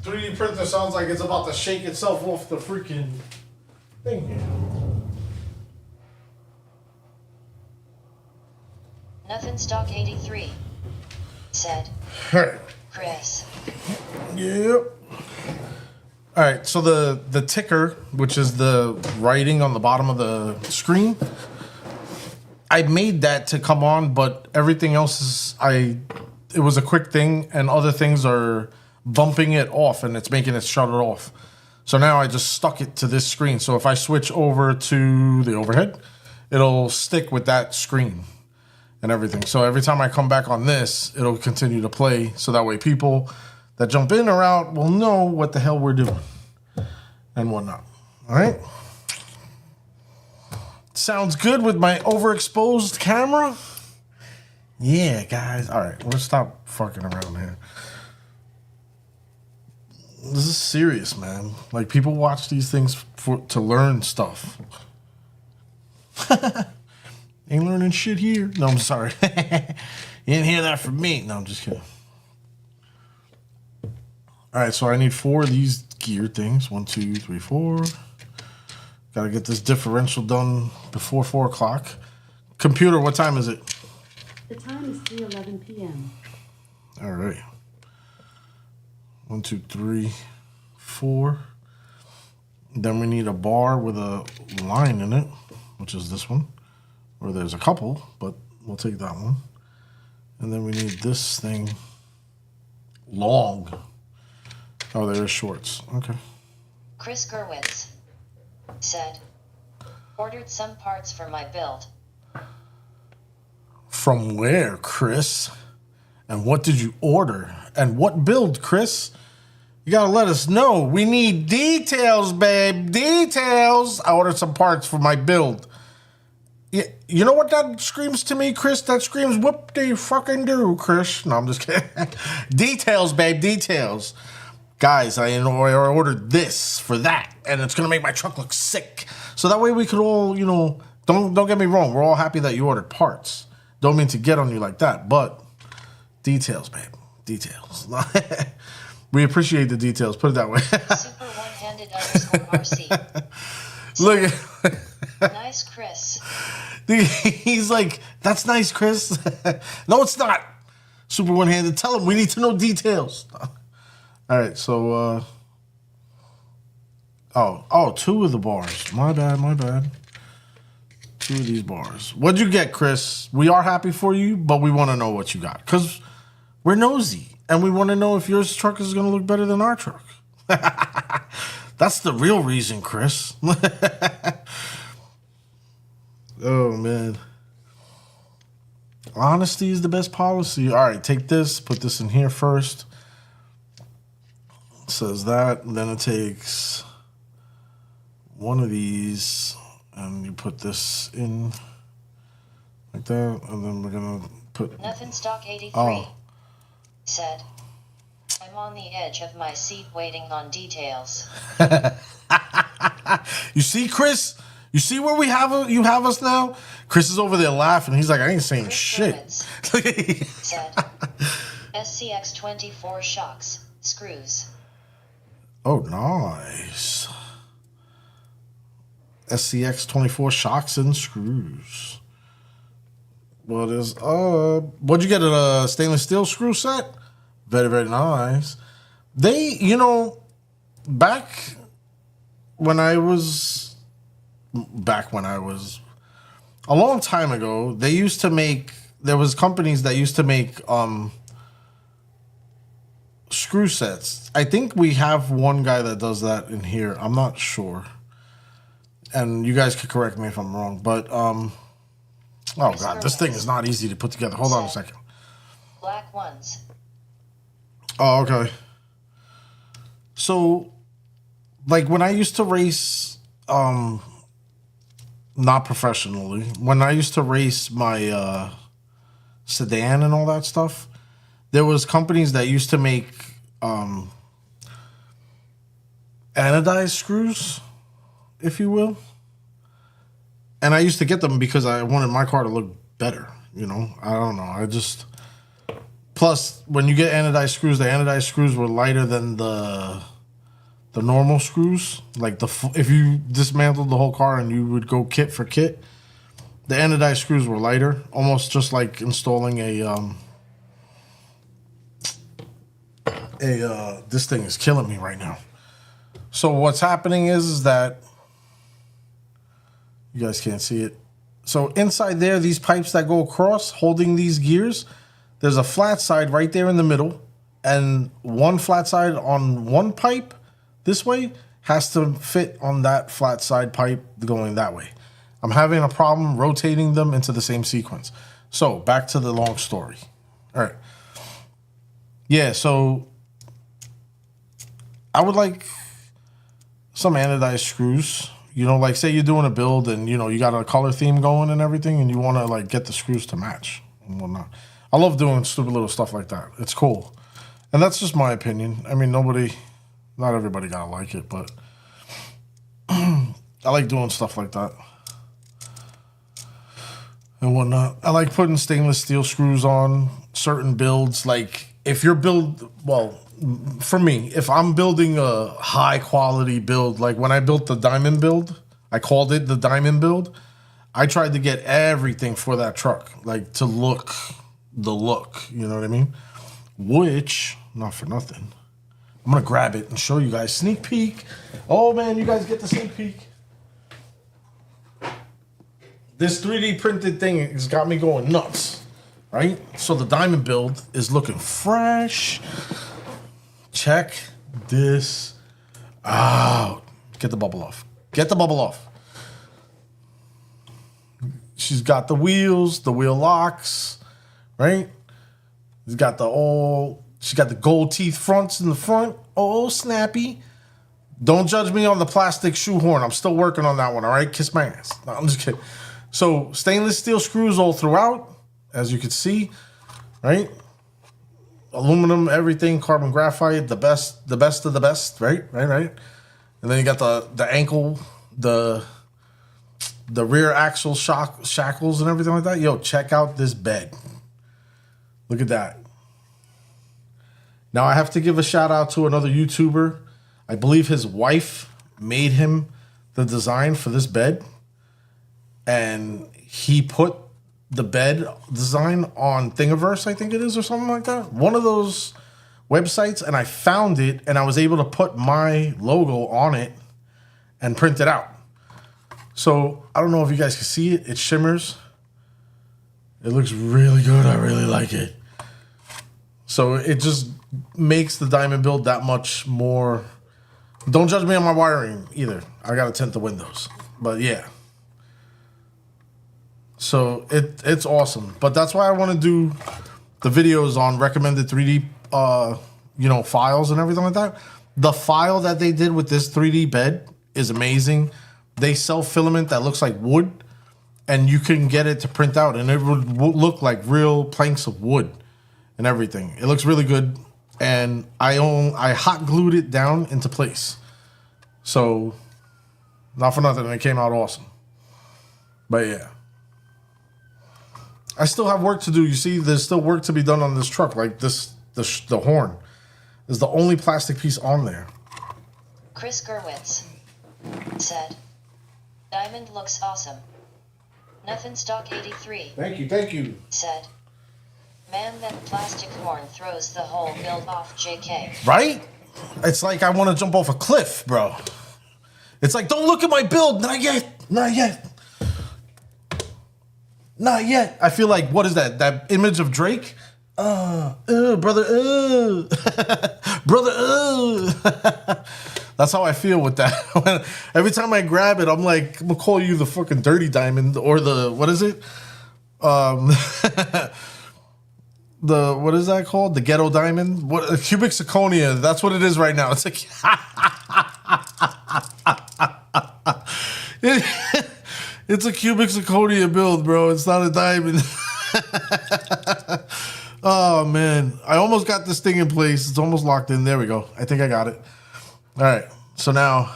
3D printer sounds like it's about to shake itself off the freaking thing here. Nothing stock 83. Said Alright. Chris. Yep. Alright, so the ticker, which is the writing on the bottom of the screen, I made that to come on, but everything else is it was a quick thing, and other things are bumping it off, and it's making it shut it off. So now I just stuck it to this screen. So if I switch over to the overhead, it'll stick with that screen and everything. So every time I come back on this, it'll continue to play. So that way people that jump in or out will know what the hell we're doing and whatnot. All right. Sounds good with my overexposed camera. Yeah, guys. All right, let's stop fucking around here. This is serious, man. Like, people watch these things to learn stuff. Ain't learning shit here. No, I'm sorry. You didn't hear that from me. No, I'm just kidding. All right, so I need 4 of these gear things. 1, 2, 3, 4. Got to get this differential done before 4 o'clock. Computer, what time is it? The time is 3:11 p.m. All right. 1, 2, 3, 4. Then we need a bar with a line in it, which is this one. Or there's a couple, but we'll take that one. And then we need this thing long. Oh, there's shorts. Okay. Chris Gerwitz said, ordered some parts for my build. From where, Chris? And what did you order? And what build, Chris? You gotta let us know. We need details, babe. Details. I ordered some parts for my build. Yeah, you know what that screams to me, Chris? That screams, whoop de fucking do, Chris. No, I'm just kidding. Details, babe. Details. Guys, I ordered this for that, and it's gonna make my truck look sick. So that way we could all, don't get me wrong. We're all happy that you ordered parts. Don't mean to get on you like that, but details, babe. Details. We appreciate the details. Put it that way. Super one-handed _RC. Look. Nice, Chris. He's like, that's nice, Chris. No, it's not. Super one-handed. Tell him we need to know details. All right, so, 2 of the bars. My bad. 2 of these bars. What'd you get, Chris? We are happy for you, but we want to know what you got. Because we're nosy, and we want to know if your truck is going to look better than our truck. That's the real reason, Chris. Oh, man. Honesty is the best policy. All right, take this, put this in here first. It says that, and then it takes one of these, and you put this in like that, and then we're gonna put Nothing stock 83 said, I'm on the edge of my seat waiting on details. You see, Chris? You see where you have us now? Chris is over there laughing. He's like, I ain't saying Chris shit. Gerwitz said, SCX24 shocks, screws. Oh, nice. SCX24 shocks and screws. What is what'd you get, a stainless steel screw set? Very, very nice. They, back when I was a long time ago, they used to make, there was companies that used to make screw sets. I think we have one guy that does that in here. I'm not sure. And you guys could correct me if I'm wrong, but oh god, this thing is not easy to put together. Hold on a second. Black ones. Oh, okay. So, like, when I used to race, not professionally, when I used to race my sedan and all that stuff, there was companies that used to make anodized screws, if you will. And I used to get them because I wanted my car to look better, I don't know. I just Plus, when you get anodized screws, the anodized screws were lighter than the normal screws. Like if you dismantled the whole car and you would go kit for kit, the anodized screws were lighter, almost just like installing this thing is killing me right now. So what's happening is that you guys can't see it. So inside there, these pipes that go across holding these gears, there's a flat side right there in the middle, and one flat side on one pipe this way has to fit on that flat side pipe going that way. I'm having a problem rotating them into the same sequence. So back to the long story. All right. Yeah, so I would like some anodized screws. You know, like say you're doing a build and, you know, you got a color theme going and everything and you want to like get the screws to match and whatnot. I love doing stupid little stuff like that. It's cool. And that's just my opinion. I mean, not everybody gotta like it, but I like doing stuff like that and whatnot. I like putting stainless steel screws on certain builds. Like if your build, well, for me, if I'm building a high quality build, like when I built the diamond build, I called it the diamond build. I tried to get everything for that truck, like to look the look, you know what I mean? Which, not for nothing, I'm gonna grab it and show you guys. Sneak peek. Oh man, you guys get the sneak peek. This 3D printed thing has got me going nuts, right? So the diamond build is looking fresh. Check this out. Get the bubble off. Get the bubble off. She's got the wheels, the wheel locks, right? She's got she got the gold teeth fronts in the front. Oh, snappy. Don't judge me on the plastic shoehorn. I'm still working on that one, all right? Kiss my ass. No, I'm just kidding. So stainless steel screws all throughout, as you can see, right? Aluminum, everything, carbon graphite, the best of the best, right? And then you got the ankle, the rear axle shackles and everything like that. Yo, check out this bed. Look at that. Now I have to give a shout out to another YouTuber. I believe his wife made him the design for this bed. And he put the bed design on Thingiverse, I think it is, or something like that. One of those websites, and I found it, and I was able to put my logo on it and print it out. So I don't know if you guys can see it. It shimmers. It looks really good. I really like it. So it just makes the diamond build that much more. Don't judge me on my wiring either. I gotta tint the windows. But yeah. So it's awesome. But that's why I want to do the videos on recommended 3D files and everything like that. The file that they did with this 3D bed is amazing. They sell filament that looks like wood, and you can get it to print out, and it would look like real planks of wood and everything. It looks really good, and I hot glued it down into place. So, not for nothing, it came out awesome. But yeah. I still have work to do. You see, there's still work to be done on this truck. Like the horn is the only plastic piece on there. Chris Gerwitz said, "Diamond looks awesome." Nothing stock 83. Thank you. Said, "Man, that plastic horn throws the whole build off, JK." Right? It's like I want to jump off a cliff, bro. It's like, don't look at my build. Not yet. I feel like, what is that? That image of Drake? Brother, brother, That's how I feel with that. Every time I grab it, I'm like, I'm gonna call you the fucking dirty diamond or the, what is it? What is that called? The ghetto diamond? What? Cubic zirconia. That's what it is right now. It's like, it's a cubic zirconia build, bro. It's not a diamond. Oh, man. I almost got this thing in place. It's almost locked in. There we go. I think I got it. All right. So now,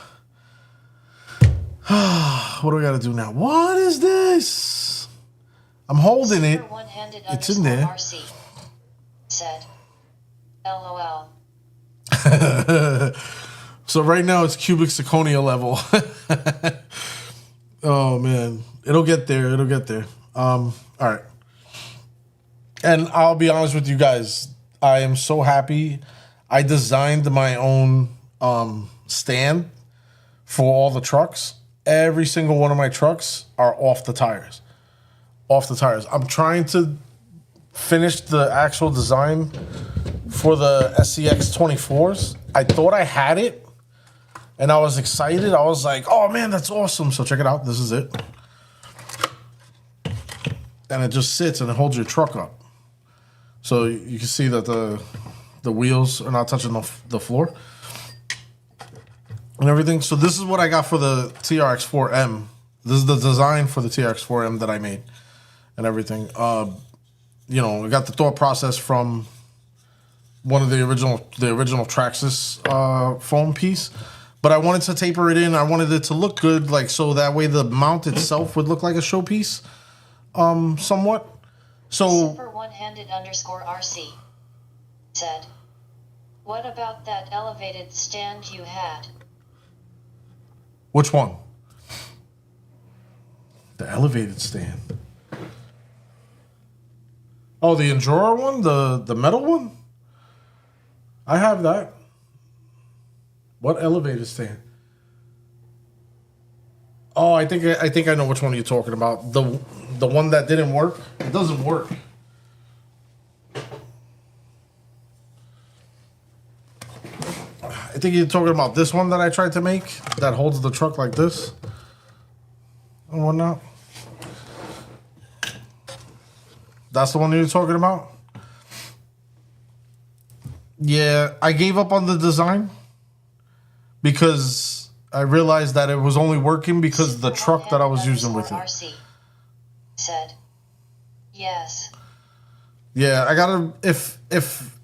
what do I got to do now? What is this? I'm holding it. It's in there. RC said. LOL. So right now it's cubic zirconia level. Oh man, it'll get there. It'll get there. All right. And I'll be honest with you guys, I am so happy. I designed my own stand for all the trucks. Every single one of my trucks are off the tires. Off the tires. I'm trying to finish the actual design for the SCX 24s. I thought I had it, and I was excited. I was like, oh man, that's awesome. So check it out. This is it. And it just sits and it holds your truck up. So you can see that the wheels are not touching the floor and everything. So this is what I got for the TRX4M. This is the design for the TRX4M that I made and everything. You know, I got the thought process from one of the original Traxxas foam piece, but I wanted to taper it in. I wanted it to look good, like so that way the mount itself would look like a showpiece, somewhat. So Super one-handed _RC said, what about that elevated stand you had? which one? The elevated stand. Oh, the Endura one, the metal one. I have that. What elevated stand? Oh, I think I know which one you're talking about. The one that didn't work. It doesn't work. I think you're talking about this one that I tried to make that holds the truck like this and whatnot. That's the one you're talking about? Yeah, I gave up on the design because I realized that it was only working because the truck that I was using with it. RC said, yes. Yeah, I gotta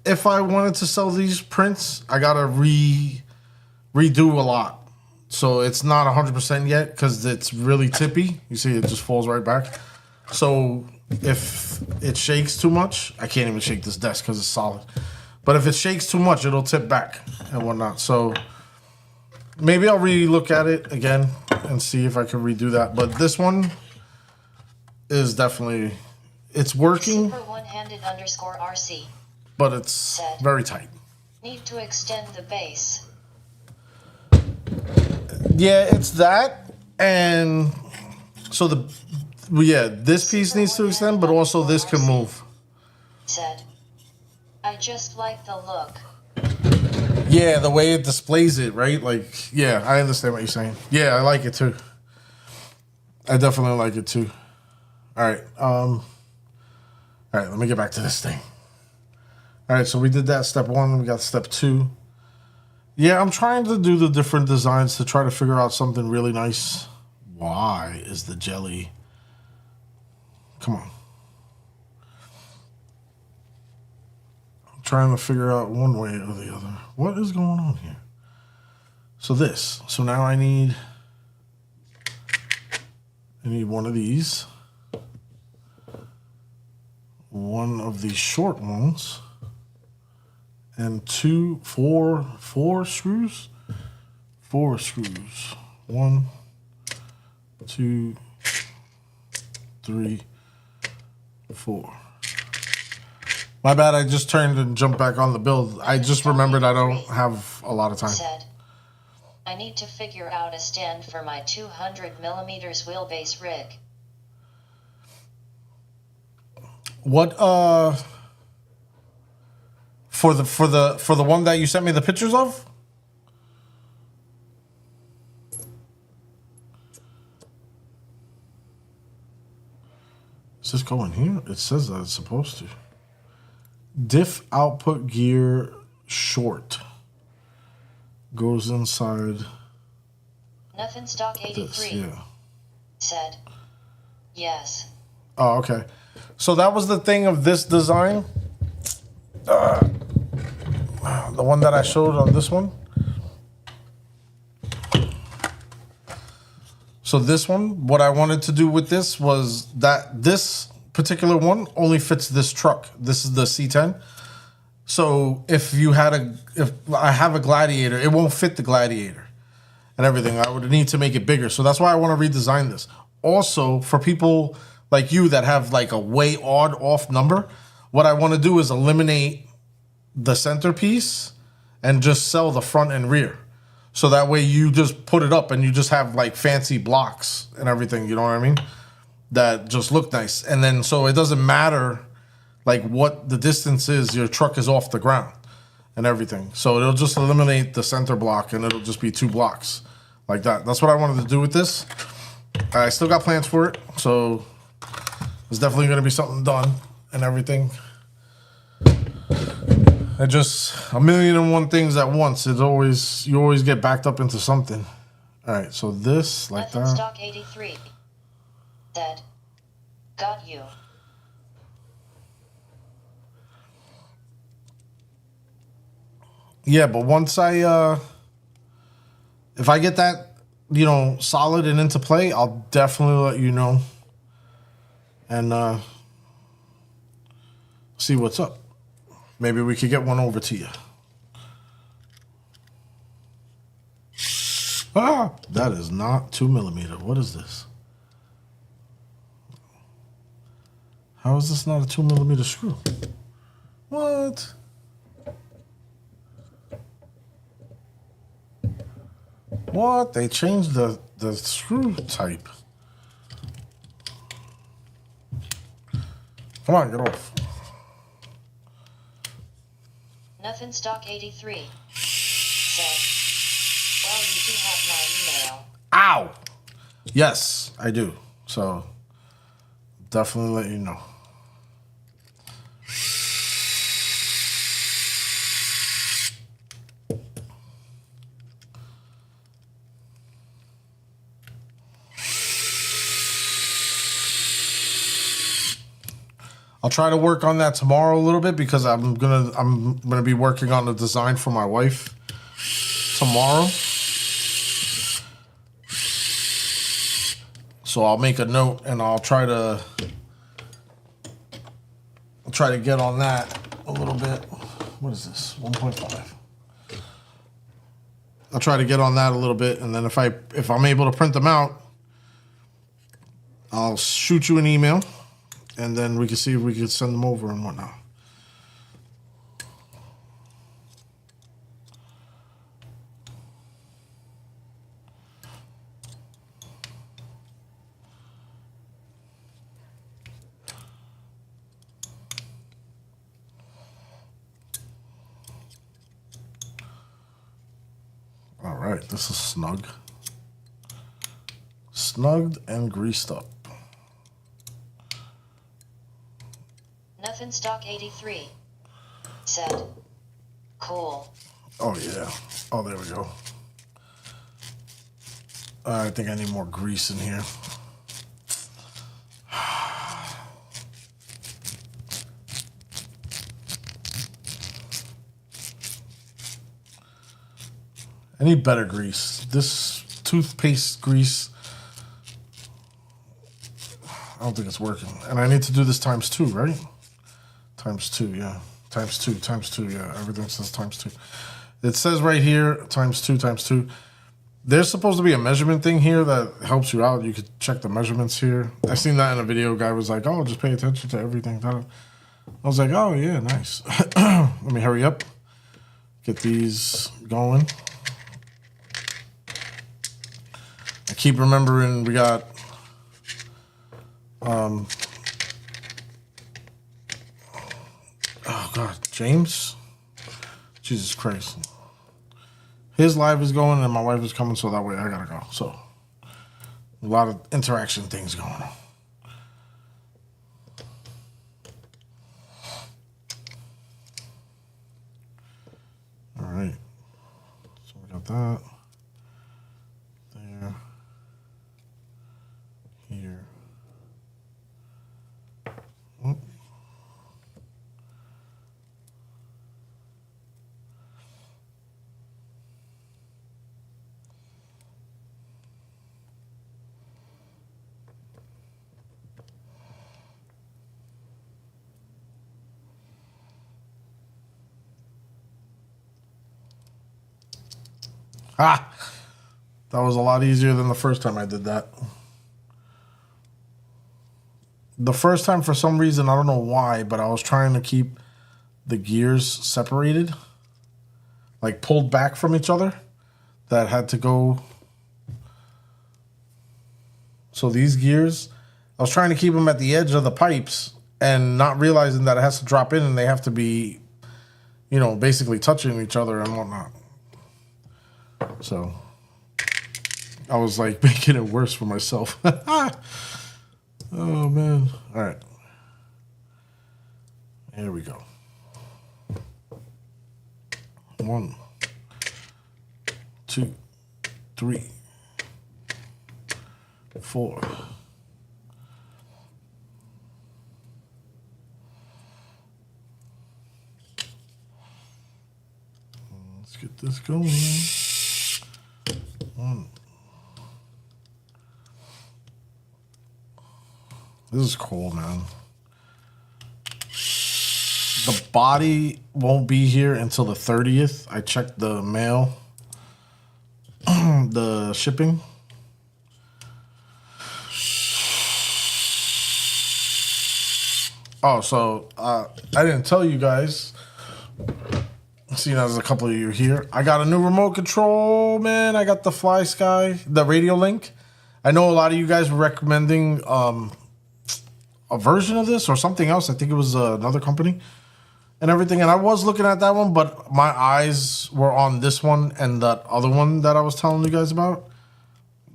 if I wanted to sell these prints, I gotta redo a lot. So it's not 100% yet because it's really tippy. You see, it just falls right back. So if it shakes too much, I can't even shake this desk because it's solid. But if it shakes too much, it'll tip back and whatnot. So maybe I'll re-look at it again and see if I can redo that. But this one is definitely, it's working. Super one-handed _RC But it's said, very tight. need to extend the base. Yeah, it's that. And so this piece needs to extend, but also this can move. Said, I just like the look. Yeah, the way it displays it, right? Like, yeah, I understand what you're saying. Yeah, I like it too. I definitely like it too. All right. All right, let me get back to this thing. All right, so we did that step 1. We got step 2. Yeah, I'm trying to do the different designs to try to figure out something really nice. Why is the jelly? Come on. I'm trying to figure out one way or the other. What is going on here? So this. So now I need one of these. One of these short ones. And four screws. 4 screws. 1, 2, 3, 4. My bad, I just turned and jumped back on the build. I just remembered I don't have a lot of time. Said, I need to figure out a stand for my 200 millimeters wheelbase rig. What for the one that you sent me the pictures of? Does this go in here? It says that it's supposed to. Diff output gear short. Goes inside Nothing stock 83 this, yeah. said, yes. Oh, okay. So that was the thing of this design. The one that I showed on this one. So this one, what I wanted to do with this was that this particular one only fits this truck. This is the C10. So if I have a Gladiator, it won't fit the Gladiator and everything. I would need to make it bigger. So that's why I want to redesign this. Also, for people like you that have like a way odd off number, what I want to do is eliminate the centerpiece and just sell the front and rear. So that way you just put it up and you just have like fancy blocks and everything, you know what I mean? That just look nice. And then so it doesn't matter like what the distance is, your truck is off the ground and everything. So it'll just eliminate the center block and it'll just be 2 blocks like that. That's what I wanted to do with this. I still got plans for it. So there's definitely going to be something done and everything. It just 1,000,001 things at once. You always get backed up into something. All right, so this like Method that. stock 83 said, got you. Yeah, but once if I get that, solid and into play, I'll definitely let you know and see what's up. Maybe we could get one over to you. Ah, that is not 2mm. What is this? How is this not a 2mm screw? What? What? They changed the screw type. Come on, get off. Nothing stock 83 said, well, you do have my email. Ow! Yes, I do. So, definitely let you know. I'll try to work on that tomorrow a little bit because I'm gonna be working on the design for my wife tomorrow. So I'll make a note and I'll try to get on that a little bit. What is this? 1.5. I'll try to get on that a little bit, and then if I'm able to print them out, I'll shoot you an email. And then we can see if we can send them over and whatnot. All right, this is snug. Snugged and greased up. Nothing stock 83 said, cool. Oh, yeah. Oh, there we go. I think I need more grease in here. I need better grease. This toothpaste grease, I don't think it's working. And I need to do this ×2, right? ×2, yeah. ×2, yeah. Everything says ×2. It says right here, ×2. There's supposed to be a measurement thing here that helps you out. You could check the measurements here. I seen that in a video. Guy was like, oh, just pay attention to everything. I was like, oh, yeah, nice. Let me hurry up. Get these going. I keep remembering we got... oh God, James, Jesus Christ, his live is going and my wife is coming, so that way I gotta go. So a lot of interaction things going on. All right, so we got that there, here. Oh. Ha! That was a lot easier than the first time I did that. The first time, for some reason, I don't know why, but I was trying to keep the gears separated, like pulled back from each other, that had to go. So these gears, I was trying to keep them at the edge of the pipes and not realizing that it has to drop in and they have to be, you know, basically touching each other and whatnot. So I was like making it worse for myself. Oh, man. All right. Here we go. 1, 2, 3, 4. Let's get this going. 1. This is cool, man. The body won't be here until the 30th. I checked the mail, the shipping. Oh, so I didn't tell you guys, seeing as a couple of you here, I got a new remote control, man. I got the Fly Sky, the Radio Link. I know a lot of you guys were recommending a version of this or something else. I think it was another company and everything. And I was looking at that one, but my eyes were on this one and that other one that I was telling you guys about.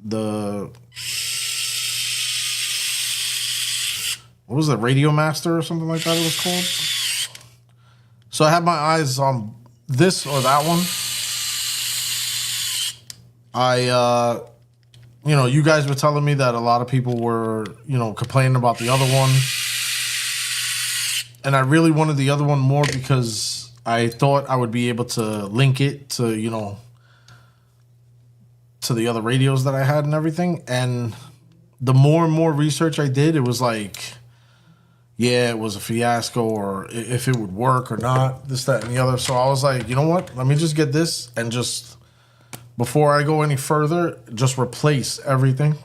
The, what was it, Radio Master or something like that it was called? So I had my eyes on this or that one. You know, you guys were telling me that a lot of people were, you know, complaining about the other one. And I really wanted the other one more because I thought I would be able to link it to, you know, to the other radios that I had and everything. And the more and more research I did, it was like, yeah, it was a fiasco, or if it would work or not, this, that, and the other. So I was like, you know what? Let me just get this and just, before I go any further, just replace everything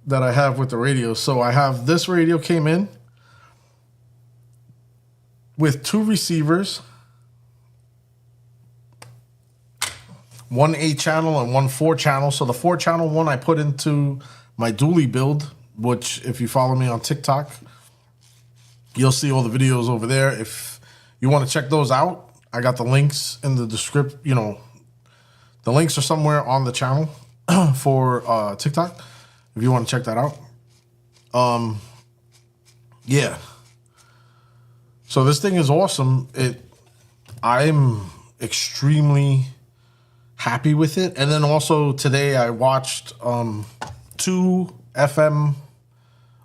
that I have with the radio. So I have this radio came in with 2 receivers, 1 8-channel and 1 4-channel. So the 4-channel one I put into my dually build, which if you follow me on TikTok, you'll see all the videos over there. If you want to check those out, I got the links in the description, you know, the links are somewhere on the channel for TikTok if you want to check that out. Yeah. So this thing is awesome. I'm extremely happy with it. And then also today I watched 2 FM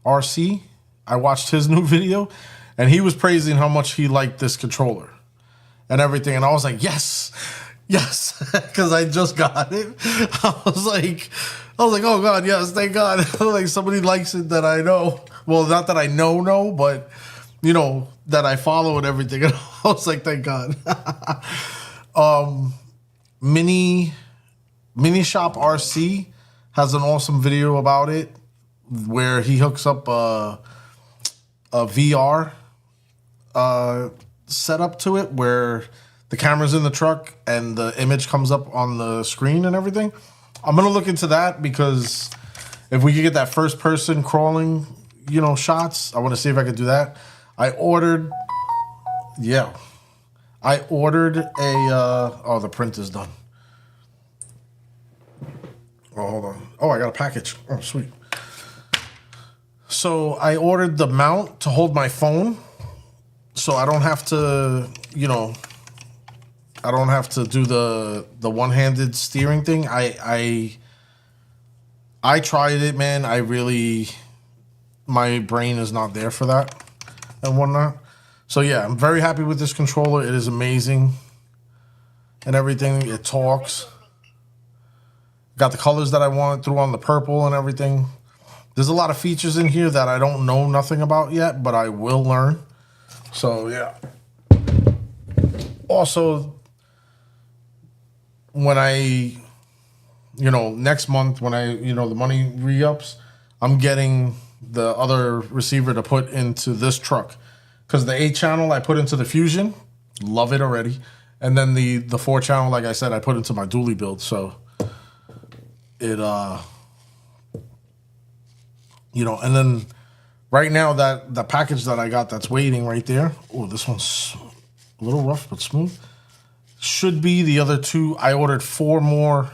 RC. I watched his new video and he was praising how much he liked this controller and everything. And I was like, yes, because I just got it. I was like, oh God, yes, thank God. Like somebody likes it that I know. Well, not that I know, but you know, that I follow and everything. And I was like, thank God. Mini Shop RC has an awesome video about it where he hooks up a VR setup to it where the camera's in the truck and the image comes up on the screen and everything. I'm going to look into that because if we could get that first person crawling, you know, shots, I want to see if I could do that. I ordered a, oh, the print is done. Oh, hold on. Oh, I got a package. Oh, sweet. So I ordered the mount to hold my phone so I don't have to, you know, I don't have to do the one-handed steering thing. I tried it, man. My brain is not there for that and whatnot. So yeah, I'm very happy with this controller. It is amazing and everything. It talks. Got the colors that I wanted, threw on the purple and everything. There's a lot of features in here that I don't know nothing about yet, but I will learn. So yeah. Also, when I, next month when I, the money re-ups, I'm getting the other receiver to put into this truck. Because the 8-channel I put into the Fusion, love it already. And then the 4-channel, like I said, I put into my dually build. So it, and then right now that the package that I got that's waiting right there. Oh, this one's a little rough but smooth. Should be the other two. I ordered 4 more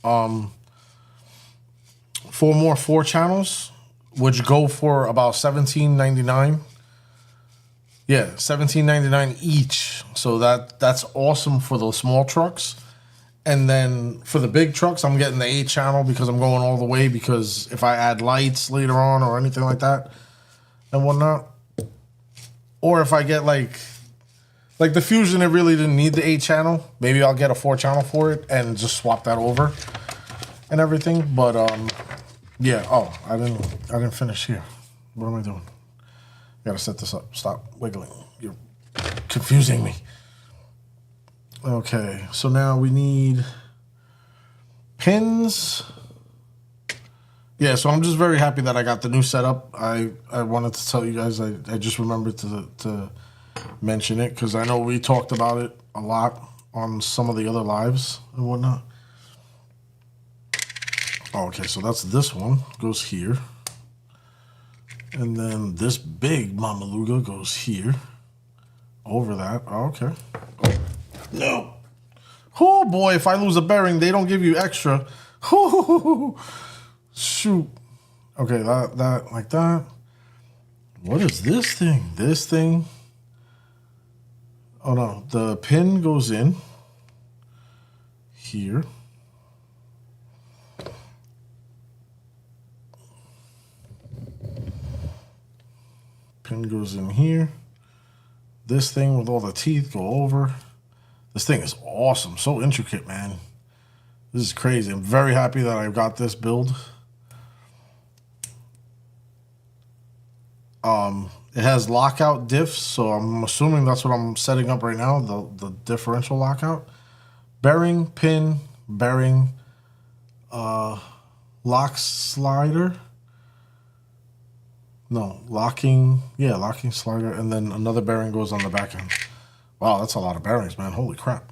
4-channels, which go for about $17.99. Yeah, $17.99 each. So that's awesome for those small trucks. And then for the big trucks, I'm getting the 8-channel because I'm going all the way, because if I add lights later on or anything like that and whatnot, or if I get like the Fusion, it really didn't need the 8-channel. Maybe I'll get a 4-channel for it and just swap that over and everything. But yeah. Oh, I didn't finish here. What am I doing? Gotta set this up. Stop wiggling. You're confusing me. Okay, so now we need pins. Yeah, so I'm just very happy that I got the new setup. I wanted to tell you guys. I just remembered to mention it because I know we talked about it a lot on some of the other lives and whatnot. Oh, okay, so that's this one. Goes here. And then this big Mamaluga goes here. Over that. Oh, okay. Oh, no. Oh, boy, if I lose a bearing, they don't give you extra. Shoot. Okay, that, like that. What is this thing? This thing. Oh, no. The pin goes in here. Pin goes in here. This thing with all the teeth go over. This thing is awesome. So intricate, man. This is crazy. I'm very happy that I've got this build. It has lockout diffs, so I'm assuming that's what I'm setting up right now, the differential lockout. Bearing, pin, bearing, lock slider. No, locking slider, and then another bearing goes on the back end. Wow, that's a lot of bearings, man. Holy crap.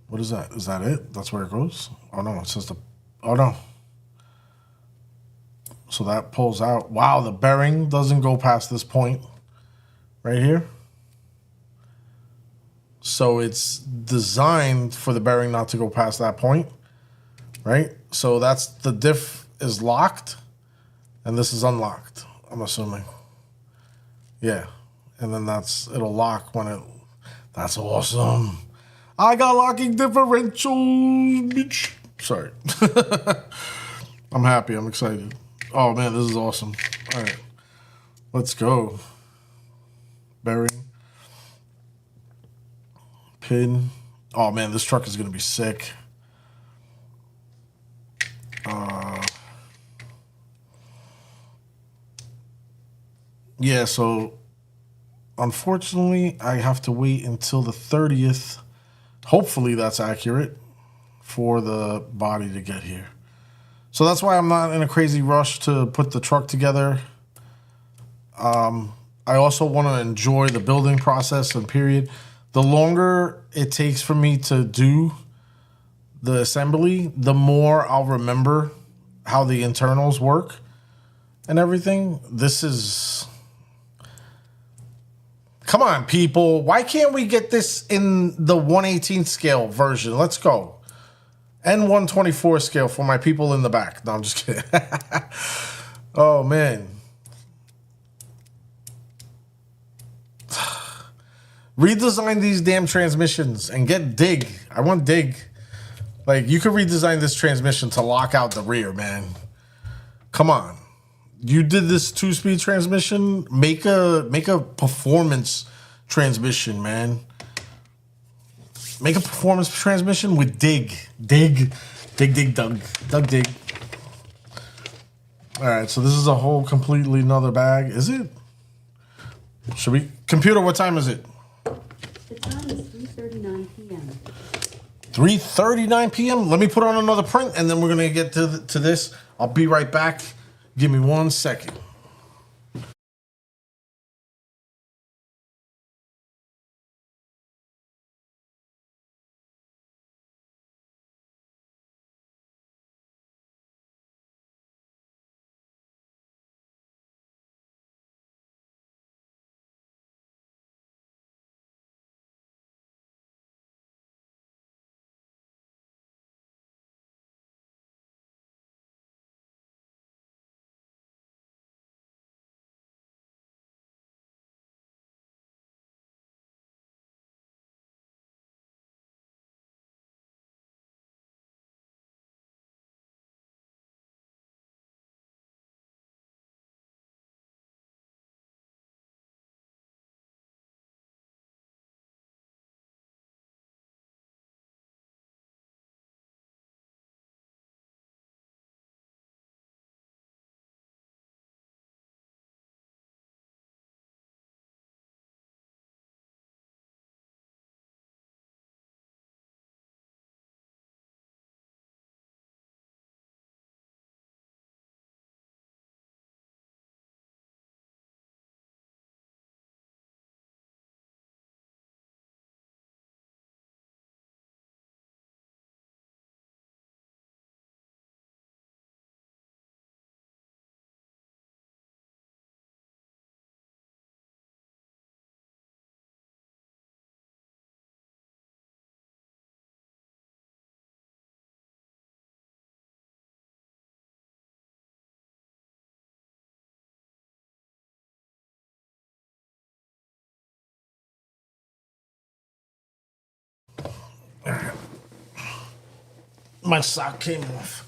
What is that? Is that it? That's where it goes? Oh, no, it says oh, no. So that pulls out. Wow, the bearing doesn't go past this point right here. So it's designed for the bearing not to go past that point, right? So that's the diff is locked. And this is unlocked, I'm assuming. Yeah. And then it'll lock when that's awesome. I got locking differentials, bitch. Sorry. I'm happy, I'm excited. Oh man, this is awesome. All right, let's go. Bearing. Pin. Oh man, this truck is gonna be sick. Yeah, so unfortunately, I have to wait until the 30th. Hopefully that's accurate for the body to get here. So that's why I'm not in a crazy rush to put the truck together. I also want to enjoy the building process and period. The longer it takes for me to do the assembly, the more I'll remember how the internals work and everything. This is... Come on, people. Why can't we get this in the 1/18 scale version? Let's go. And 1/24 scale for my people in the back. No, I'm just kidding. Oh, man. Redesign these damn transmissions and get dig. I want dig. Like, you could redesign this transmission to lock out the rear, man. Come on. You did this 2-speed transmission. Make a performance transmission, man. Make a performance transmission with dig. Dig. Dug. All right, so this is a whole completely another bag. Is it? Should we... Computer, what time is it? The time is 3:39 p.m. 3:39 p.m. Let me put on another print, and then we're gonna get to this. I'll be right back. Give me 1 second. My sock came off.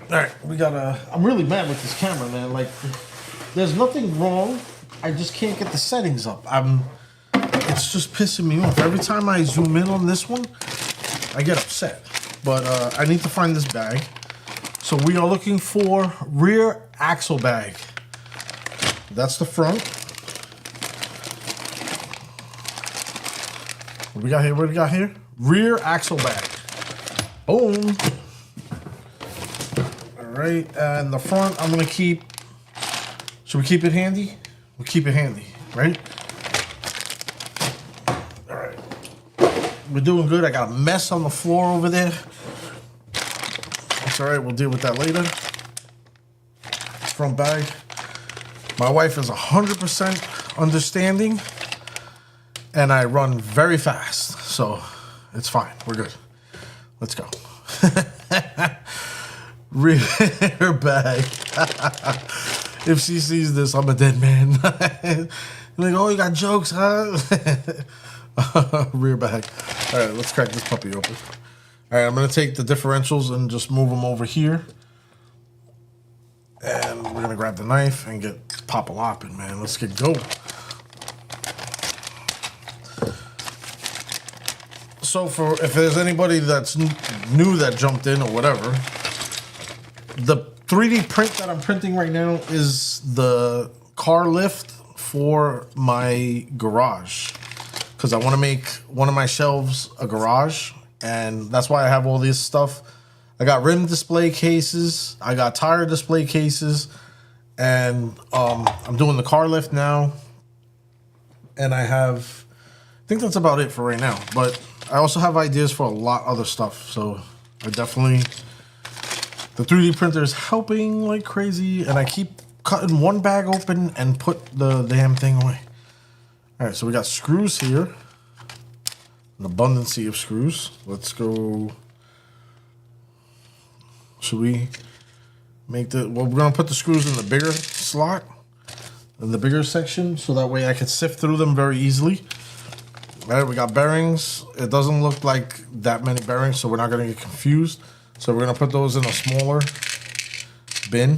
All right, we gotta. I'm really mad with this camera, man. Like, there's nothing wrong. I just can't get the settings up. It's just pissing me off. Every time I zoom in on this one, I get upset. But I need to find this bag. So we are looking for rear axle bag. That's the front. What do we got here? What do we got here? Rear axle bag. Boom. All right, and the front I'm gonna keep. Should we keep it handy? We'll keep it handy, right? All right. We're doing good. I got a mess on the floor over there. That's all right. We'll deal with that later. Front bag. My wife is 100% understanding, and I run very fast, so it's fine. We're good. Let's go. Rear bag. If she sees this, I'm a dead man. Like, oh, you got jokes, huh? Rear bag. All right, let's crack this puppy open. All right, I'm gonna take the differentials and just move them over here. And we're gonna grab the knife and get pop-a-lopping, man. Let's get going. So if there's anybody that's new that jumped in or whatever, the 3D print that I'm printing right now is the car lift for my garage, because I want to make one of my shelves a garage, and that's why I have all this stuff. I got rim display cases, I got tire display cases, and I'm doing the car lift now, and I think that's about it for right now, but I also have ideas for a lot of other stuff, so I definitely... The 3D printer is helping like crazy, and I keep cutting one bag open and put the damn thing away. All right, so we got screws here. An abundance of screws. Let's go... Should we make the... Well, we're going to put the screws in the bigger slot, in the bigger section, so that way I can sift through them very easily. All right, we got bearings. It doesn't look like that many bearings, so we're not going to get confused. So we're going to put those in a smaller bin,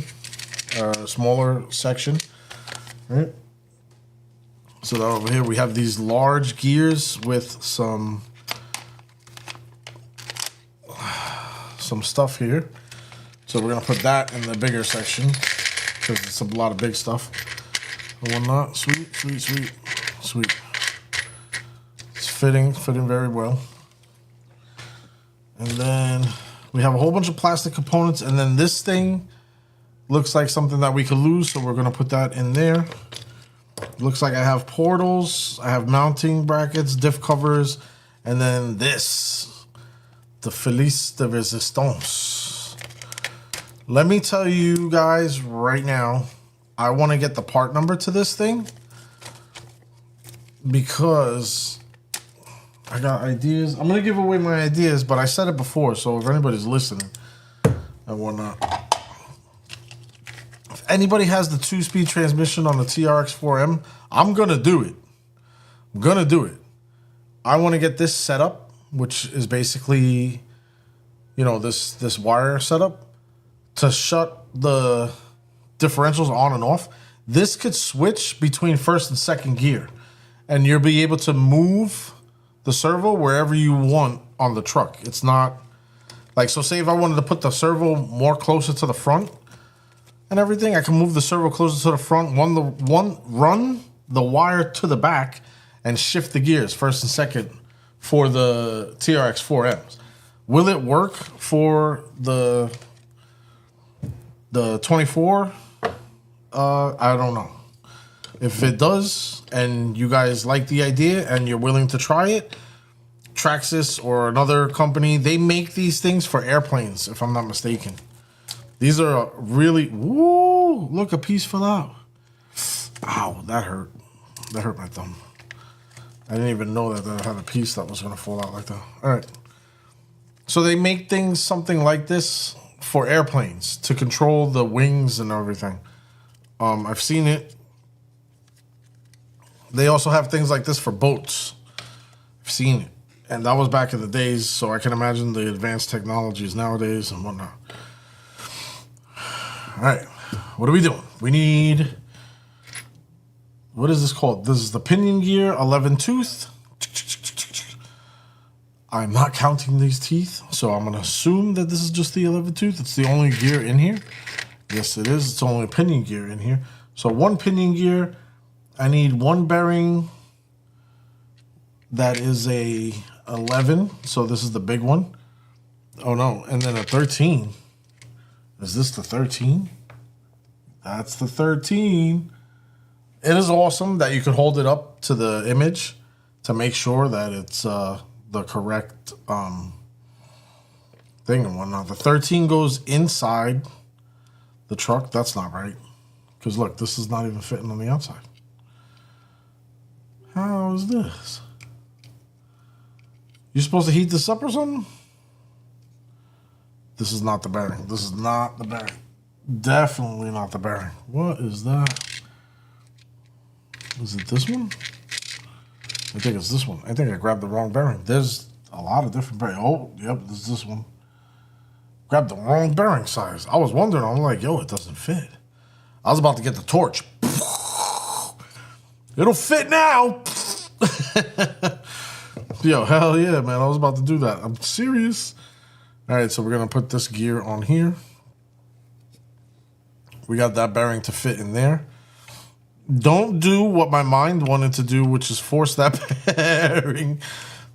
smaller section. All right. So that over here we have these large gears with some stuff here. So we're going to put that in the bigger section because it's a lot of big stuff and whatnot. Sweet, sweet, sweet, sweet. It's fitting very well. And then we have a whole bunch of plastic components. And then this thing looks like something that we could lose. So we're going to put that in there. Looks like I have portals. I have mounting brackets, diff covers. And then this, the Felice de Resistance. Let me tell you guys right now, I want to get the part number to this thing because I got ideas. I'm going to give away my ideas, but I said it before, so if anybody's listening and whatnot. If anybody has the 2-speed transmission on the TRX4M, I'm going to do it. I'm going to do it. I want to get this set up, which is basically, you know, this wire setup to shut the differentials on and off. This could switch between first and second gear, and you'll be able to move the servo wherever you want on the truck. It's not like, so say if I wanted to put the servo more closer to the front and everything, I can move the servo closer to the front, run the wire to the back and shift the gears first and second for the TRX4Ms. Will it work for the 24? I don't know. If it does, and you guys like the idea and you're willing to try it, Traxxas or another company, they make these things for airplanes, if I'm not mistaken. These are really, woo, look, a piece fell out. Ow, that hurt. That hurt my thumb. I didn't even know that I had a piece that was going to fall out like that. All right. So they make things something like this for airplanes to control the wings and everything. I've seen it. They also have things like this for boats. I've seen it. And that was back in the days, so I can imagine the advanced technologies nowadays and whatnot. All right. What are we doing? We need... What is this called? This is the pinion gear, 11 tooth. I'm not counting these teeth, so I'm going to assume that this is just the 11 tooth. It's the only gear in here. Yes, it is. It's only a pinion gear in here. So one pinion gear. I need one bearing that is a 11. So this is the big one. Oh, no. And then a 13. Is this the 13? That's the 13. It is awesome that you can hold it up to the image to make sure that it's the correct thing and whatnot. The 13 goes inside the truck. That's not right. Because look, this is not even fitting on the outside. How is this? You supposed to heat this up or something? This is not the bearing. This is not the bearing. Definitely not the bearing. What is that? Is it this one? I think it's this one. I think I grabbed the wrong bearing. There's a lot of different bearings. Oh, yep, this is this one. Grabbed the wrong bearing size. I was wondering. I'm like, yo, it doesn't fit. I was about to get the torch. It'll fit now. Yo, hell yeah, man. I was about to do that. I'm serious. All right, so we're going to put this gear on here. We got that bearing to fit in there. Don't do what my mind wanted to do, which is force that bearing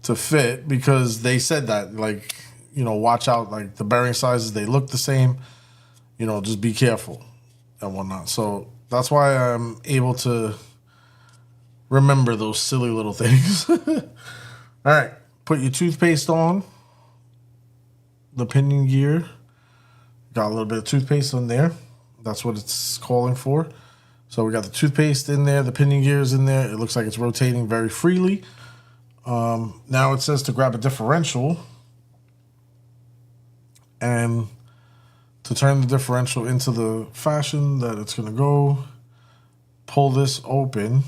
to fit, because they said that, like, you know, watch out, like the bearing sizes, they look the same, you know, just be careful and whatnot. So that's why I'm able to remember those silly little things. All right, put your toothpaste on the pinion gear. Got a little bit of toothpaste on there. That's what it's calling for. So we got the toothpaste in there, the pinion gear is in there. It looks like it's rotating very freely. Now it says to grab a differential and to turn the differential into the fashion that it's going to go, pull this open.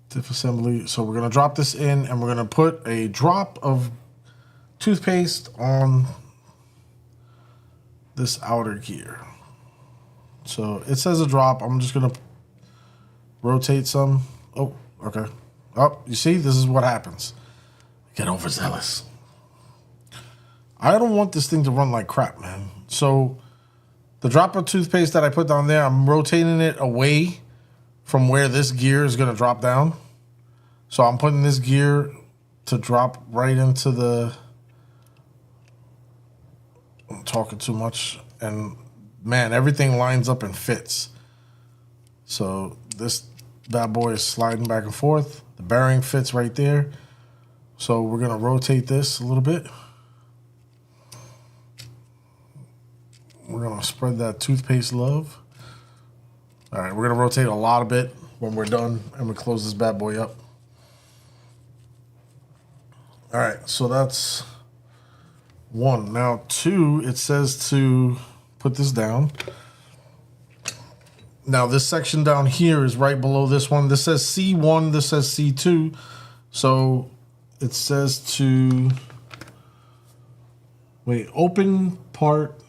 Diff assembly. So we're going to drop this in and we're going to put a drop of toothpaste on this outer gear. So it says a drop. I'm just going to rotate some. Oh, okay. Oh, you see, this is what happens. Get overzealous. I don't want this thing to run like crap, man. So the drop of toothpaste that I put down there, I'm rotating it away from where this gear is going to drop down. So I'm putting this gear to drop right into the I'm talking too much. And man, everything lines up and fits. So this bad boy is sliding back and forth. The bearing fits right there. So we're gonna rotate this a little bit. We're gonna spread that toothpaste love. All right, we're gonna rotate a lot of it when we're done and we close this bad boy up. All right, so that's one. Now two, it says to put this down. Now this section down here is right below this one. This says C1, this says C2. So it says to, wait, open part.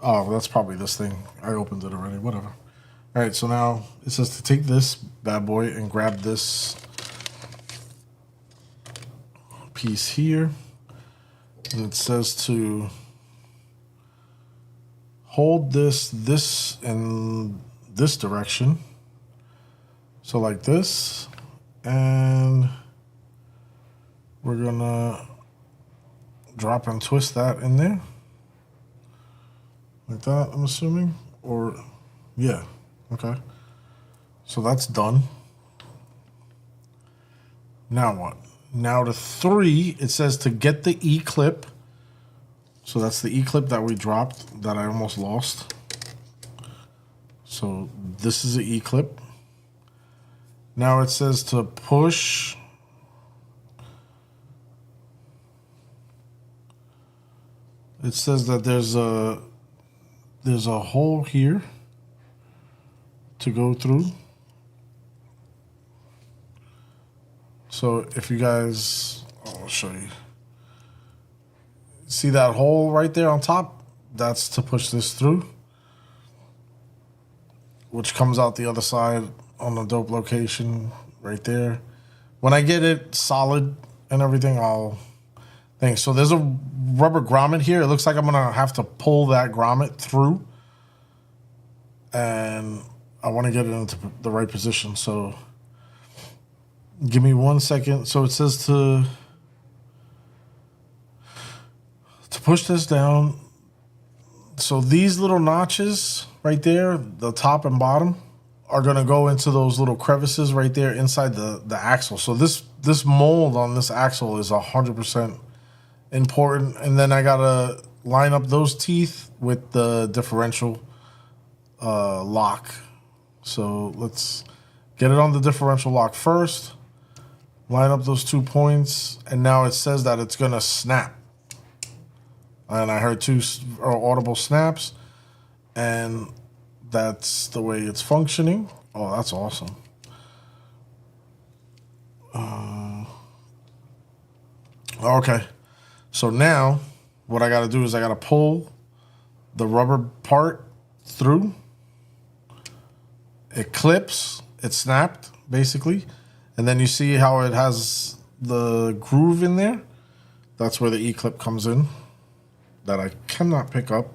Oh, that's probably this thing. I opened it already, whatever. All right, so now it says to take this bad boy and grab this piece here. And it says to hold this in this direction. So like this. And we're gonna drop and twist that in there. Like that, I'm assuming. Or, yeah, okay. So that's done. Now what? Now to 3, it says to get the E-clip. So that's the E-clip that we dropped that I almost lost. So this is the E-clip. Now it says to push. It says that there's a hole here to go through. So if you guys, I'll show you. See that hole right there on top? That's to push this through, which comes out the other side on the dope location right there. When I get it solid and everything, I'll think. So there's a rubber grommet here. It looks like I'm gonna have to pull that grommet through, and I want to get it into the right position. So give me 1 second. So it says to push this down. So these little notches right there, the top and bottom, are gonna go into those little crevices right there inside the axle. So this mold on this axle is 100% important. And then I gotta line up those teeth with the differential lock. So let's get it on the differential lock first. Line up those 2 points, and now it says that it's gonna snap. And I heard 2 audible snaps, and that's the way it's functioning. Oh, that's awesome. Okay, so now what I gotta do is I gotta pull the rubber part through. It clips, it snapped basically, and then you see how it has the groove in there. That's where the E-clip comes in that I cannot pick up.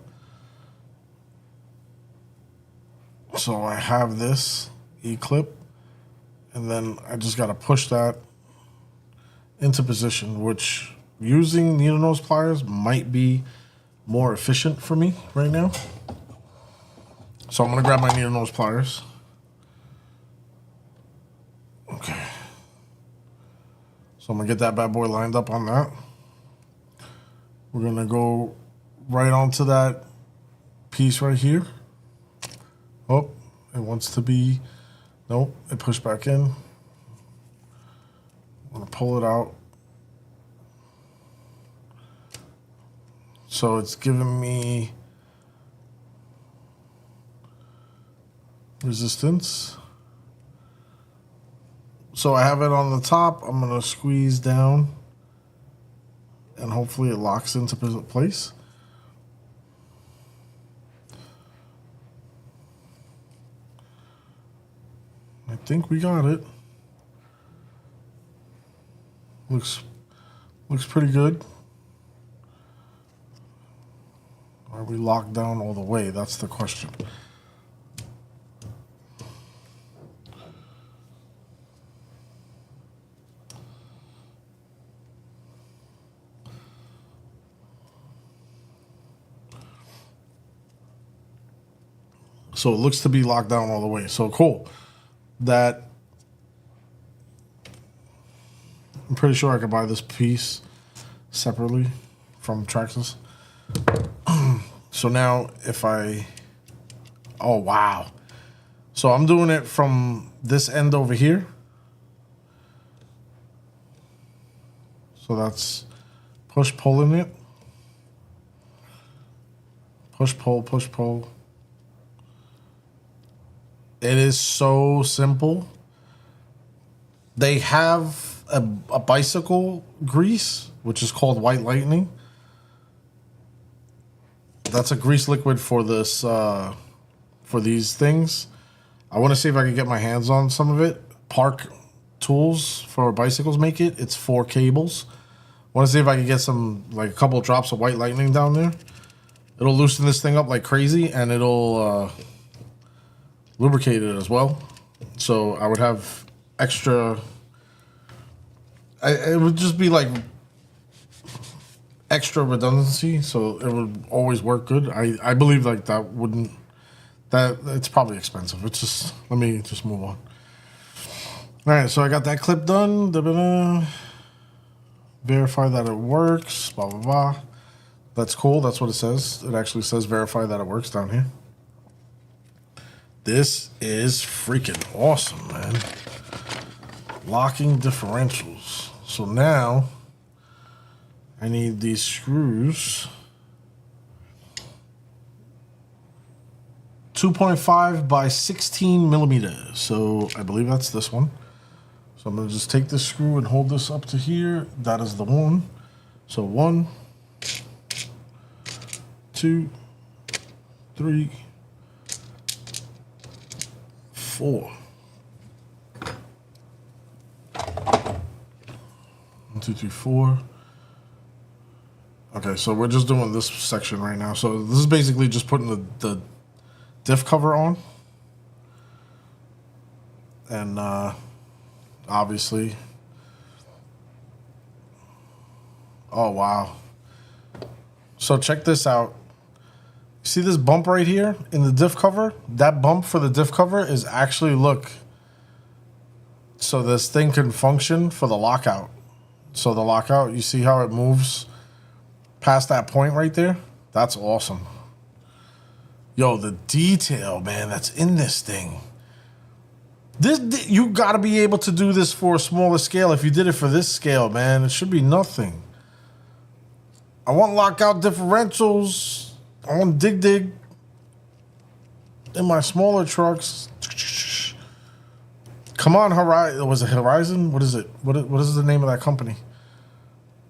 So I have this E-clip, and then I just gotta push that into position, which using needle nose pliers might be more efficient for me right now. So I'm gonna grab my needle nose pliers. Okay. So I'm gonna get that bad boy lined up on that. We're gonna go right onto that piece right here. Oh, it wants to be, nope, it pushed back in. I'm gonna pull it out. So it's giving me resistance. So I have it on the top. I'm gonna squeeze down, and hopefully it locks into place. I think we got it. Looks pretty good. Are we locked down all the way? That's the question. So it looks to be locked down all the way. So cool. That I'm pretty sure I could buy this piece separately from Traxxas. So now if I, oh wow. So I'm doing it from this end over here. So that's push pulling it. Push pull, push pull. It is so simple. They have a bicycle grease, which is called White Lightning. That's a grease liquid for this, for these things. I want to see if I can get my hands on some of it. Park Tools for bicycles make it. It's 4 cables. I want to see if I can get some, like a couple of drops of White Lightning down there. It'll loosen this thing up like crazy, and it'll lubricate it as well. So I would have extra. It would just be like extra redundancy, so it would always work good. I believe like that wouldn't. That it's probably expensive. It's just, let me just move on. All right, so I got that clip done. Da-da-da. Verify that it works. Blah blah blah. That's cool. That's what it says. It actually says verify that it works down here. This is freaking awesome, man. Locking differentials. So now I need these screws. 2.5 by 16 millimeters. So I believe that's this one. So I'm going to just take this screw and hold this up to here. That is the one. So 1, 2, 3, 4. 1, 2, 3, 4. Okay, so we're just doing this section right now. So this is basically just putting the diff cover on. And obviously, oh wow. So check this out. See this bump right here in the diff cover? That bump for the diff cover is actually, look, so this thing can function for the lockout. So the lockout, you see how it moves past that point right there? That's awesome. Yo, the detail, man, that's in this thing. This, you got to be able to do this for a smaller scale. If you did it for this scale, man, it should be nothing. I want lockout differentials. I want dig in my smaller trucks. Come on, Horizon. Was it Horizon? What is it? What is the name of that company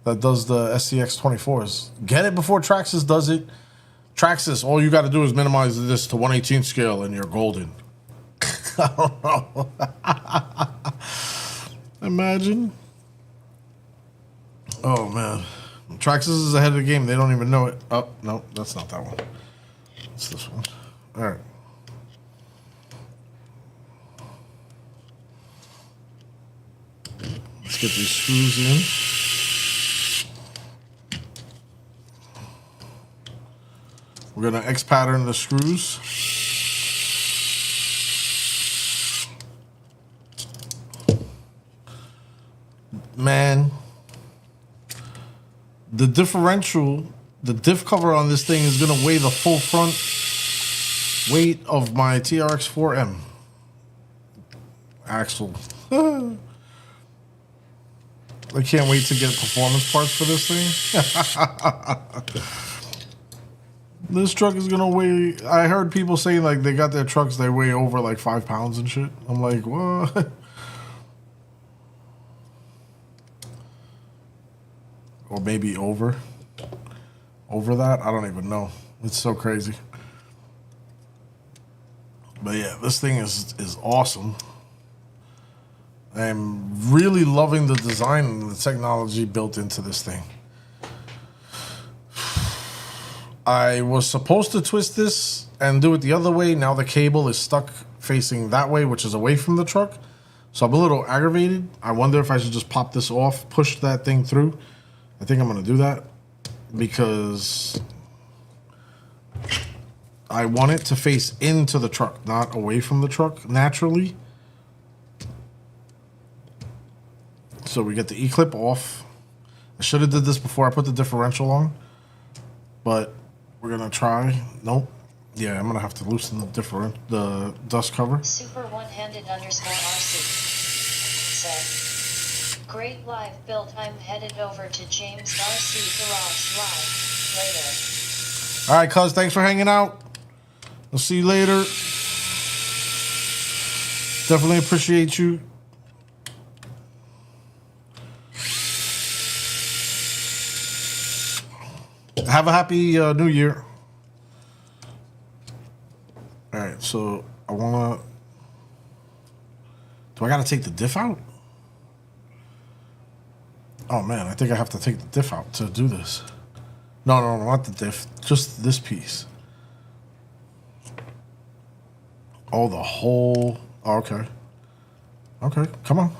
that does the SCX 24s? Get it before Traxxas does it. Traxxas, all you got to do is minimize this to 1/18 scale and you're golden. I don't know. Imagine. Oh, man. Traxxas is ahead of the game. They don't even know it. Oh, no, that's not that one. It's this one. All right. Let's get these screws in. We're going to X pattern the screws. Man, the differential, the diff cover on this thing is going to weigh the full front weight of my TRX4M axle. I can't wait to get performance parts for this thing. This truck is going to weigh, I heard people saying like they got their trucks, they weigh over like 5 pounds and shit. I'm like, what? Or maybe over that. I don't even know. It's so crazy. But yeah, this thing is awesome. I'm really loving the design and the technology built into this thing. I was supposed to twist this and do it the other way. Now the cable is stuck facing that way, which is away from the truck. So I'm a little aggravated. I wonder if I should just pop this off, push that thing through. I think I'm going to do that because I want it to face into the truck, not away from the truck naturally. So we get the E-clip off. I should have did this before I put the differential on, but we're gonna try. Nope. Yeah, I'm gonna have to loosen the dust cover. Super one-handed underscore RC said, great live build. I'm headed over to James RC Garage Live later. All right, cuz, thanks for hanging out. I'll see you later. Definitely appreciate you. Have a happy New Year. All right, so I want to... Do I got to take the diff out? Oh, man, I think I have to take the diff out to do this. No, not the diff. Just this piece. Oh, the whole... Oh, okay. Okay, come on.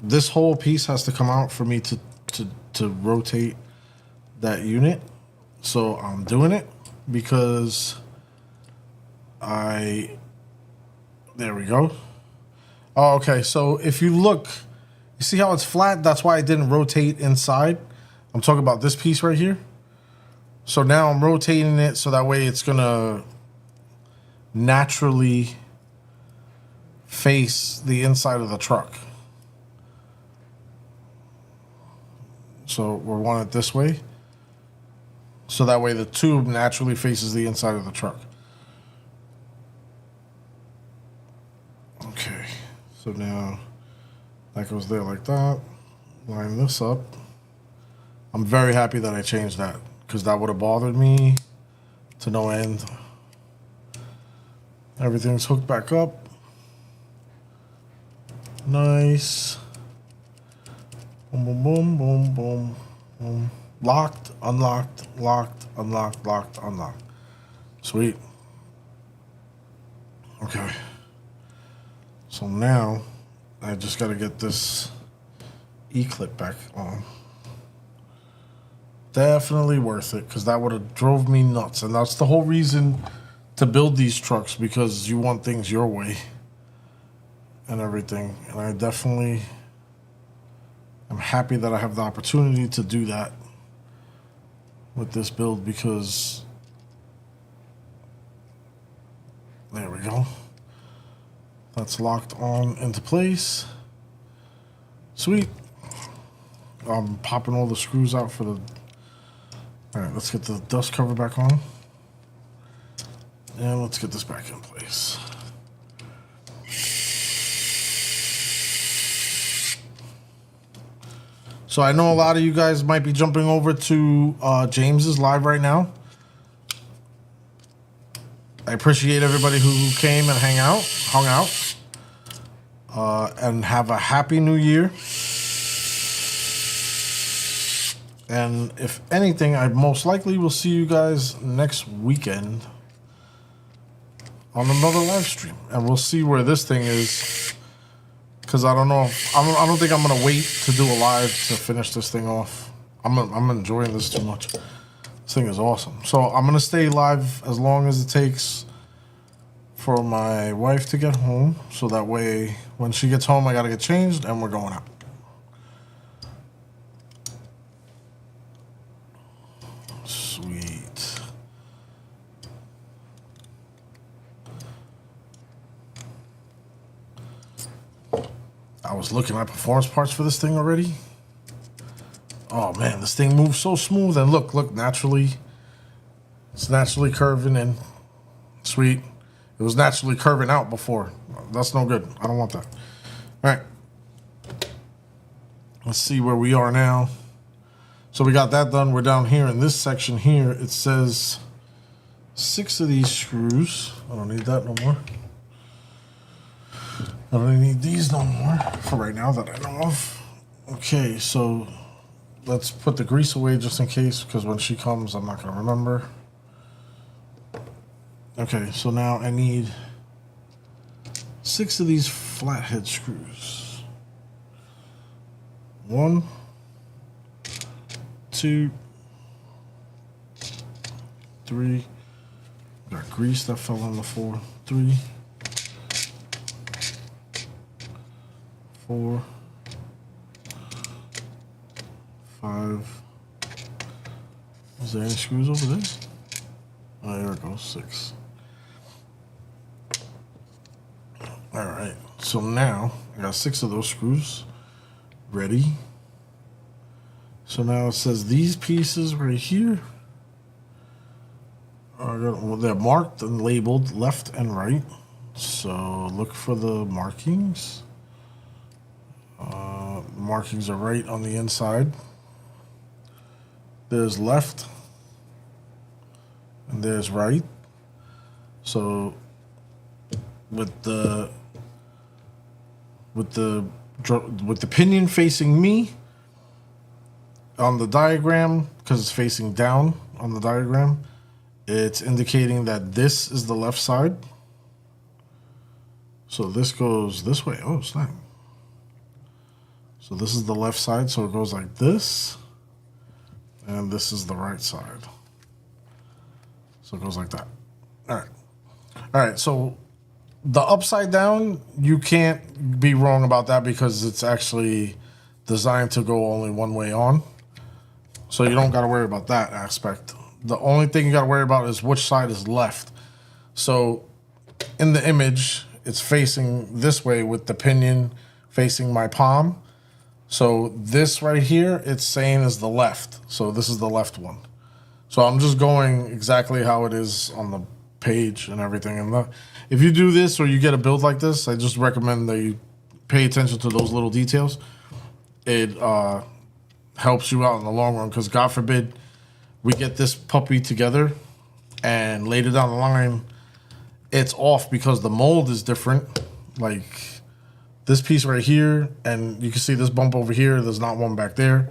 This whole piece has to come out for me to rotate that unit. So I'm doing it because there we go. Oh, okay, so if you look, you see how it's flat? That's why I didn't rotate inside. I'm talking about this piece right here. So now I'm rotating it so that way it's gonna naturally face the inside of the truck. So we want it this way. So that way the tube naturally faces the inside of the truck. Okay, so now that goes there like that. Line this up. I'm very happy that I changed that because that would have bothered me to no end. Everything's hooked back up. Nice. Boom, boom, boom, boom, boom, boom. Locked, unlocked, locked, unlocked, locked, unlocked. Sweet. Okay. So now I just got to get this E-clip back on. Definitely worth it because that would have drove me nuts. And that's the whole reason to build these trucks, because you want things your way and everything. And I definitely am happy that I have the opportunity to do that with this build, because there we go. That's locked on into place. Sweet. I'm popping all the screws out for the... All right, let's get the dust cover back on. And let's get this back in place. So I know a lot of you guys might be jumping over to James's live right now. I appreciate everybody who came and hung out. And have a happy new year. And if anything, I most likely will see you guys next weekend on another live stream. And we'll see where this thing is. Because I don't know. I don't think I'm going to wait to do a live to finish this thing off. I'm enjoying this too much. This thing is awesome. So I'm going to stay live as long as it takes for my wife to get home. So that way, when she gets home, I got to get changed and we're going out. Sweet. I was looking at performance parts for this thing already. Oh man, this thing moves so smooth. And look, naturally, it's naturally curving in. Sweet. It was naturally curving out before. That's no good. I don't want that. All right. Let's see where we are now. So we got that done. We're down here in this section here. It says 6 of these screws. I don't need that no more. I don't need these no more for right now that I know of. Okay, so let's put the grease away just in case, because when she comes, I'm not going to remember. Okay, so now I need 6 of these flathead screws. 1, 2, 3. Got grease that fell on the floor. 3, 4, 5. Is there any screws over there? Oh, there it goes. 6. All right. So now I got 6 of those screws ready. So now it says these pieces right here are well, they're marked and labeled left and right. So look for the markings. Markings are right on the inside. There's left and there's right. So with the pinion facing me on the diagram, because it's facing down on the diagram, it's indicating that this is the left side. So this goes this way. Oh, snap. So this is the left side, so it goes like this. And this is the right side. So it goes like that. All right. All right, so the upside down, you can't be wrong about that because it's actually designed to go only one way on. So you don't got to worry about that aspect. The only thing you got to worry about is which side is left. So in the image, it's facing this way with the pinion facing my palm. So this right here, it's saying is the left. So this is the left one. So I'm just going exactly how it is on the page and everything. And if you do this or you get a build like this, I just recommend that you pay attention to those little details. It helps you out in the long run, because God forbid we get this puppy together and later down the line it's off because the mold is different. Like this piece right here, and you can see this bump over here, there's not one back there.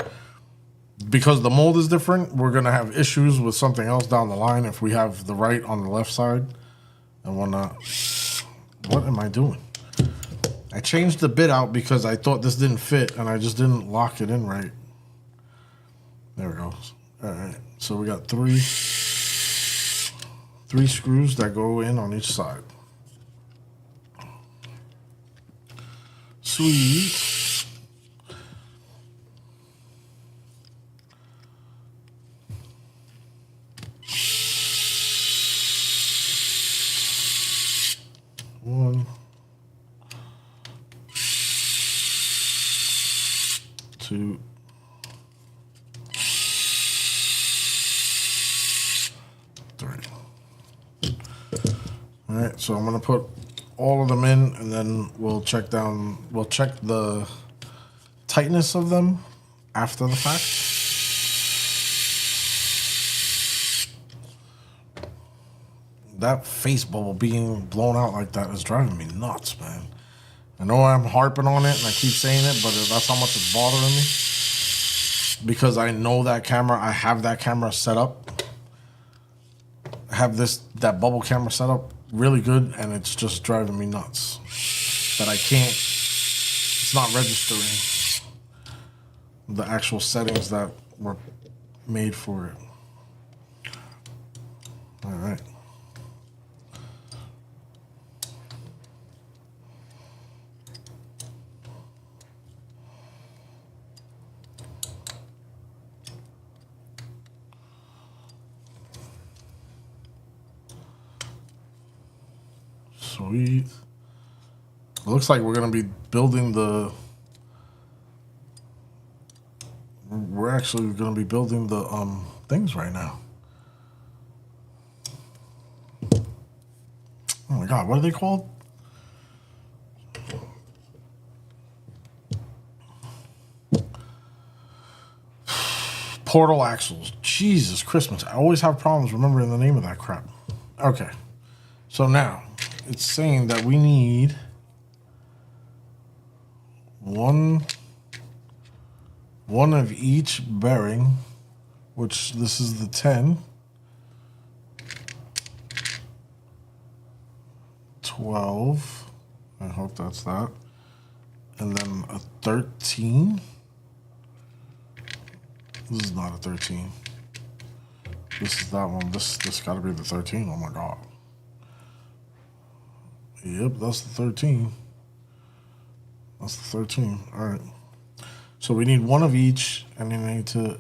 Because the mold is different, we're gonna have issues with something else down the line if we have the right on the left side and whatnot. What am I doing? I changed the bit out because I thought this didn't fit and I just didn't lock it in right. There it goes. All right, so we got three screws that go in on each side. Sweet. One, two, three. All right, so I'm gonna put all of them in, and then we'll check the tightness of them after the fact. That face bubble being blown out like that is driving me nuts, man. I know I'm harping on it and I keep saying it, but that's how much it's bothering me. Because I know that camera, I have that camera set up. I have that bubble camera set up really good, and it's just driving me nuts. That I can't, it's not registering the actual settings that were made for it. All right. Sweet. It looks like we're gonna be building we're actually gonna be building the things right now. Oh my god, what are they called? Portal axles. Jesus Christmas. I always have problems remembering the name of that crap. Okay. So now it's saying that we need one of each bearing, which this is the 10, 12, I hope that's that, and then a 13. This is not a 13. This is that one. This gotta be the 13. Oh my god. Yep, that's the 13. That's the 13. Alright. So we need one of each, and then we need to.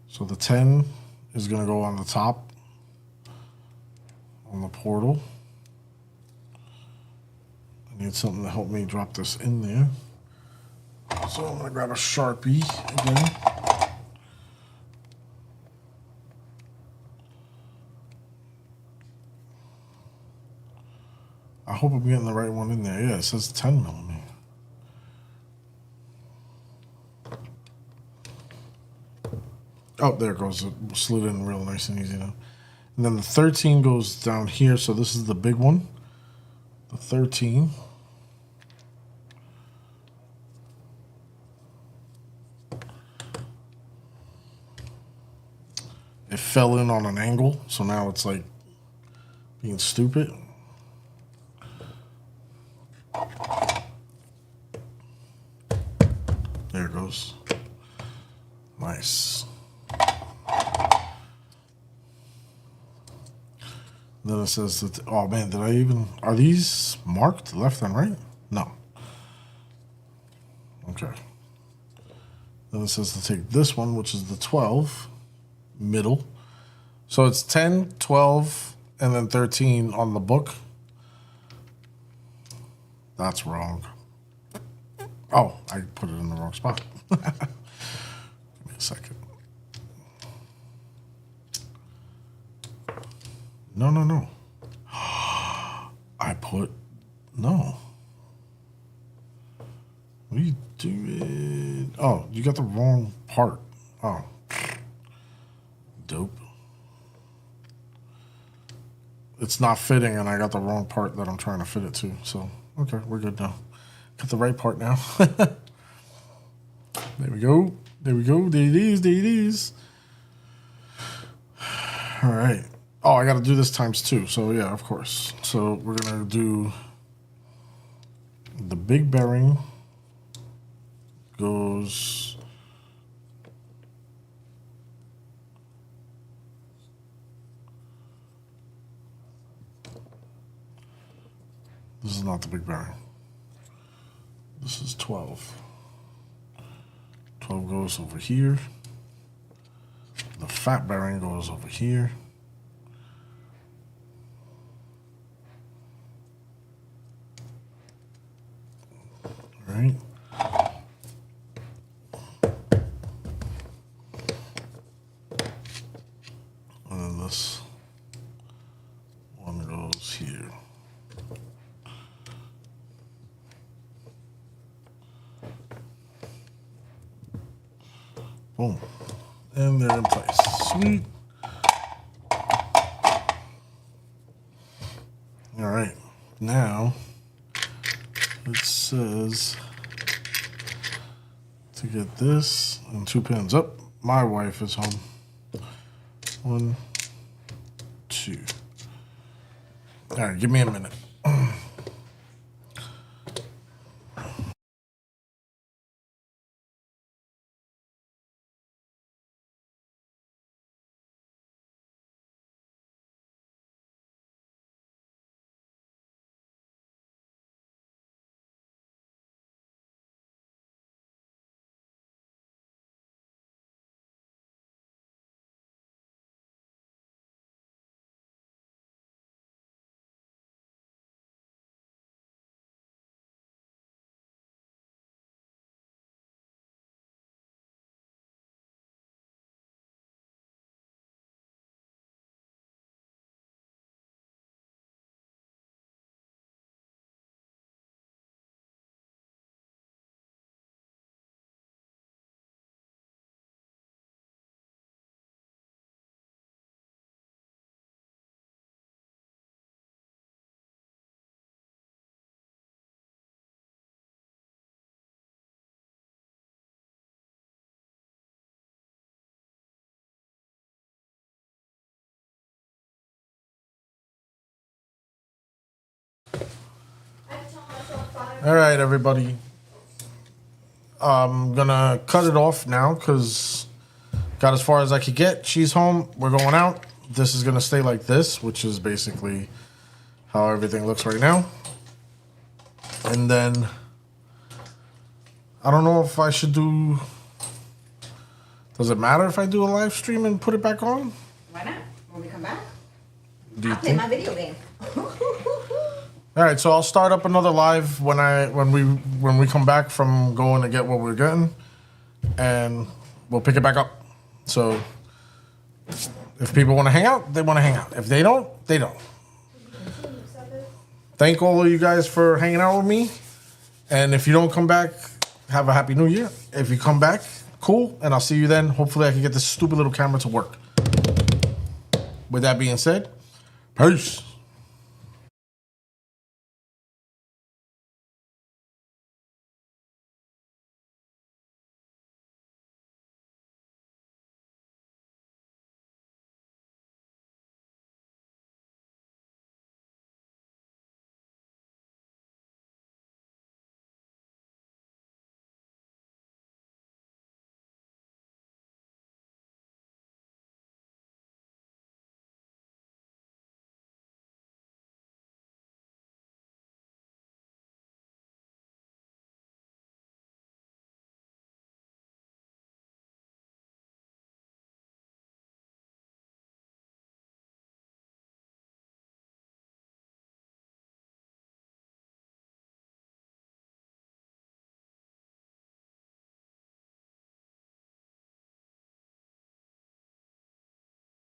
So the 10 is gonna go on the top on the portal. I need something to help me drop this in there. So I'm gonna grab a Sharpie again. I hope I'm getting the right one in there. Yeah, it says 10 millimeter. Oh, there it goes. It slid in real nice and easy now. And then the 13 goes down here. So this is the big one. The 13. It fell in on an angle. So now it's like being stupid. There it goes. Nice. Then it says that, oh man, did I even, are these marked left and right? No. Okay. Then it says to take this one, which is the 12, middle. So it's 10, 12, and then 13 on the book. That's wrong. Oh, I put it in the wrong spot. Give me a second. No. I put, no. What are you doing? Oh, you got the wrong part. Oh. Dope. It's not fitting, and I got the wrong part that I'm trying to fit it to. So, okay, we're good now. Got the right part now. There we go. There we go. There it is. There it is. All right. Oh, I got to do this times 2. So, yeah, of course. So, we're going to do the big bearing goes. This is not the big bearing. This is 12. 12 goes over here. The fat bearing goes over here. All right. And then this one goes here. Boom. And they're in place. Sweet. All right. Now, it says to get this and 2 pins up. My wife is home. 1, 2. All right, give me a minute. All right, everybody. I'm gonna cut it off now because got as far as I could get. She's home. We're going out. This is gonna stay like this, which is basically how everything looks right now. And then I don't know if I should do. Does it matter if I do a live stream and put it back on? Why not? When we come back, Do you I'll play think? my video game. All right, so I'll start up another live when we come back from going to get what we're getting, and we'll pick it back up. So if people want to hang out, they want to hang out. If they don't, they don't. Thank all of you guys for hanging out with me, and if you don't come back, have a happy new year. If you come back, cool, and I'll see you then. Hopefully, I can get this stupid little camera to work. With that being said, peace.